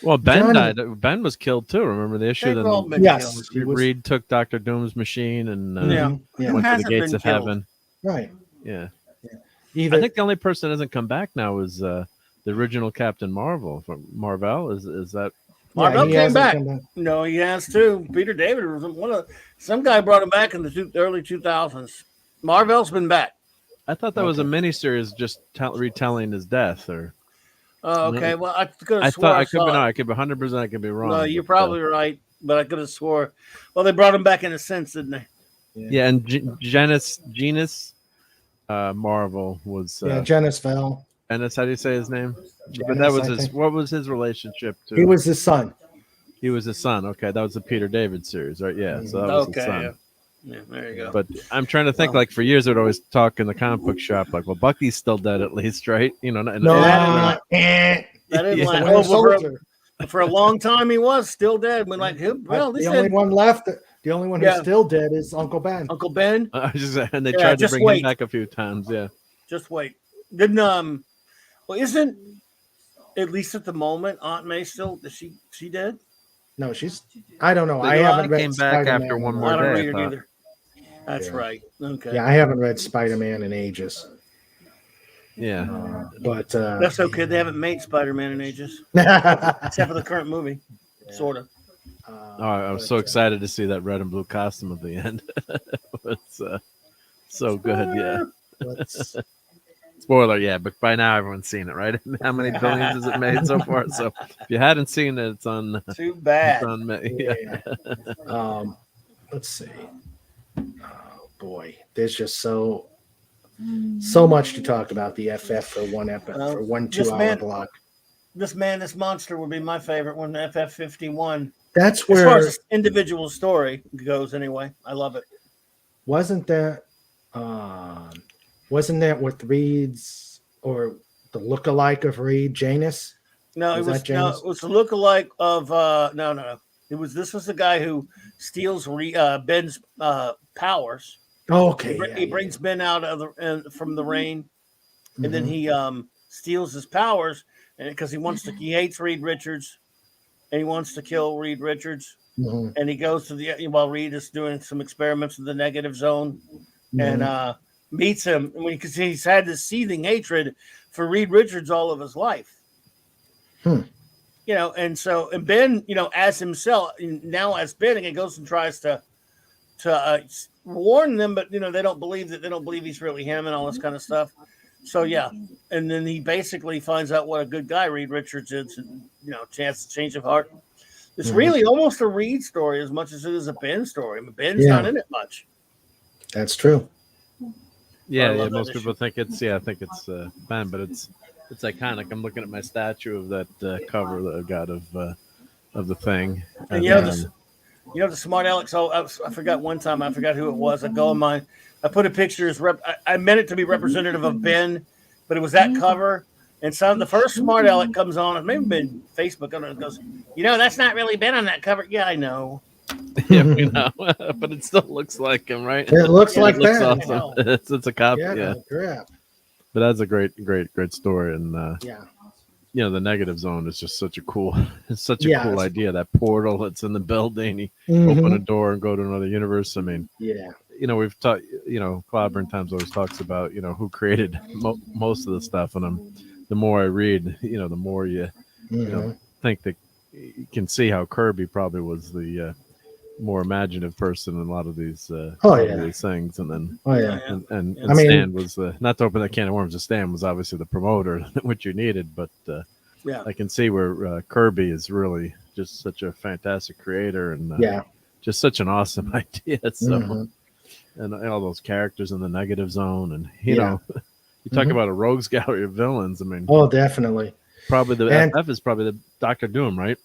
Well, Ben John- died. Ben was killed too. Remember the issue? They've all Then been Yes, killed. Reed took Doctor Doom's machine and Yeah. Yeah. Who went to the hasn't gates been of killed? heaven. Right. Yeah. Either I think the only person that hasn't come back now is the original Captain Marvel from Marvel. Is that? Marvel he came hasn't back. come back. No, he has too. Peter David was some guy brought him back in the early 2000s. Marvel's been back. I thought that was a miniseries just retelling his death, or. Oh, okay. Well, I could have I swore I could be 100%. I could be wrong. No, you're but, probably right, but I could have swore. Well, they brought him back in a sense, didn't they? Yeah, and Genus Marvel was. Janice Vell. And that's how do you say his name? Janice, But that was I his. think. What was his relationship to? He was his son. He was his son. Okay, that was the Peter David series, right? Yeah, so that was his son. Yeah, there you go. But I'm trying to think. Like for years, they'd always talk in the comic book shop, like, "Well, Bucky's still dead at least, right?" You know. That didn't Yeah. like, Winter oh, Soldier. for a long time he was still dead. We're like, well, The only one left. The only one who's still dead is Uncle Ben. Uncle Ben. And they Yeah, tried to just bring wait. him back a few times. Yeah. Just wait. Didn't well, isn't at least at the moment Aunt May still is she dead? No, she's. I don't know. The I Galactus haven't read came back Spider-Man after one in- more I don't day, read I it thought. either. That's Yeah. right. Okay. Yeah, I haven't read Spider-Man in ages. Yeah. But That's okay. They haven't made Spider-Man in ages, except for the current movie, sort of. Oh, I was so excited to see that red and blue costume at the end. It's so good. Yeah. let's- Spoiler, yeah, but by now everyone's seen it, right? How many billions has it made so far? So if you hadn't seen it, it's on. Too bad. It's on me. Yeah. yeah. Let's see. Oh boy, there's just so much to talk about the FF for one episode, for one 2 hour block. This monster would be my favorite one. FF51. That's As far where as this individual story goes, anyway, I love it. wasn't that with Reed's or the lookalike of Reed, Janus? No, Was it that was James? it was the lookalike of no. This was the guy who steals Ben's powers. Oh, okay. He brings Ben out of from the rain, and then Mhm. he steals his powers, and because he hates Reid Richards, and he wants to kill Reid Richards, Mhm. and he goes to while Reid is doing some experiments in the negative zone, Mhm. and meets him because he's had this seething hatred for Reid Richards all of his life. You know, and Ben, you know, as himself now as Ben, and he goes and tries to warn them, but you know they don't believe he's really him and all this kind of stuff. So yeah, and then he basically finds out what a good guy Reid Richards is, and you know, change of heart. It's really almost a Reed story as much as it is a Ben story. I mean, Ben's not in it much. That's true. Yeah, I love that most issue. people think it's I think it's Ben, but it's iconic. I'm looking at my statue of that cover that I got of the thing. And you know the smart Alex. Oh, I forgot one time. I forgot who it was. I put a picture as I meant it to be representative of Ben, but it was that cover. And the first smart Aleck comes on. It may have been Facebook. I don't know. It goes, you know, that's not really Ben on that cover. Yeah, I know. Yeah, we know, but it still looks like him, right? It looks like looks Ben. awesome. It's a copy. Yeah. Crap. But that's a great story, and Yeah. you know, the negative zone is just such a cool cool idea. That portal that's in the building, you open a door and go to another universe. I mean, Yeah. you know, we've talked, you know, Clobberin times always talks about, you know, who created most of the stuff, and the more I read, you know, the more you know, think that you can see how Kirby probably was the more imaginative person in a lot of these these things, and then and I mean, Stan was not to open that can of worms. Stan was obviously the promoter, which you needed, but I can see where Kirby is really just such a fantastic creator, and just such an awesome idea. So and all those characters in the negative zone, and you know, you talk about a rogues gallery of villains. I mean, definitely. Probably the FF is probably the Doctor Doom, right?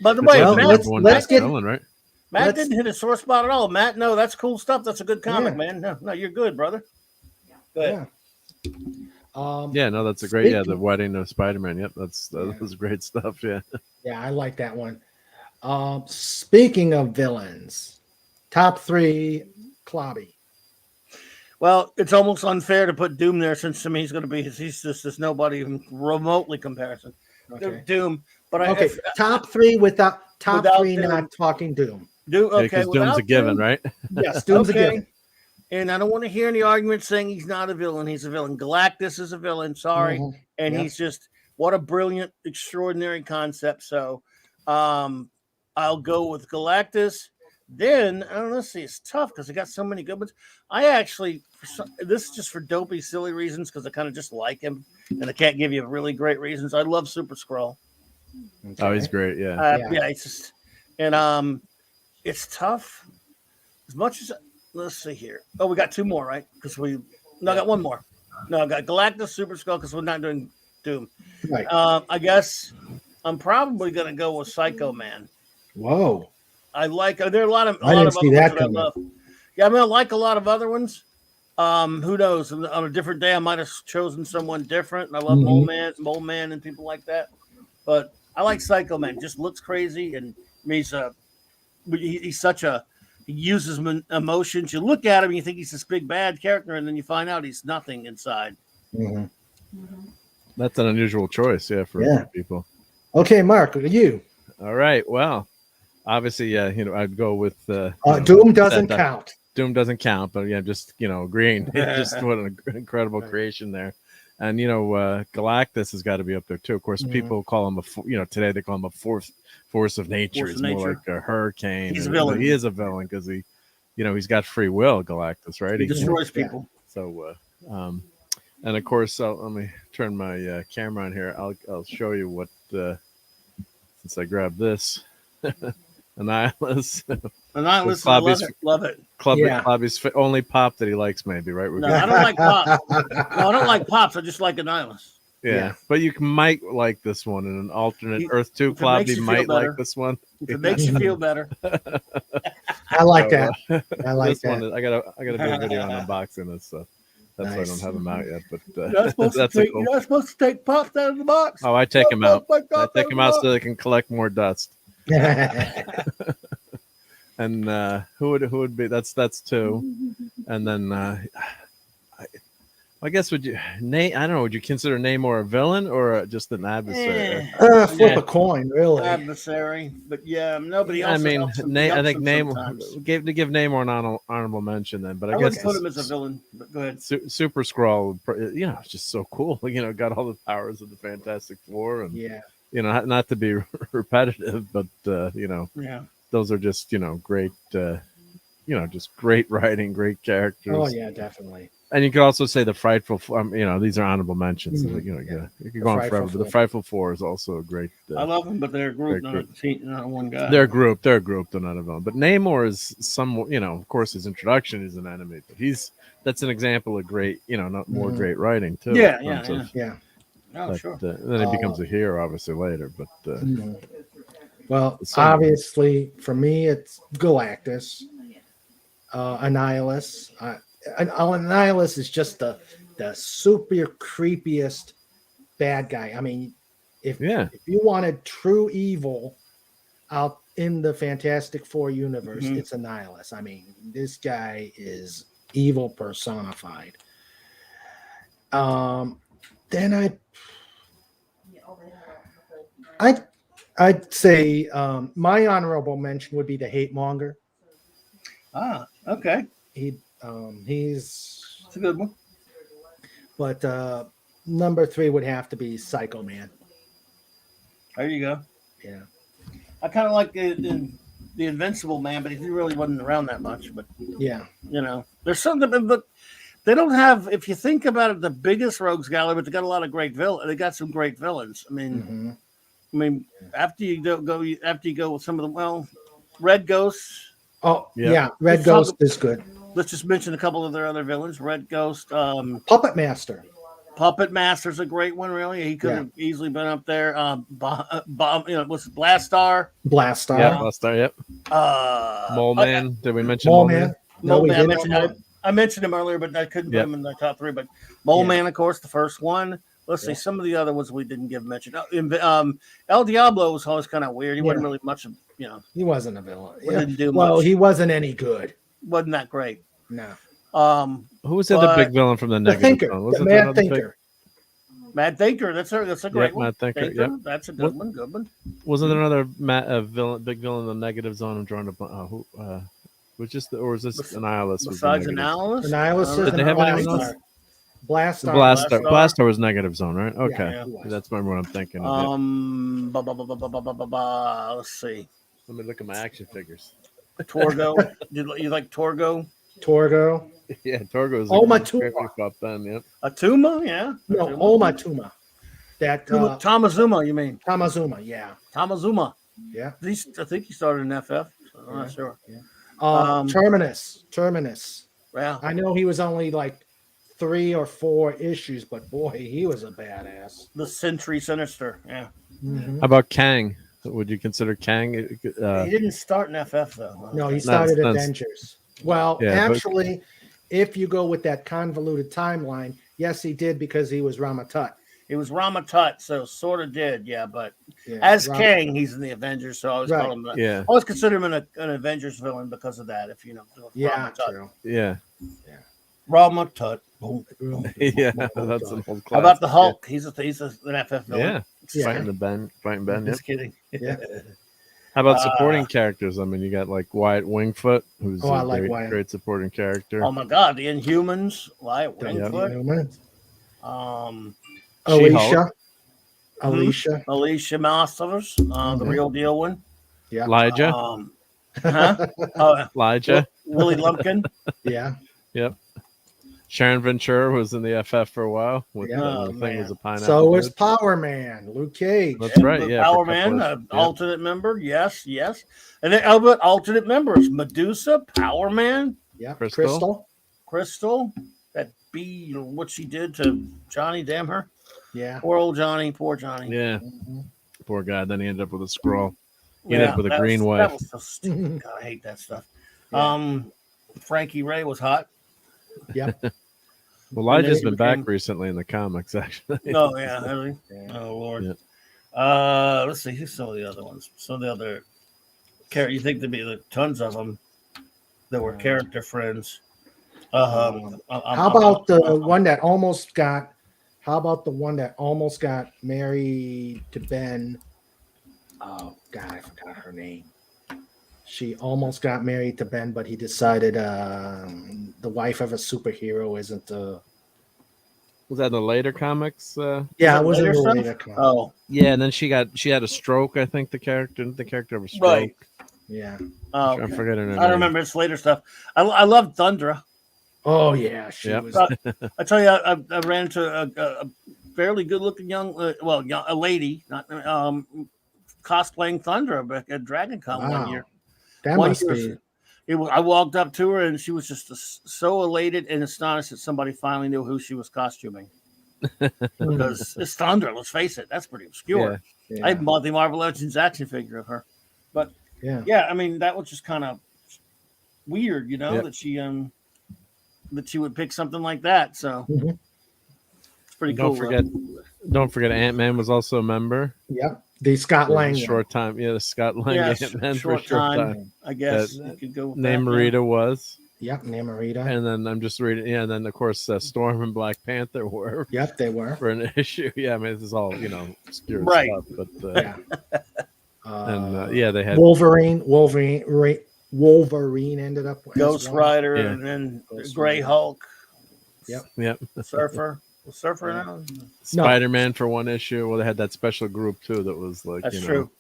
By the way, let's get villain, right? Matt didn't hit a sore spot at all. Matt, no, that's cool stuff. That's a good comic, man. No, you're good, brother. Go ahead. Yeah, no, that's a great. Yeah, the wedding of Spiderman. Yep, that was great stuff. Yeah, yeah, I like that one. Speaking of villains, top 3, Clobby. Well, it's almost unfair to put Doom there since to me he's going to be he's just nobody even remotely comparison. Okay. Doom, but okay, top 3 without 3 Doom. not talking Doom. Doom, okay, because Doom's a given, right? Yes, Doom's a given. And I don't want to hear any arguments saying he's not a villain. He's a villain. Galactus is a villain. Sorry, and he's just what a brilliant, extraordinary concept. So, I'll go with Galactus. Then I don't know. See, it's tough because I got so many good ones. I actually, this is just for dopey, silly reasons because I kind of just like him, and I can't give you really great reasons. I love Super Skrull. Okay. Oh, he's great. Yeah, it's just, and it's tough. As much as let's see here. Oh, we got 2 more, right? Because I got 1 more. No, I got Galactus, Super Skrull because we're not doing Doom. Right. I guess I'm probably gonna go with Psycho Man. Whoa. I like. There are a lot of I didn't see that I love. Yeah, I mean, I like a lot of other ones. Who knows? On a different day, I might have chosen someone different. And I love Mole Man, and people like that. But I like Psycho Man. Just looks crazy, and he's such a. He uses emotions. You look at him, and you think he's this big bad character, and then you find out he's nothing inside. That's an unusual choice, for people. Okay, Mark, you. All right. Well, obviously, I'd go with Doom doesn't count. Doom doesn't count, but just agreeing. Just what an incredible creation there. And Galactus has got to be up there too. Of course, people call him today they call him a force of nature. It's more like a hurricane. He's a villain. He is a villain because he's got free will. Galactus, right? He destroys people. So, and of course, let me turn my camera on here. I'll show you what. Since I grabbed this, Annihilus. Annihilus, love it. Clobby's only pop that he likes, maybe, right? No, I don't like pops. No, I don't like pops. I just like Annihilus. Yeah, but you might like this one in an alternate Earth 2. Clobby might like this one. If it makes you feel better. I like that. I like this that. one. I gotta do a video on unboxing this, so that's why I don't have them out yet. But you're not supposed to take pops out of the box. Oh, I take them out. I take them out so they can collect more dust. And who would be? That's 2, and then I guess would you name? I don't know. Would you consider Namor a villain or just an adversary? Flip a coin, really. Adversary, but nobody else. I mean, I think Namor give Namor an honorable mention then. But I guess put him as a villain. But go ahead. Super Skrull, it's just so cool. Got all the powers of the Fantastic Four, and not to be repetitive, but those are just great. Just great writing, great characters. Oh yeah, definitely. And you could also say the Frightful, these are honorable mentions. You could go on forever. But the Frightful Four is also a great. I love them, but they're a group, not one guy. They're a group. They're not a villain. But Namor is of course, his introduction is an enemy, but that's an example of great, not more great writing too. Yeah. Oh, sure. Then he becomes a hero, obviously later. But well, obviously for me, it's Galactus, Annihilus. Annihilus is just the super creepiest bad guy. I mean, if you wanted true evil out in the Fantastic Four universe, it's Annihilus. I mean, this guy is evil personified. Then I'd say my honorable mention would be the Hate Monger. Ah, okay. He's a good one. But number 3 would have to be Psycho Man. There you go. Yeah. I kind of like the Invincible Man, but he really wasn't around that much. But there's something. But they don't have. If you think about it, the biggest rogues gallery, but they got a lot of great villains. They got some great villains. I mean, after you go with some of them, Red Ghost. Oh yeah, Red Ghost is good. Let's just mention a couple of their other villains. Red Ghost, Puppet Master. Puppet Master's a great one. Really, he could have easily been up there. What's it, Blastar? Blastar. Yeah, Blastar. Yep. Mole Man. Did we mention Mole Man? No, I I mentioned him earlier, but I couldn't put him in the top 3. But Mole Man, of course, the first one. Let's see some of the other ones we didn't give mention. El Diablo was always kind of weird. He wasn't really much of, He wasn't a villain. Didn't do much. He wasn't any good. Wasn't that great? No. Who was the other big villain from the negative? The Mad Thinker. Mad Thinker. That's a great one. Mad Thinker. Yep. That's a good one. Good one. Wasn't there another big villain in the negative zone? I'm drawing was this Annihilus? Besides Annihilus? Annihilus Did they have anyone else? Blaster was negative zone, right? Okay, that's what I'm thinking. Let's see. Let me look at my action figures. Torgo. You like Torgo? Torgo. Yeah, Torgo was Omatuma. Then, yep. Atuma, yeah. No, Omatuma. That Tamazuma, you mean? Tamazuma, yeah. Tamazuma. Yeah. I think he started in FF. So I'm not sure. Yeah. Terminus. Yeah. I know he was only like 3 or 4 issues, but boy, he was a badass. The Sentry Sinister, yeah. Mm-hmm. How about Kang? Would you consider Kang? He didn't start in FF though. No, he started Avengers. Well, actually, if you go with that convoluted timeline, yes, he did because he was Ramatut. He was Ramatut, so sort of did, but as Kang, he's in the Avengers, so I always call him. I always consider him an Avengers villain because of that. If you know, Ramatut. True. Yeah. Ramatut. Yeah, that's an old class. How about the Hulk? He's an FF villain. Yeah, fighting Ben. Just kidding. Yeah. How about supporting characters? I mean, you got like Wyatt Wingfoot, who's a great supporting character. Oh my God, the Inhumans, Wyatt Wingfoot. Alicia Masters, the real deal one. Yeah. Elijah. Elijah. Willie Lumpkin. Yeah. Yep. Sharon Ventura was in the FF for a while. With the thing was a pineapple. So was Power Man, Luke Cage. That's right. Yeah. Power Man, alternate member. Yes. And then Albert alternate members: Medusa, Power Man. Yeah. Crystal. That what she did to Johnny. Damn her. Yeah. Poor Johnny. Yeah. Poor guy. Then he ended up with a scroll. He ended up with a green wife. That was so stupid. God, I hate that stuff. Frankie Ray was hot. Yep. Well, Elijah's been back recently in the comics, actually. Oh, yeah. Oh, Lord. Yeah. Let's see. Who's some of the other ones? Some of the other characters. You think there'd be tons of them that were character friends. How about the one that almost got married to Ben? Oh, God, I forgot her name. She almost got married to Ben, but he decided the wife of a superhero isn't the. Was that in the later comics? Yeah, it was in the later comics. Oh, yeah, and then she had a stroke. I think the character of a stroke. Right. Yeah. Oh, I forget her name. I remember it's later stuff. I love Thundra. Oh yeah, she was. I tell you, I ran into a fairly good-looking a lady, not cosplaying Thundra at Dragon Con one year. That must be. I walked up to her and she was just so elated and astonished that somebody finally knew who she was costuming. Because it's Thundra, let's face it, that's pretty obscure. Yeah. I bought the Marvel Legends action figure of her, but I mean that was just kind of weird, that she would pick something like that. So it's pretty cool. Don't forget, Ant-Man was also a member. Yeah. The Scott Lang. Short time. Yeah, the Scott Lang Ant-Man for a short time. I guess you could go with Namorita was. Yep, Namorita. And then I'm just reading. Yeah, and then of course Storm and Black Panther were. Yep, they were for an issue. Yeah, I mean this is all obscure stuff. But and they had Wolverine ended up with Ghost Rider and then Gray Hulk. Yep. Surfer now? Spiderman for one issue. Well, they had that special group too that was like that's true.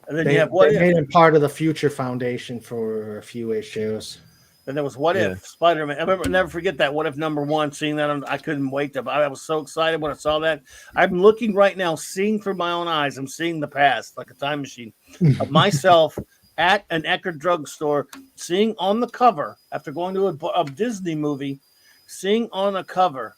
And then they made him part of the Future Foundation for a few issues. Then there was What If Spider-Man. I never forget that What If #1. Seeing that, I couldn't wait I was so excited when I saw that. I'm looking right now, seeing through my own eyes. I'm seeing the past like a time machine of myself at an Eckerd drugstore, seeing on the cover after going to a Disney movie, seeing on a cover.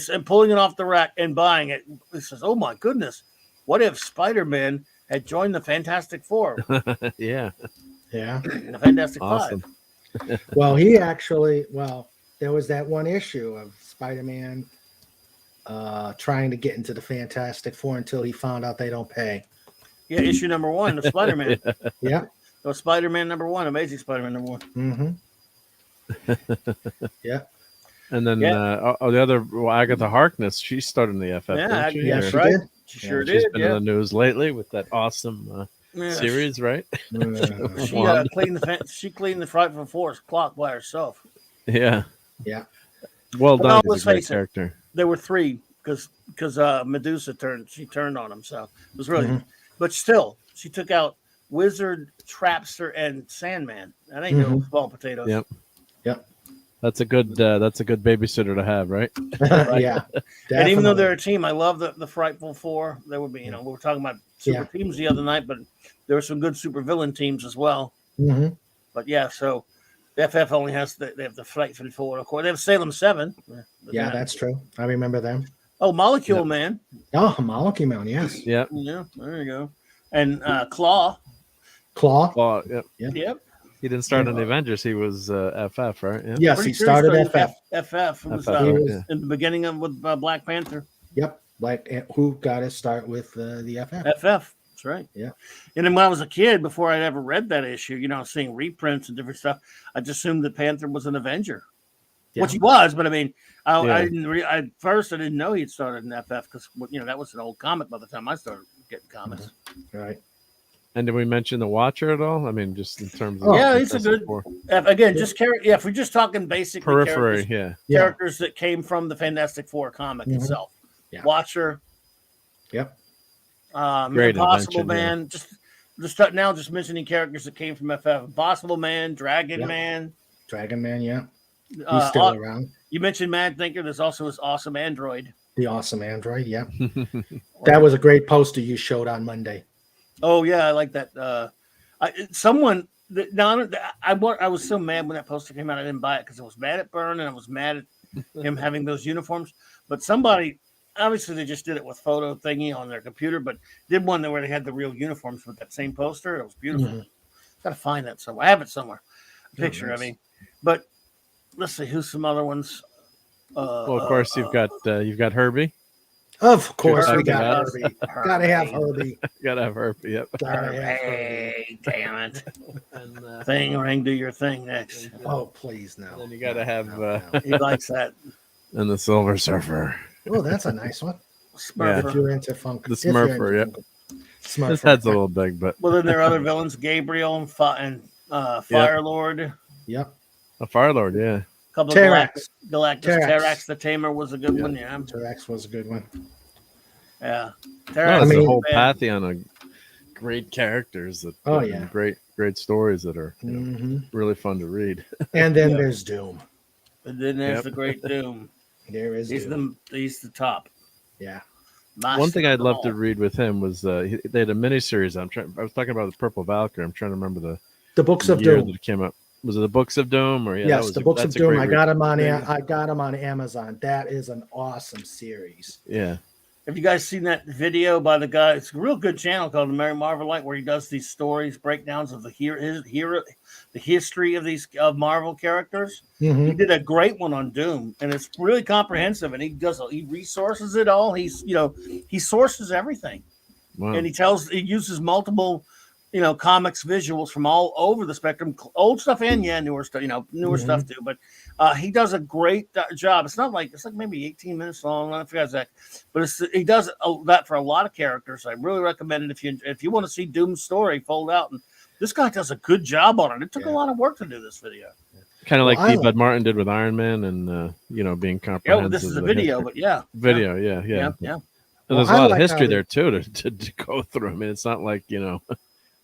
And pulling it off the rack and buying it. It says, "Oh my goodness, what if Spider-Man had joined the Fantastic Four?" Yeah, the Fantastic awesome. Five. Well, he actually, there was that one issue of Spider-Man trying to get into the Fantastic Four until he found out they don't pay. Yeah, issue number 1 of Spider-Man. Yeah. So Spider-Man number 1, Amazing Spider-Man number 1. Mm-hmm. Yeah. And then the other Agatha Harkness, she started in the FF. Yeah, didn't she? yeah, Or- she right. did. She sure She's did. been Yeah. in the news lately with that awesome series, right? She Wanda. cleaned the Frightful Force clock by herself. Yeah. Yeah. Well But done. no, He's let's a great face it. character. There were 3 because Medusa turned on him, so it was really. Mhm. But still, she took out Wizard, Trapster, and Sandman. That ain't no small potatoes. Yep. Yep. That's a good babysitter to have, right? Yeah. And even though definitely. they're a team, I love the Frightful Four. There would be, we were talking about super teams the other night, but there were some good super villain teams as well. Mhm. But yeah, so the FF only has they have the Frightful Four, of course. They have Salem 7. Yeah, that's true. I remember them. Oh, Molecule Man. Oh, Molecule Man, yes. Yep. Yeah, there you go. And Claw. Claw. Well, yep. Yep. He didn't start in the Avengers. He was FF, right? Yeah. Yes, Pretty he sure started in FF. FF. It was, FF, He right, was- yeah. in the beginning of with Black Panther. Yep. Like who got his start with the FF? FF. That's right. Yeah. And then when I was a kid, before I'd ever read that issue, seeing reprints and different stuff, I just assumed that Panther was an Avenger, Yeah. which he was. But I mean, Yeah. I didn't. At first, I didn't know he'd started in FF because that was an old comic by the time I started getting comics. Right. And did we mention the Watcher at all? I mean, just in terms of Oh, yeah, he's a good. Fantastic Four. Again, just if we're just talking basic Periphery. Yeah. characters that came from the Fantastic Four comic Mhm. itself. Yeah. Watcher. Yep. Great Impossible invention, Man. Just mentioning characters that came from FF. Impossible Man, Dragon Yep. Man. Dragon Man, yeah. He's still around. You mentioned Mad Thinker. There's also his awesome android. The awesome android, yeah. That was a great poster you showed on Monday. Oh yeah, I like that. I was so mad when that poster came out. I didn't buy it because I was mad at Byrne and I was mad at him having those uniforms. But somebody, obviously, they just did it with photo thingy on their computer, but did one where they had the real uniforms with that same poster. It was beautiful. Mhm. Got to find that somewhere. I have it somewhere. A Oh, picture. nice. I mean, but let's see who's some other ones. Well, of course, you've got Herbie. Of course, we Herbie got Maddox. Herbie. Gotta have Herbie. Gotta have Herbie. Yep. Gotta have Herbie. Hey, damn it! And Thing ring, do your thing next. Oh, please, no. then you gotta have No. He likes that. and the Silver Surfer. Oh, that's a nice one. Smurfer. If you're into funk. The if you're into Smurfer, funk. Smurfer. His head's a little big, but Well, then there are other villains: Gabriel and Fire Lord. Yep. a Fire Lord, yeah. A couple Terrax. of Galactus. Terrax. Terrax the Tamer was a good Yeah. one. Yeah, T-Rex was a good one. yeah. No, Terrax. it's mean- a whole man. pantheon of great characters that Oh, and yeah. great stories that are hmm really fun to read. And then Yeah. there's Doom. And then there's Yep. the Great Doom. There is He's Doom. he's the top. Yeah. One thing Master I'd of them love to all. read with him was they had a miniseries. I was talking about the Purple Valkyrie. I'm trying to remember The Books of year Doom. that it came up. Was it the Books of Doom or Yes, the Books of that's a Doom. great I read. got them on. Yeah. I got them on Amazon. That is an awesome series. Yeah. Have you guys seen that video by the guy? It's a real good channel called the Mary Marvelite, where he does these stories, breakdowns of the history of these Marvel characters. Mhm. He did a great one on Doom, and it's really comprehensive. And he resources it all. He sources everything, Wow. and he uses multiple, comics visuals from all over the spectrum, old stuff and newer stuff, newer Mhm. stuff too. But he does a great job. It's like maybe 18 minutes long. I forgot exactly, but he does that for a lot of characters. I really recommend it if you want to see Doom's story fold out. And this guy does a good job on it. It took a Yeah. lot of work to do this video. Kind of like Well, I D. like- Bud Martin did with Iron Man and being Yeah, comprehensive. this is a of the video, history. but yeah, Video, yeah. yeah. And Well, there's a I lot like of history how there too to go through. I mean, it's not like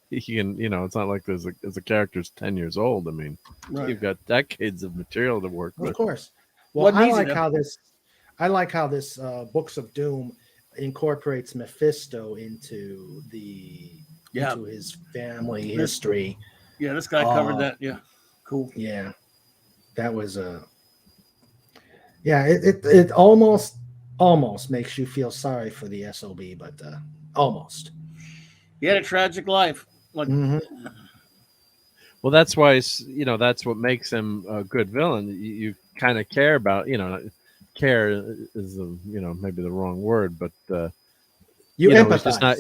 he can, it's not like there's a character's 10 years old. I mean, Right. you've got decades of material to work Of with. course. Well, Wasn't I easy, like though. how this Books of Doom incorporates Mephisto into his family history. Yeah, this guy covered that. Yeah, cool. Yeah, that was it almost makes you feel sorry for the SOB, but almost. He had a tragic life. Like, Mhm. Well, that's why that's what makes him a good villain. You kind of care about, care is maybe the wrong word, but you know, empathize. he's just not,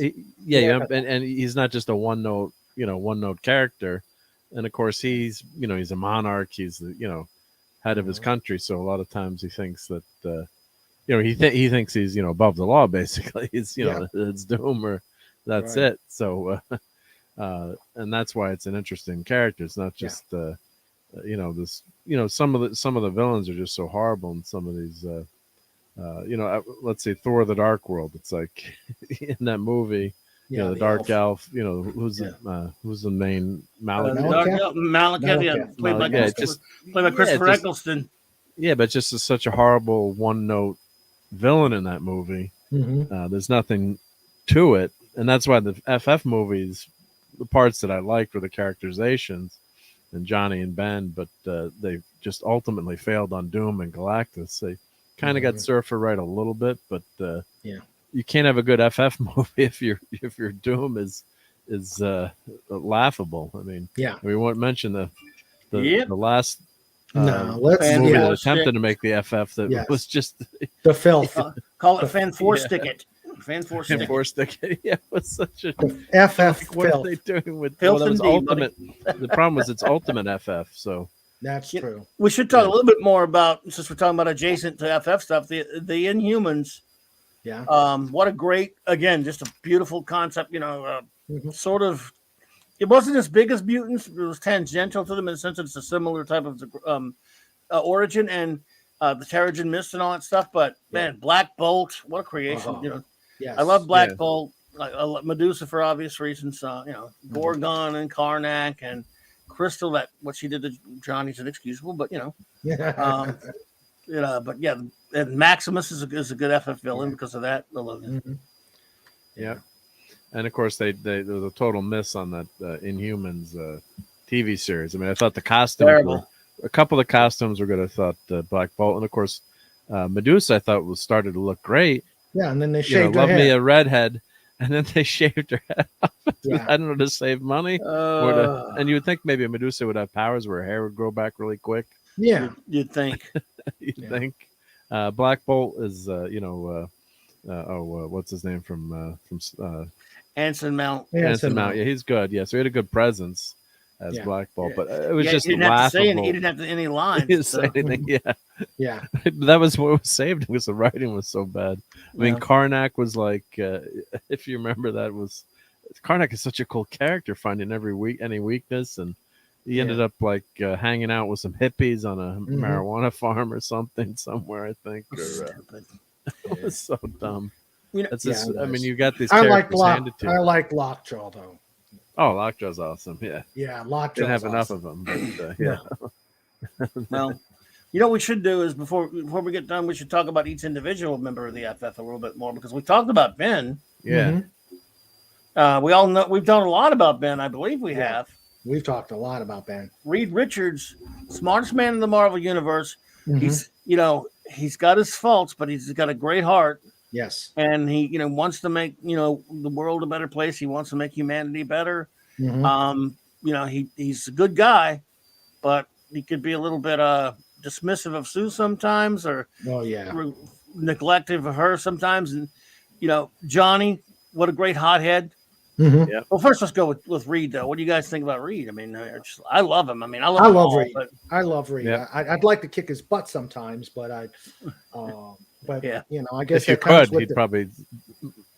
and he's not just a one note character. And of course he's a monarch. He's the head of his country. So a lot of times he thinks that he thinks he's above the law. Basically, it's it's doom or that's Right. it. So and that's why it's an interesting character. It's not just this some of the villains are just so horrible, and some of these let's say Thor: The Dark World. It's like in that movie. The Dark Elf. Who's the main Malekith, played by Christopher Eccleston. Yeah, but just such a horrible one-note villain in that movie. Mm-hmm. There's nothing to it, and that's why the FF movies, the parts that I liked were the characterizations and Johnny and Ben, but they just ultimately failed on Doom and Galactus. They kind of got Surfer right a little bit, but you can't have a good FF movie if your Doom is laughable. I mean, we won't mention the last movie that attempted to make the FF that was just the filth. Call it Fan Four Stick It. Fan Four Stick It. Yeah, it was such a FF. What filth. are they doing with filth? That was ultimate. The problem was it's ultimate FF. So that's true. We should talk a little bit more about, since we're talking about adjacent to FF stuff, the Inhumans. Yeah. What a great, again, just a beautiful concept. Sort of. It wasn't as big as mutants. It was tangential to them in the sense that it's a similar type of origin and the Terrigen Mist and all that stuff. But man, Black Bolt, what a creation! Yes. I love Black Bolt. I love Medusa for obvious reasons. Gorgon and Karnak and Crystal. That what she did to Johnny's inexcusable, but but yeah, and Maximus is a good FF villain because of that. I love him. Mm-hmm. Yeah. And of course, there was a total miss on that Inhumans TV series. I mean, I thought the costumes a couple of the costumes were good. I thought Black Bolt, and of course, Medusa, I thought was started to look great. Yeah, and then they shaved her love head. me a redhead, and then they shaved her head off. Yeah. I don't know, to save money, and you would think maybe Medusa would have powers where her hair would grow back really quick. Yeah, you'd think. You'd think. Black Bolt is, what's his name from Anson Mount. Anson Mount. Yeah, he's good. Yeah, so he had a good presence as Black Bolt, but it was just he didn't laughable. Have to say he didn't have any lines. He didn't say anything. Yeah. That was what was saved because the writing was so bad. I mean, Karnak was like, if you remember, Karnak is such a cool character, finding any weakness, and he ended up like hanging out with some hippies on a marijuana farm or something somewhere, I think. It was so dumb. That's just, I mean, you got these characters handed to you. I like Lockjaw though. Oh, Lockjaw's awesome. Yeah, Lockjaw. Didn't have enough of them, but yeah. Well, what we should do is before we get done, we should talk about each individual member of the FF a little bit more, because we talked about Ben. Yeah. We all know we've done a lot about Ben. I believe we have. We've talked a lot about Ben. Reid Richards, smartest man in the Marvel universe. He's got his faults, but he's got a great heart. Yes. And he, wants to make, the world a better place. He wants to make humanity better. He's a good guy, but he could be a little bit dismissive of Sue sometimes, or neglective of her sometimes. And, Johnny, what a great hothead. Mm-hmm. Yeah. Well, first let's go with Reid, though. What do you guys think about Reid? I mean, I love him. I mean, I love all, Reid. but... I love Reid. Yeah. I'd like to kick his butt sometimes, but I guess if you could, he'd probably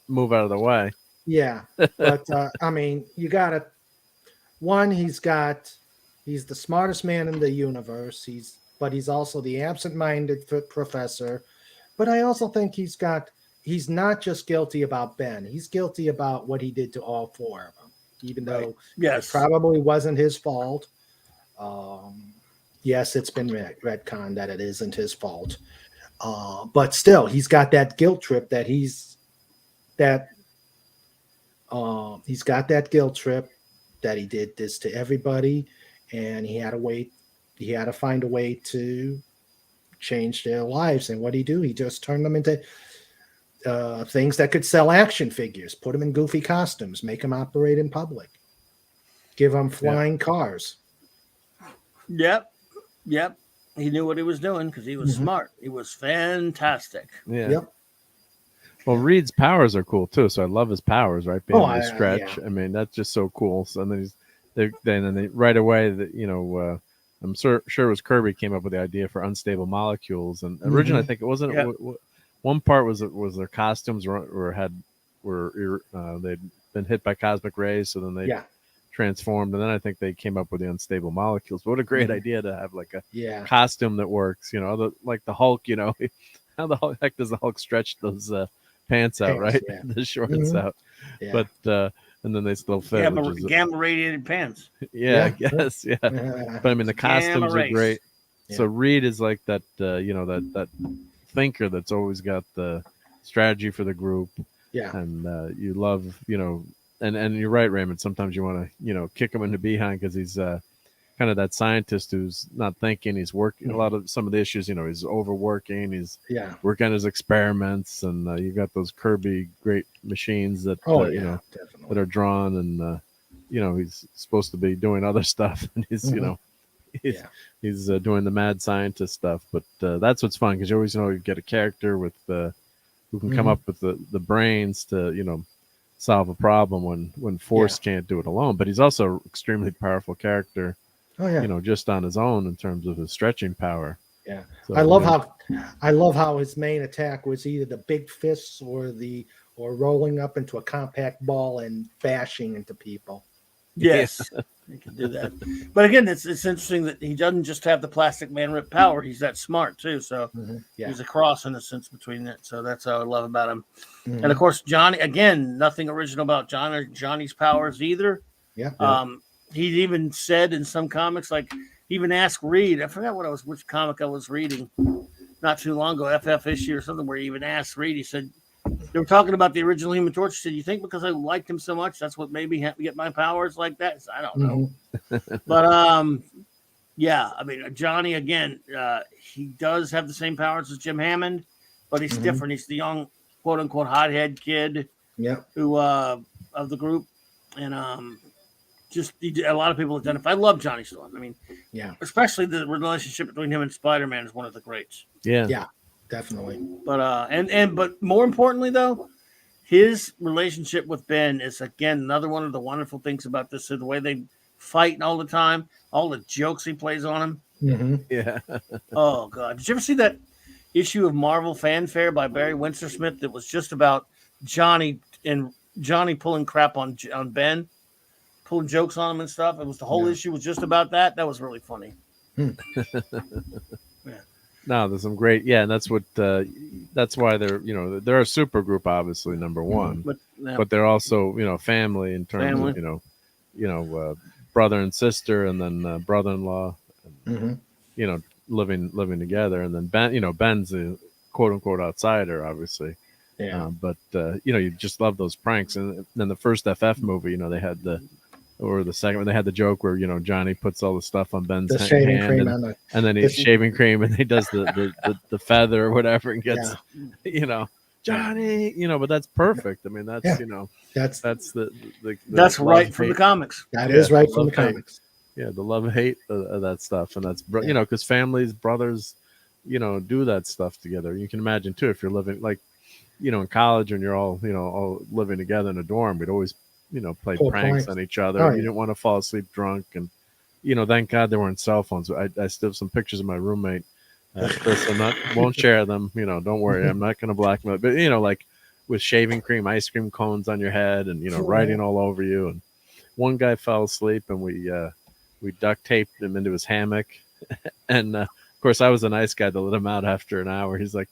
move out of the way. Yeah, but I mean, you gotta. One, he's the smartest man in the universe. But he's also the absent-minded professor. But I also think he's not just guilty about Ben. He's guilty about what he did to all four of them, even though it probably wasn't his fault. Yes, it's been retconned that it isn't his fault. But still, he's got that guilt trip he's got that guilt trip that he did this to everybody, and he had to find a way to change their lives. And what did he do? He just turned them into things that could sell action figures, put them in goofy costumes, make them operate in public, give them flying cars. Yep. he knew what he was doing because he was smart. He was fantastic. Yeah. Yep. Well, Reid's powers are cool too, so I love his powers. Right, being able to stretch. Yeah. I mean, that's just so cool. So and then they right away that I'm sure it was Kirby came up with the idea for unstable molecules. And originally, I think it wasn't. Yeah. One part was their costumes they'd been hit by cosmic rays, so then they transformed, and then I think they came up with the unstable molecules. What a great idea to have like a costume that works. Like the Hulk. How the heck does the Hulk stretch those pants out, right? Yeah. The shorts out, but and then they still fit. Gamma radiated pants. I guess, But I mean, the costumes are great. Yeah. So Reid is like that, that thinker that's always got the strategy for the group. Yeah, and you love, and you're right, Raymond. Sometimes you want to, kick him in the behind because he's kind of that scientist who's not thinking. He's working a lot of some of the issues. He's overworking. He's working on his experiments, and you got those Kirby great machines that that are drawn, and he's supposed to be doing other stuff, and he's he's doing the mad scientist stuff. But that's what's fun because you always you get a character with who can come up with the brains to solve a problem when Force can't do it alone. But he's also an extremely powerful character. Oh yeah, just on his own in terms of his stretching power. Yeah, so, I love how his main attack was either the big fists or rolling up into a compact ball and bashing into people. Yes, he can do that. But again, it's interesting that he doesn't just have the Plastic Man rip power; he's that smart too. So he's a cross in a sense between that. So that's what I love about him. And of course, Johnny. Again, nothing original about Johnny's powers either. Yeah. He even said in some comics, like even asked Reid. I forgot which comic I was reading not too long ago, FF issue or something, where he even asked Reid. He said they were talking about the original Human Torch. He said, "You think because I liked him so much, that's what made me get my powers like that?" So I don't know, but I mean Johnny again, he does have the same powers as Jim Hammond, but he's different. He's the young quote unquote hothead kid, who of the group, and a lot of people identify. I love Johnny Storm. I mean, especially the relationship between him and Spider-Man is one of the greats. Yeah, definitely. But but more importantly though, his relationship with Ben is again another one of the wonderful things about this. So the way they fight all the time, all the jokes he plays on him. Yeah. Oh God, did you ever see that issue of Marvel Fanfare by Barry Windsor-Smith that was just about Johnny pulling crap on Ben? Pulling jokes on him and stuff. It was the whole issue was just about that. That was really funny. No, there's some great, and that's what that's why they're a super group, obviously, number one, but they're also family in terms of brother and sister, and then brother-in-law, and, living together, and then Ben, Ben's a quote unquote outsider, obviously. Yeah, but you just love those pranks, and then the first FF movie, they had the second one, they had the joke where Johnny puts all the stuff on Ben's hand, and then he's shaving cream, and he does the feather or whatever, and gets Johnny, but that's perfect. I mean, that's that's that's right from the comics. That is right from the comics. Yeah, the love hate of that stuff, and that's because families, brothers, do that stuff together. You can imagine too if you're living like in college and you're all living together in a dorm. We'd always play pranks on each other. You didn't want to fall asleep drunk, and thank God there weren't cell phones. I still have some pictures of my roommate. Chris, won't share them. Don't worry, I'm not going to blackmail it. But like with shaving cream, ice cream cones on your head, and writing all over you. And one guy fell asleep, and we duct taped him into his hammock. And of course, I was a nice guy to let him out after an hour. He's like,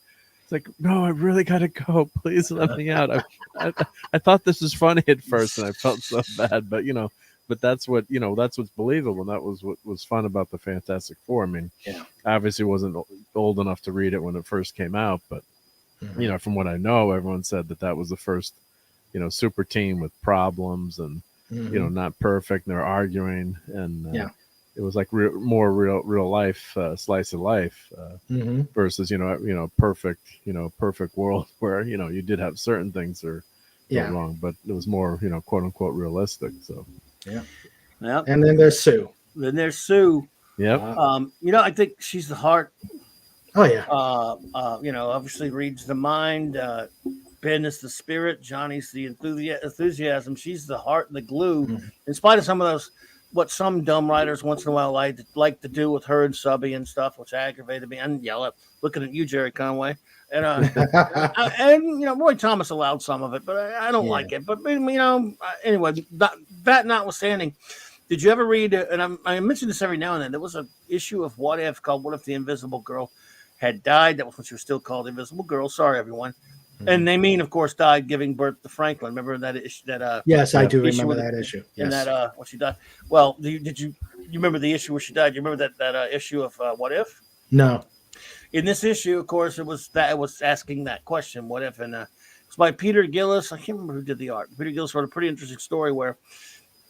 no, I really gotta go. Please let me out. I thought this was funny at first, and I felt so bad. But but that's what that's what's believable, and that was what was fun about the Fantastic Four. I mean, obviously wasn't old enough to read it when it first came out, but from what I know, everyone said that was the first super team with problems and not perfect. And they're arguing, and it was like more real life slice of life versus perfect world where you did have certain things that are wrong, but it was more quote unquote realistic. So yeah. And then there's Sue. Yep. I think she's the heart. Oh yeah. Obviously Reid's the mind. Ben is the spirit. Johnny's the enthusiasm. She's the heart and the glue. In spite of some of those, what some dumb writers once in a while like to do with her and Subby and stuff, which aggravated me. And yell at looking at you, Jerry Conway. And Roy Thomas allowed some of it, but I don't like it. But anyway, that notwithstanding, did you ever read? And I mention this every now and then. There was an issue of What If called "What If the Invisible Girl Had Died?" That was when she was still called Invisible Girl. Sorry, everyone. And they mean, of course, died giving birth to Franklin. Remember that issue? Yes, I do remember that issue. And that when she died. Well, did you remember the issue where she died? You remember that issue of What If? No. In this issue, of course, it was asking that question, what if? And it's by Peter Gillis. I can't remember who did the art. Peter Gillis wrote a pretty interesting story where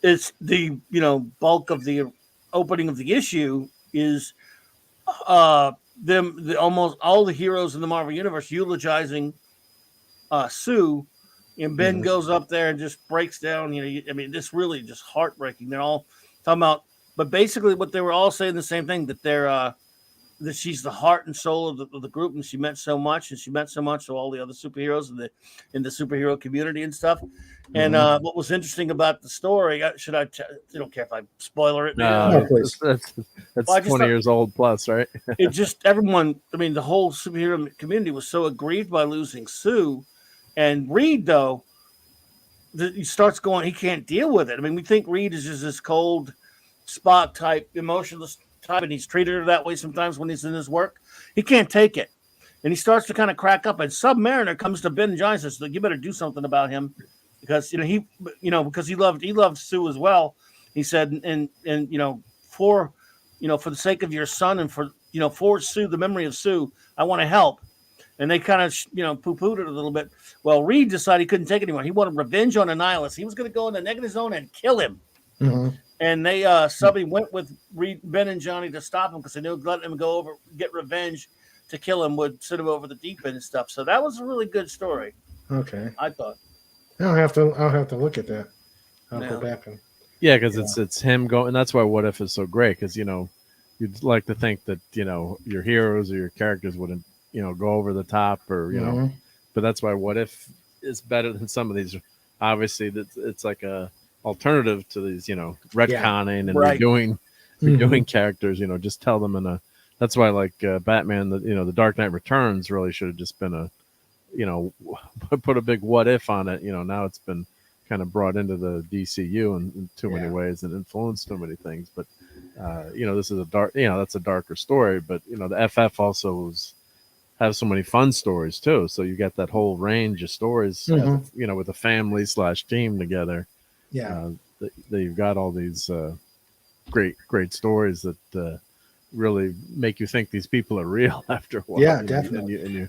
it's the bulk of the opening of the issue is almost all the heroes in the Marvel universe eulogizing Sue, and Ben goes up there and just breaks down. This really just heartbreaking. They're all talking about, but basically what they were all saying the same thing, that they're that she's the heart and soul of the group, and she meant so much, to all the other superheroes in the superhero community and stuff. And what was interesting about the story, you don't care if I spoiler it? No, that's 20 years old plus, right? It just, everyone, the whole superhero community was so aggrieved by losing Sue. And Reid, though, he starts going, he can't deal with it. We think Reid is just this cold Spock type, emotionless type, and he's treated her that way sometimes when he's in his work. He can't take it. And he starts to kind of crack up. And Submariner comes to Ben and Johnny and says, "You better do something about him." Because because he loved Sue as well. He said, and for the sake of your son and for Sue, the memory of Sue, I want to help. And they kind of poo-pooed it a little bit. Well, Reid decided he couldn't take it anymore. He wanted revenge on Annihilus. He was going to go in the negative zone and kill him. And they Subby went with Ben and Johnny to stop him because they knew letting him go over, get revenge to kill him would send him over the deep end and stuff. So that was a really good story. Okay, I thought. I'll have to look at that. I'll go back and because it's him going, and that's why What If is so great, because you'd like to think that your heroes or your characters wouldn't go over the top or but that's why What If is better than some of these. Obviously, it's like a alternative to these retconning and redoing characters. Just tell them in a. That's why Batman, the Dark Knight Returns really should have just been a put a big what if on it. Now it's been kind of brought into the DCU in too many ways and influenced so many things. But this is a dark, that's a darker story. But the FF also have so many fun stories too. So you got that whole range of stories, with a family / team together. Yeah, you've got all these great stories that really make you think these people are real after a while. Yeah, definitely. And you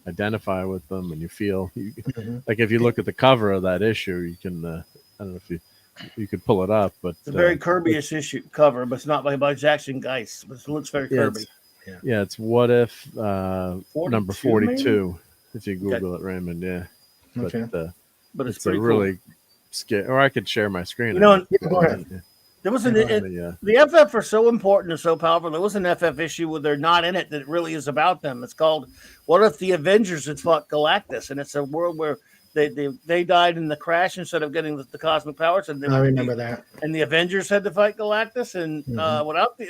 identify with them, and you feel like if you look at the cover of that issue, you can I don't know if you could pull it up, but it's a very Kirby-ish issue cover, but it's not by Jackson Geist, but it looks very Kirby. It's What If number 42 maybe? If you Google it, Raymond. But it's a really scary. Or I could share my screen. Go ahead. There was the FF are so important and so powerful. There was an FF issue where they're not in it that really is about them. It's called "What If the Avengers Had Fought Galactus?" And it's a world where they died in the crash instead of getting the cosmic powers. And I remember that. And the Avengers had to fight Galactus. And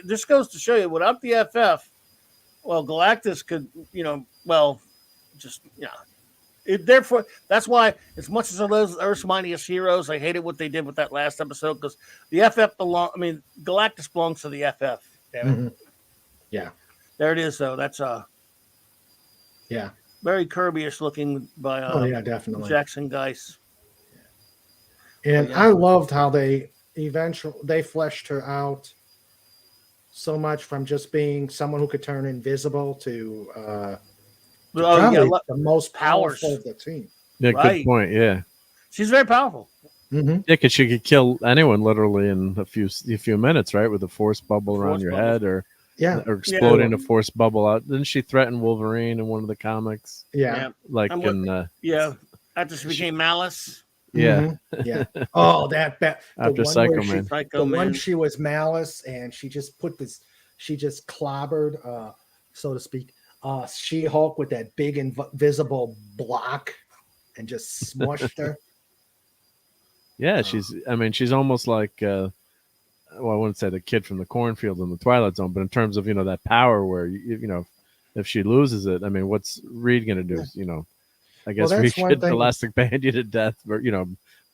this goes to show you, without the FF, well, Galactus could, therefore, that's why, as much as I love Earth's Mightiest Heroes, I hated what they did with that last episode, because the FF Galactus belongs to the FF. Damn it. Yeah. There it is, though. That's very Kirby-ish looking by definitely Jackson Geist. And I loved how they fleshed her out so much, from just being someone who could turn invisible to the most powerful of the team. Yeah, good point. Yeah, she's very powerful. Yeah, because she could kill anyone literally in a few minutes, right? With a force bubble around your head, or exploding a force bubble out. Didn't she threaten Wolverine in one of the comics? Yeah, after she became Malice. Yeah, Oh, that after Psycho Man. One she was Malice, and she just put this she just clobbered, so to speak, She-Hulk with that big invisible block and just smushed her. Yeah, she's almost like, well, I wouldn't say the kid from the cornfield in the Twilight Zone, but in terms of, that power where, if she loses it, I mean, what's Reid going to do? I guess Reid could elastic band you to death, but,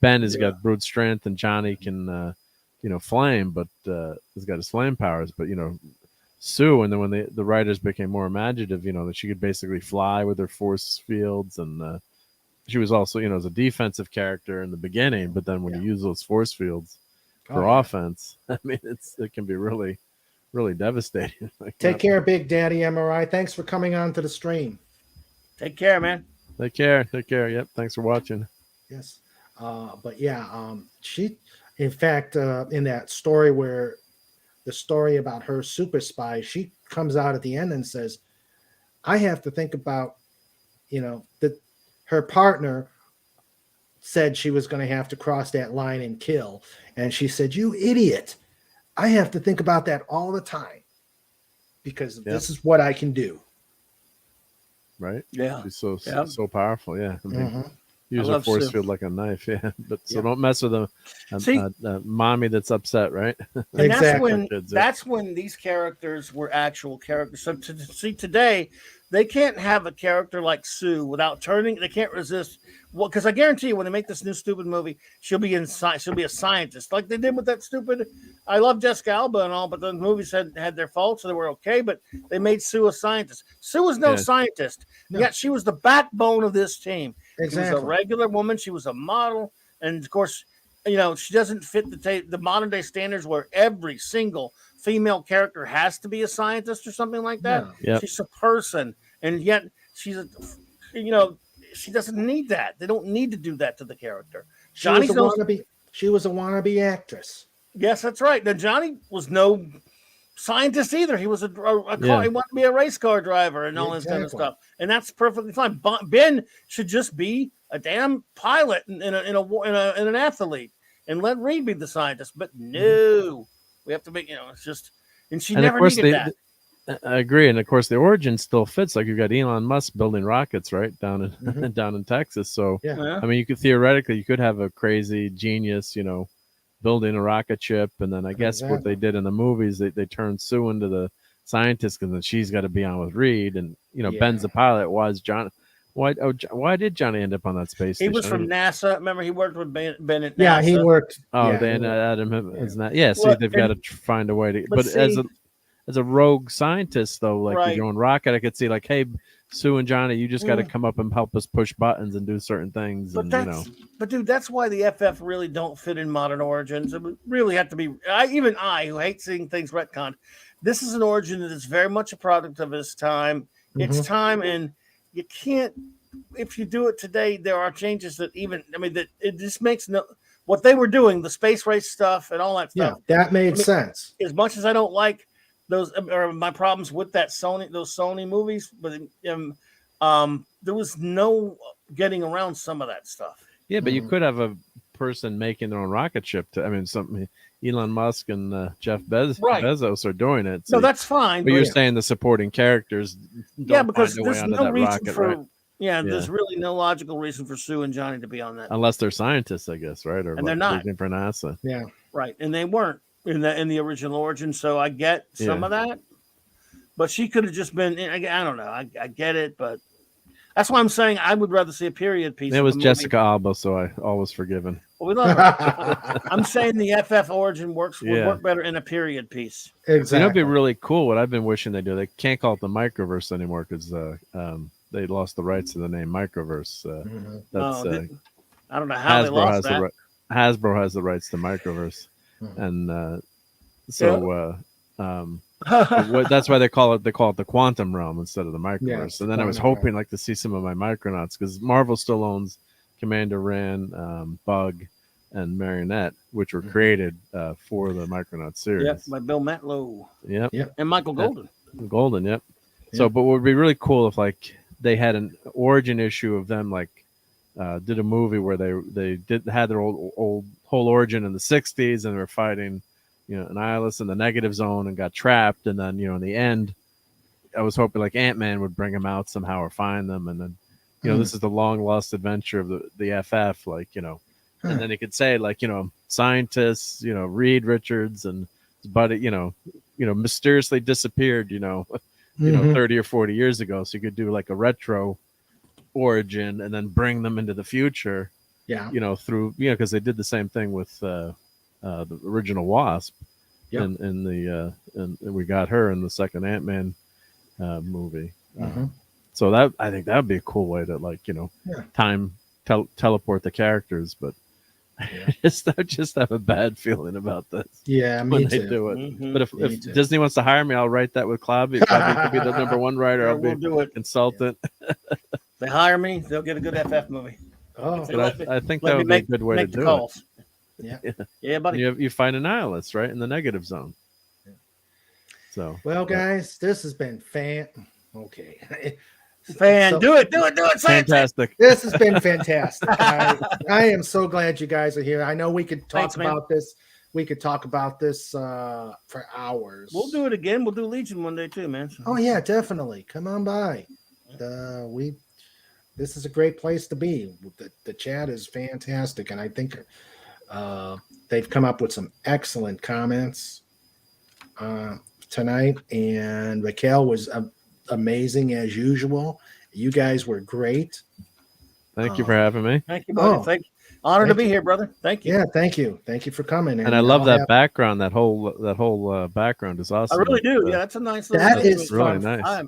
Ben has got brute strength and Johnny can, flame, but he's got his flame powers, but, Sue, and then when the writers became more imaginative, that she could basically fly with her force fields, and she was also, as a defensive character in the beginning, but then when you use those force fields for offense, I mean, it can be really, really devastating. Take care, Big Daddy MRI. Thanks for coming on to the stream. Take care, man. Take care. Yep. Thanks for watching. Yes. But yeah, she, in fact, in that story where the story about her super spy, she comes out at the end and says, I have to think about, that her partner said she was going to have to cross that line and kill. And she said, you idiot. I have to think about that all the time because this is what I can do. Right? Yeah. She's so powerful. Yeah. I mean, use a force field like a knife. Yeah. But don't mess with a mommy that's upset, right? And exactly. That's when these characters were actual characters. So to see today, they can't have a character like Sue without turning. They can't resist. Well, because I guarantee you, when they make this new stupid movie, she'll be a scientist, like they did with that stupid. I love Jessica Alba and all, but the movies had their faults, so they were okay. But they made Sue a scientist. Sue was no scientist, yet she was the backbone of this team. Exactly. She was a regular woman. She was a model, and of course, she doesn't fit the modern day standards where every single female character has to be a scientist or something like that. Yeah. She's a person, and yet she's she doesn't need that. They don't need to do that to the character. She was a wannabe actress. Yes, that's right. Now Johnny was no scientist either. He was he wanted to be a race car driver and all this kind of stuff, and that's perfectly fine. Ben should just be a damn pilot and an athlete, and let Reid be the scientist. But no, we have to make it's just, and she never needed that. I agree, and of course the origin still fits. Like you've got Elon Musk building rockets right down in Texas. So I mean, you could have a crazy genius, building a rocket ship, and then I guess what they did in the movies, they turned Sue into the scientist, because then she's got to be on with Reid, and Ben's the pilot. Why did Johnny end up on that space station? He was from NASA. Remember, he worked with Ben at NASA. Yeah, he worked. They added him as that. Yeah, so they've got to find a way to. But as a rogue scientist, though, like you're on rocket, I could see like, hey, Sue and Johnny, you just got to come up and help us push buttons and do certain things. But dude, that's why the FF really don't fit in modern origins. It would really have to be. Even I, who hate seeing things retconned, this is an origin that is very much a product of its time. It's time, and you can't. If you do it today, there are changes that that it just makes what they were doing, the space race stuff and all that stuff. Yeah, that made sense. As much as I don't like those, or my problems with those Sony movies, but there was no getting around some of that stuff. Yeah, but you could have a person making their own rocket ship. Something Elon Musk and Jeff Bezos are doing it. So, no, that's fine. But you're saying the supporting characters don't because find a way there's onto no that reason rocket, for. right? Yeah, there's really no logical reason for Sue and Johnny to be on that. Unless they're scientists, I guess, right? Or and they're not working for NASA. Yeah, right. And they weren't in the original origin. So I get some of that, but she could have just been. I don't know. I get it, but that's why I'm saying I would rather see a period piece. It was Jessica Alba, so I always forgiven. Well, we love her. I'm saying the FF origin would work better in a period piece. Exactly. It'd be really cool. What I've been wishing they do. They can't call it the Microverse anymore because they lost the rights to the name Microverse. I don't know how they lost that. Hasbro has the rights to Microverse, and that's why they call it the Quantum Realm instead of the Microverse. And then I was hoping to see some of my Micronauts, because Marvel still owns Commander Ran, Bug, and Marionette, which were created for the Micronaut series. Yep, by Bill Matlow. Yep. And Michael Golden. Golden, yep. So, but what would be really cool if they had an origin issue of them did a movie where they had their whole origin in the 60s, and they were fighting Annihilus in the negative zone and got trapped, and then in the end, I was hoping like Ant-Man would bring him out somehow or find them, and then this is the long lost adventure of the FF, and then he could say like scientists, Reid Richards and his buddy, mysteriously disappeared, 30 or 40 years ago, so you could do like a retro origin and then bring them into the future, through because they did the same thing with the original Wasp, and we got her in the second Ant-Man movie. So that I think that would be a cool way to time teleport the characters, but I just have a bad feeling about this. Yeah, when me they too. do it. But if Disney wants to hire me, I'll write that with Clobby. Clobby could be the number one writer. I'll we'll do it. Consultant. They hire me, they'll get a good FF movie. Oh, but I think that would be a good way to do calls. it. Yeah, buddy. You find Annihilus right in the negative zone. So guys, this has been okay. Do it. Fantastic. This has been fantastic. I am so glad you guys are here. I know we could talk about this. We could talk about this for hours. We'll do it again. We'll do Legion one day too, man. Oh yeah, definitely. Come on by. This is a great place to be. The chat is fantastic, and I think they've come up with some excellent comments tonight. And Raquel was amazing as usual. You guys were great. Thank you for having me. Thank you, buddy. Honor to be here, brother. Thank you. Yeah, thank you. Thank you for coming. And I love that background. That whole background is awesome. I really do. Yeah, that's a nice. That is really nice.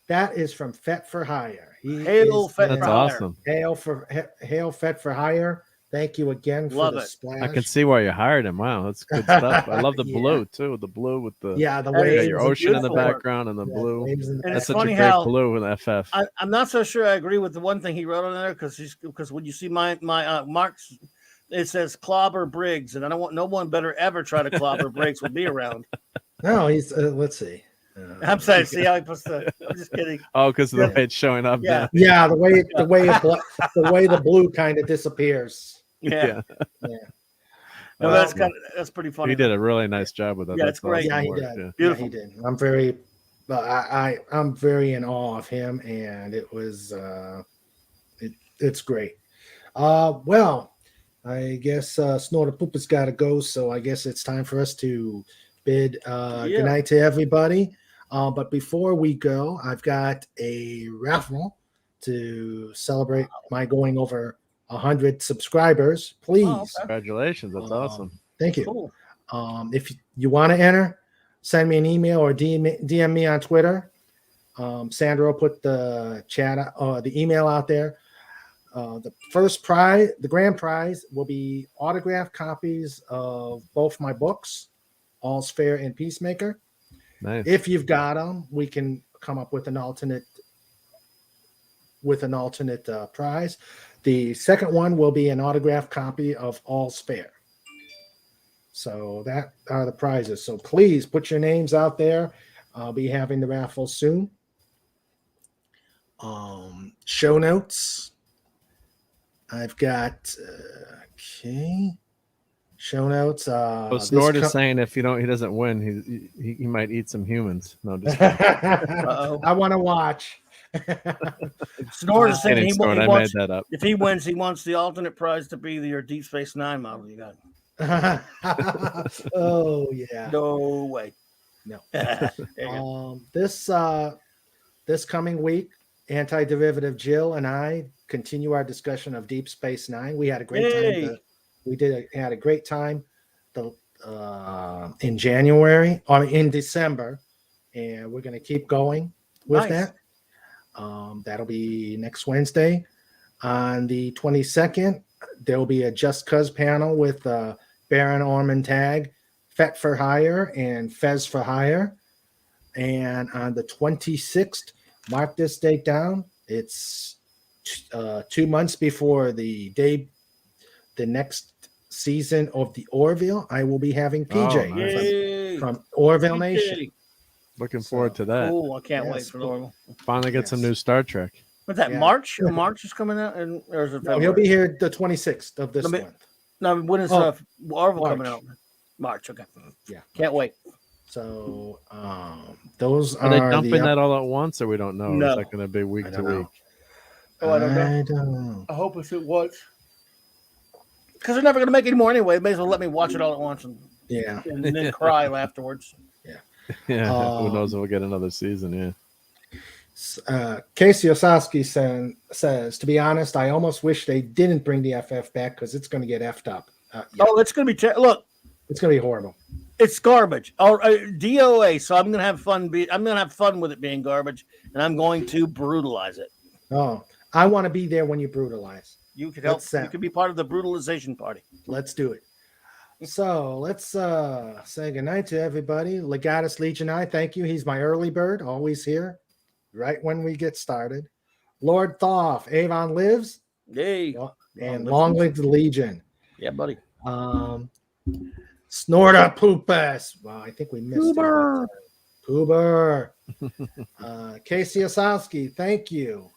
That is from Fet for Hire. Hail Fet for Hire. That's awesome. Hail Fet for Hire. Thank you again for the splash. I can see why you hired him. Wow, that's good stuff. I love the blue too. The blue with the the way your ocean in the background and the blue. That's such a great blue in FF. I'm not so sure I agree with the one thing he wrote on there because when you see my marks, it says clobber Briggs, and I don't want no one better ever try to clobber Briggs would be around. No, he's let's see. I'm sorry. See how he puts the? I'm just kidding. Oh, because of the way it's showing up. Yeah, yeah. The way the blue kind of disappears. Yeah. No, that's pretty funny. He did a really nice job with that. Yeah, it's great. Yeah, he did. Yeah. Beautiful. Yeah, he did. I'm very, I'm very in awe of him, and it was, it's great. Well, I guess Snorter Poop has got to go, so I guess it's time for us to bid good night to everybody. But before we go, I've got a raffle to celebrate my going over 100 subscribers. Please, congratulations, that's awesome. Thank you. Cool. If you want to enter, send me an email or DM me on Twitter. Sandra will put the chat or the email out there. The first prize, the grand prize, will be autographed copies of both my books, All's Fair and Peacemaker. Nice. If you've got them, we can come up with an alternate prize. The second one will be an autographed copy of All's Fair. So that are the prizes. So please put your names out there. I'll be having the raffle soon. Show notes. I've got show notes. Snort is saying if he doesn't win, he might eat some humans. No, just I want to watch. Snort is saying he made that up. If he wins, he wants the alternate prize to be your Deep Space Nine model you got. Oh yeah. No way. No. This coming week, Anti-Derivative Jill and I continue our discussion of Deep Space Nine. We had a great time. Had a great time in January or in December, and we're going to keep going with that. That'll be next Wednesday. On the 22nd, there will be a Just Cuz panel with Baron Orman Tag, Fet for Hire, and Fez for Hire. And on the 26th, mark this date down. It's 2 months before the next season of the Orville. I will be having PJ from Orville Nation. Looking forward to that. Oh, I can't wait for Orville. Finally get some new Star Trek. What's that, March? March is coming out? Or is it no, he'll be here the 26th of this month. No, when is Orville coming out? March. Okay. Yeah. Can't wait. So those Are they are dumping that all at once, or we don't know? No. Or is that going to be week to week? Oh, I don't know. I don't know. I hope it was. Because they're never going to make any more anyway. They may as well let me watch it all at once and then cry afterwards. Yeah. Who knows if we'll get another season? Yeah. Casey Osowski says, to be honest, I almost wish they didn't bring the FF back because it's going to get effed up. Oh, it's going to be look. It's going to be horrible. It's garbage. DOA. So I'm going to have fun. I'm going to have fun with it being garbage, and I'm going to brutalize it. Oh, I want to be there when you brutalize. You could help. You could be part of the brutalization party. Let's do it. So let's say goodnight to everybody. Legatus Legion I, thank you. He's my early bird, always here, right when we get started. Lord Thoth, Avon lives. Yay. And long live the Legion. Yeah, buddy. Snorta Poopas. Wow, I think we missed it. Poober. Casey Osowski, thank you.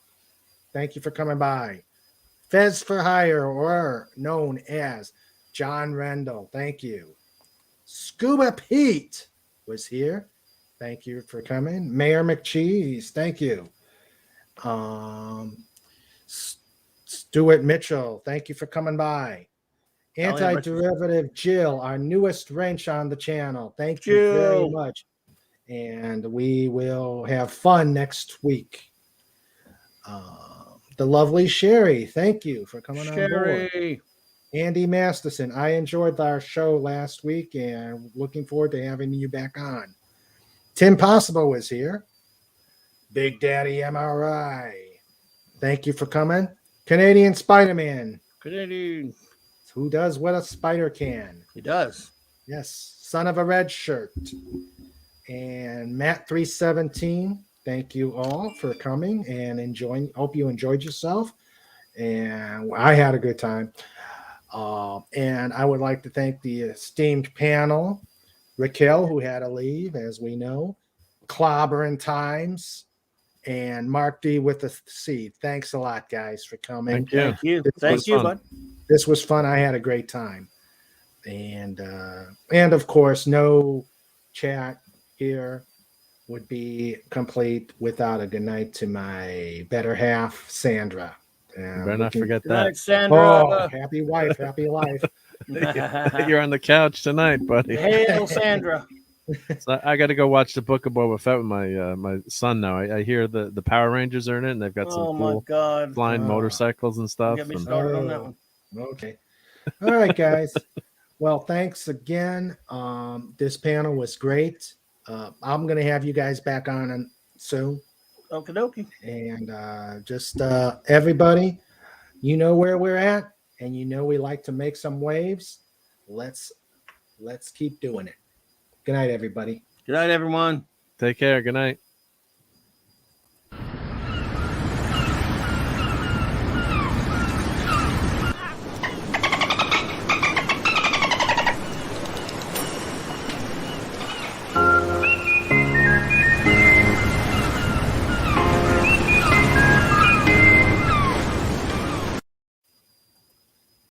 Thank you for coming by. Fez for Hire, or known as John Rendell, thank you. Scuba Pete was here. Thank you for coming. Mayor McCheese, thank you. Stuart Mitchell, thank you for coming by. Anti-Derivative Jill, our newest wrench on the channel. Thank you very much. And we will have fun next week. The lovely Sherry, thank you for coming on board. Andy Masterson, I enjoyed our show last week and looking forward to having you back on. Tim Possible is here. Big Daddy MRI, thank you for coming. Canadian Spiderman. Canadian. Who does what a spider can. He does. Yes. Son of a red shirt. And Matt 317. Thank you all for coming and enjoying. Hope you enjoyed yourself. And I had a good time. And I would like to thank the esteemed panel. Raquel, who had to leave, as we know. Clobberin Times. And Mark D with the C. Thanks a lot, guys, for coming. Thank you. Thank you, bud. This was fun. I had a great time. And of course, no chat here would be complete without a good night to my better half, Sandra. Better not forget that. Night, Sandra. Oh, happy wife, happy life. You're on the couch tonight, buddy. Hail, Sandra. So I got to go watch the Book of Boba Fett with my son now. I hear the Power Rangers are in it, and they've got some cool flying motorcycles and stuff. Get me started on that one. Okay. All right, guys. Well, thanks again. This panel was great. I'm going to have you guys back on soon. Okie dokie. And just everybody, you know where we're at, and you know we like to make some waves. Let's keep doing it. Good night, everybody. Good night, everyone. Take care. Good night.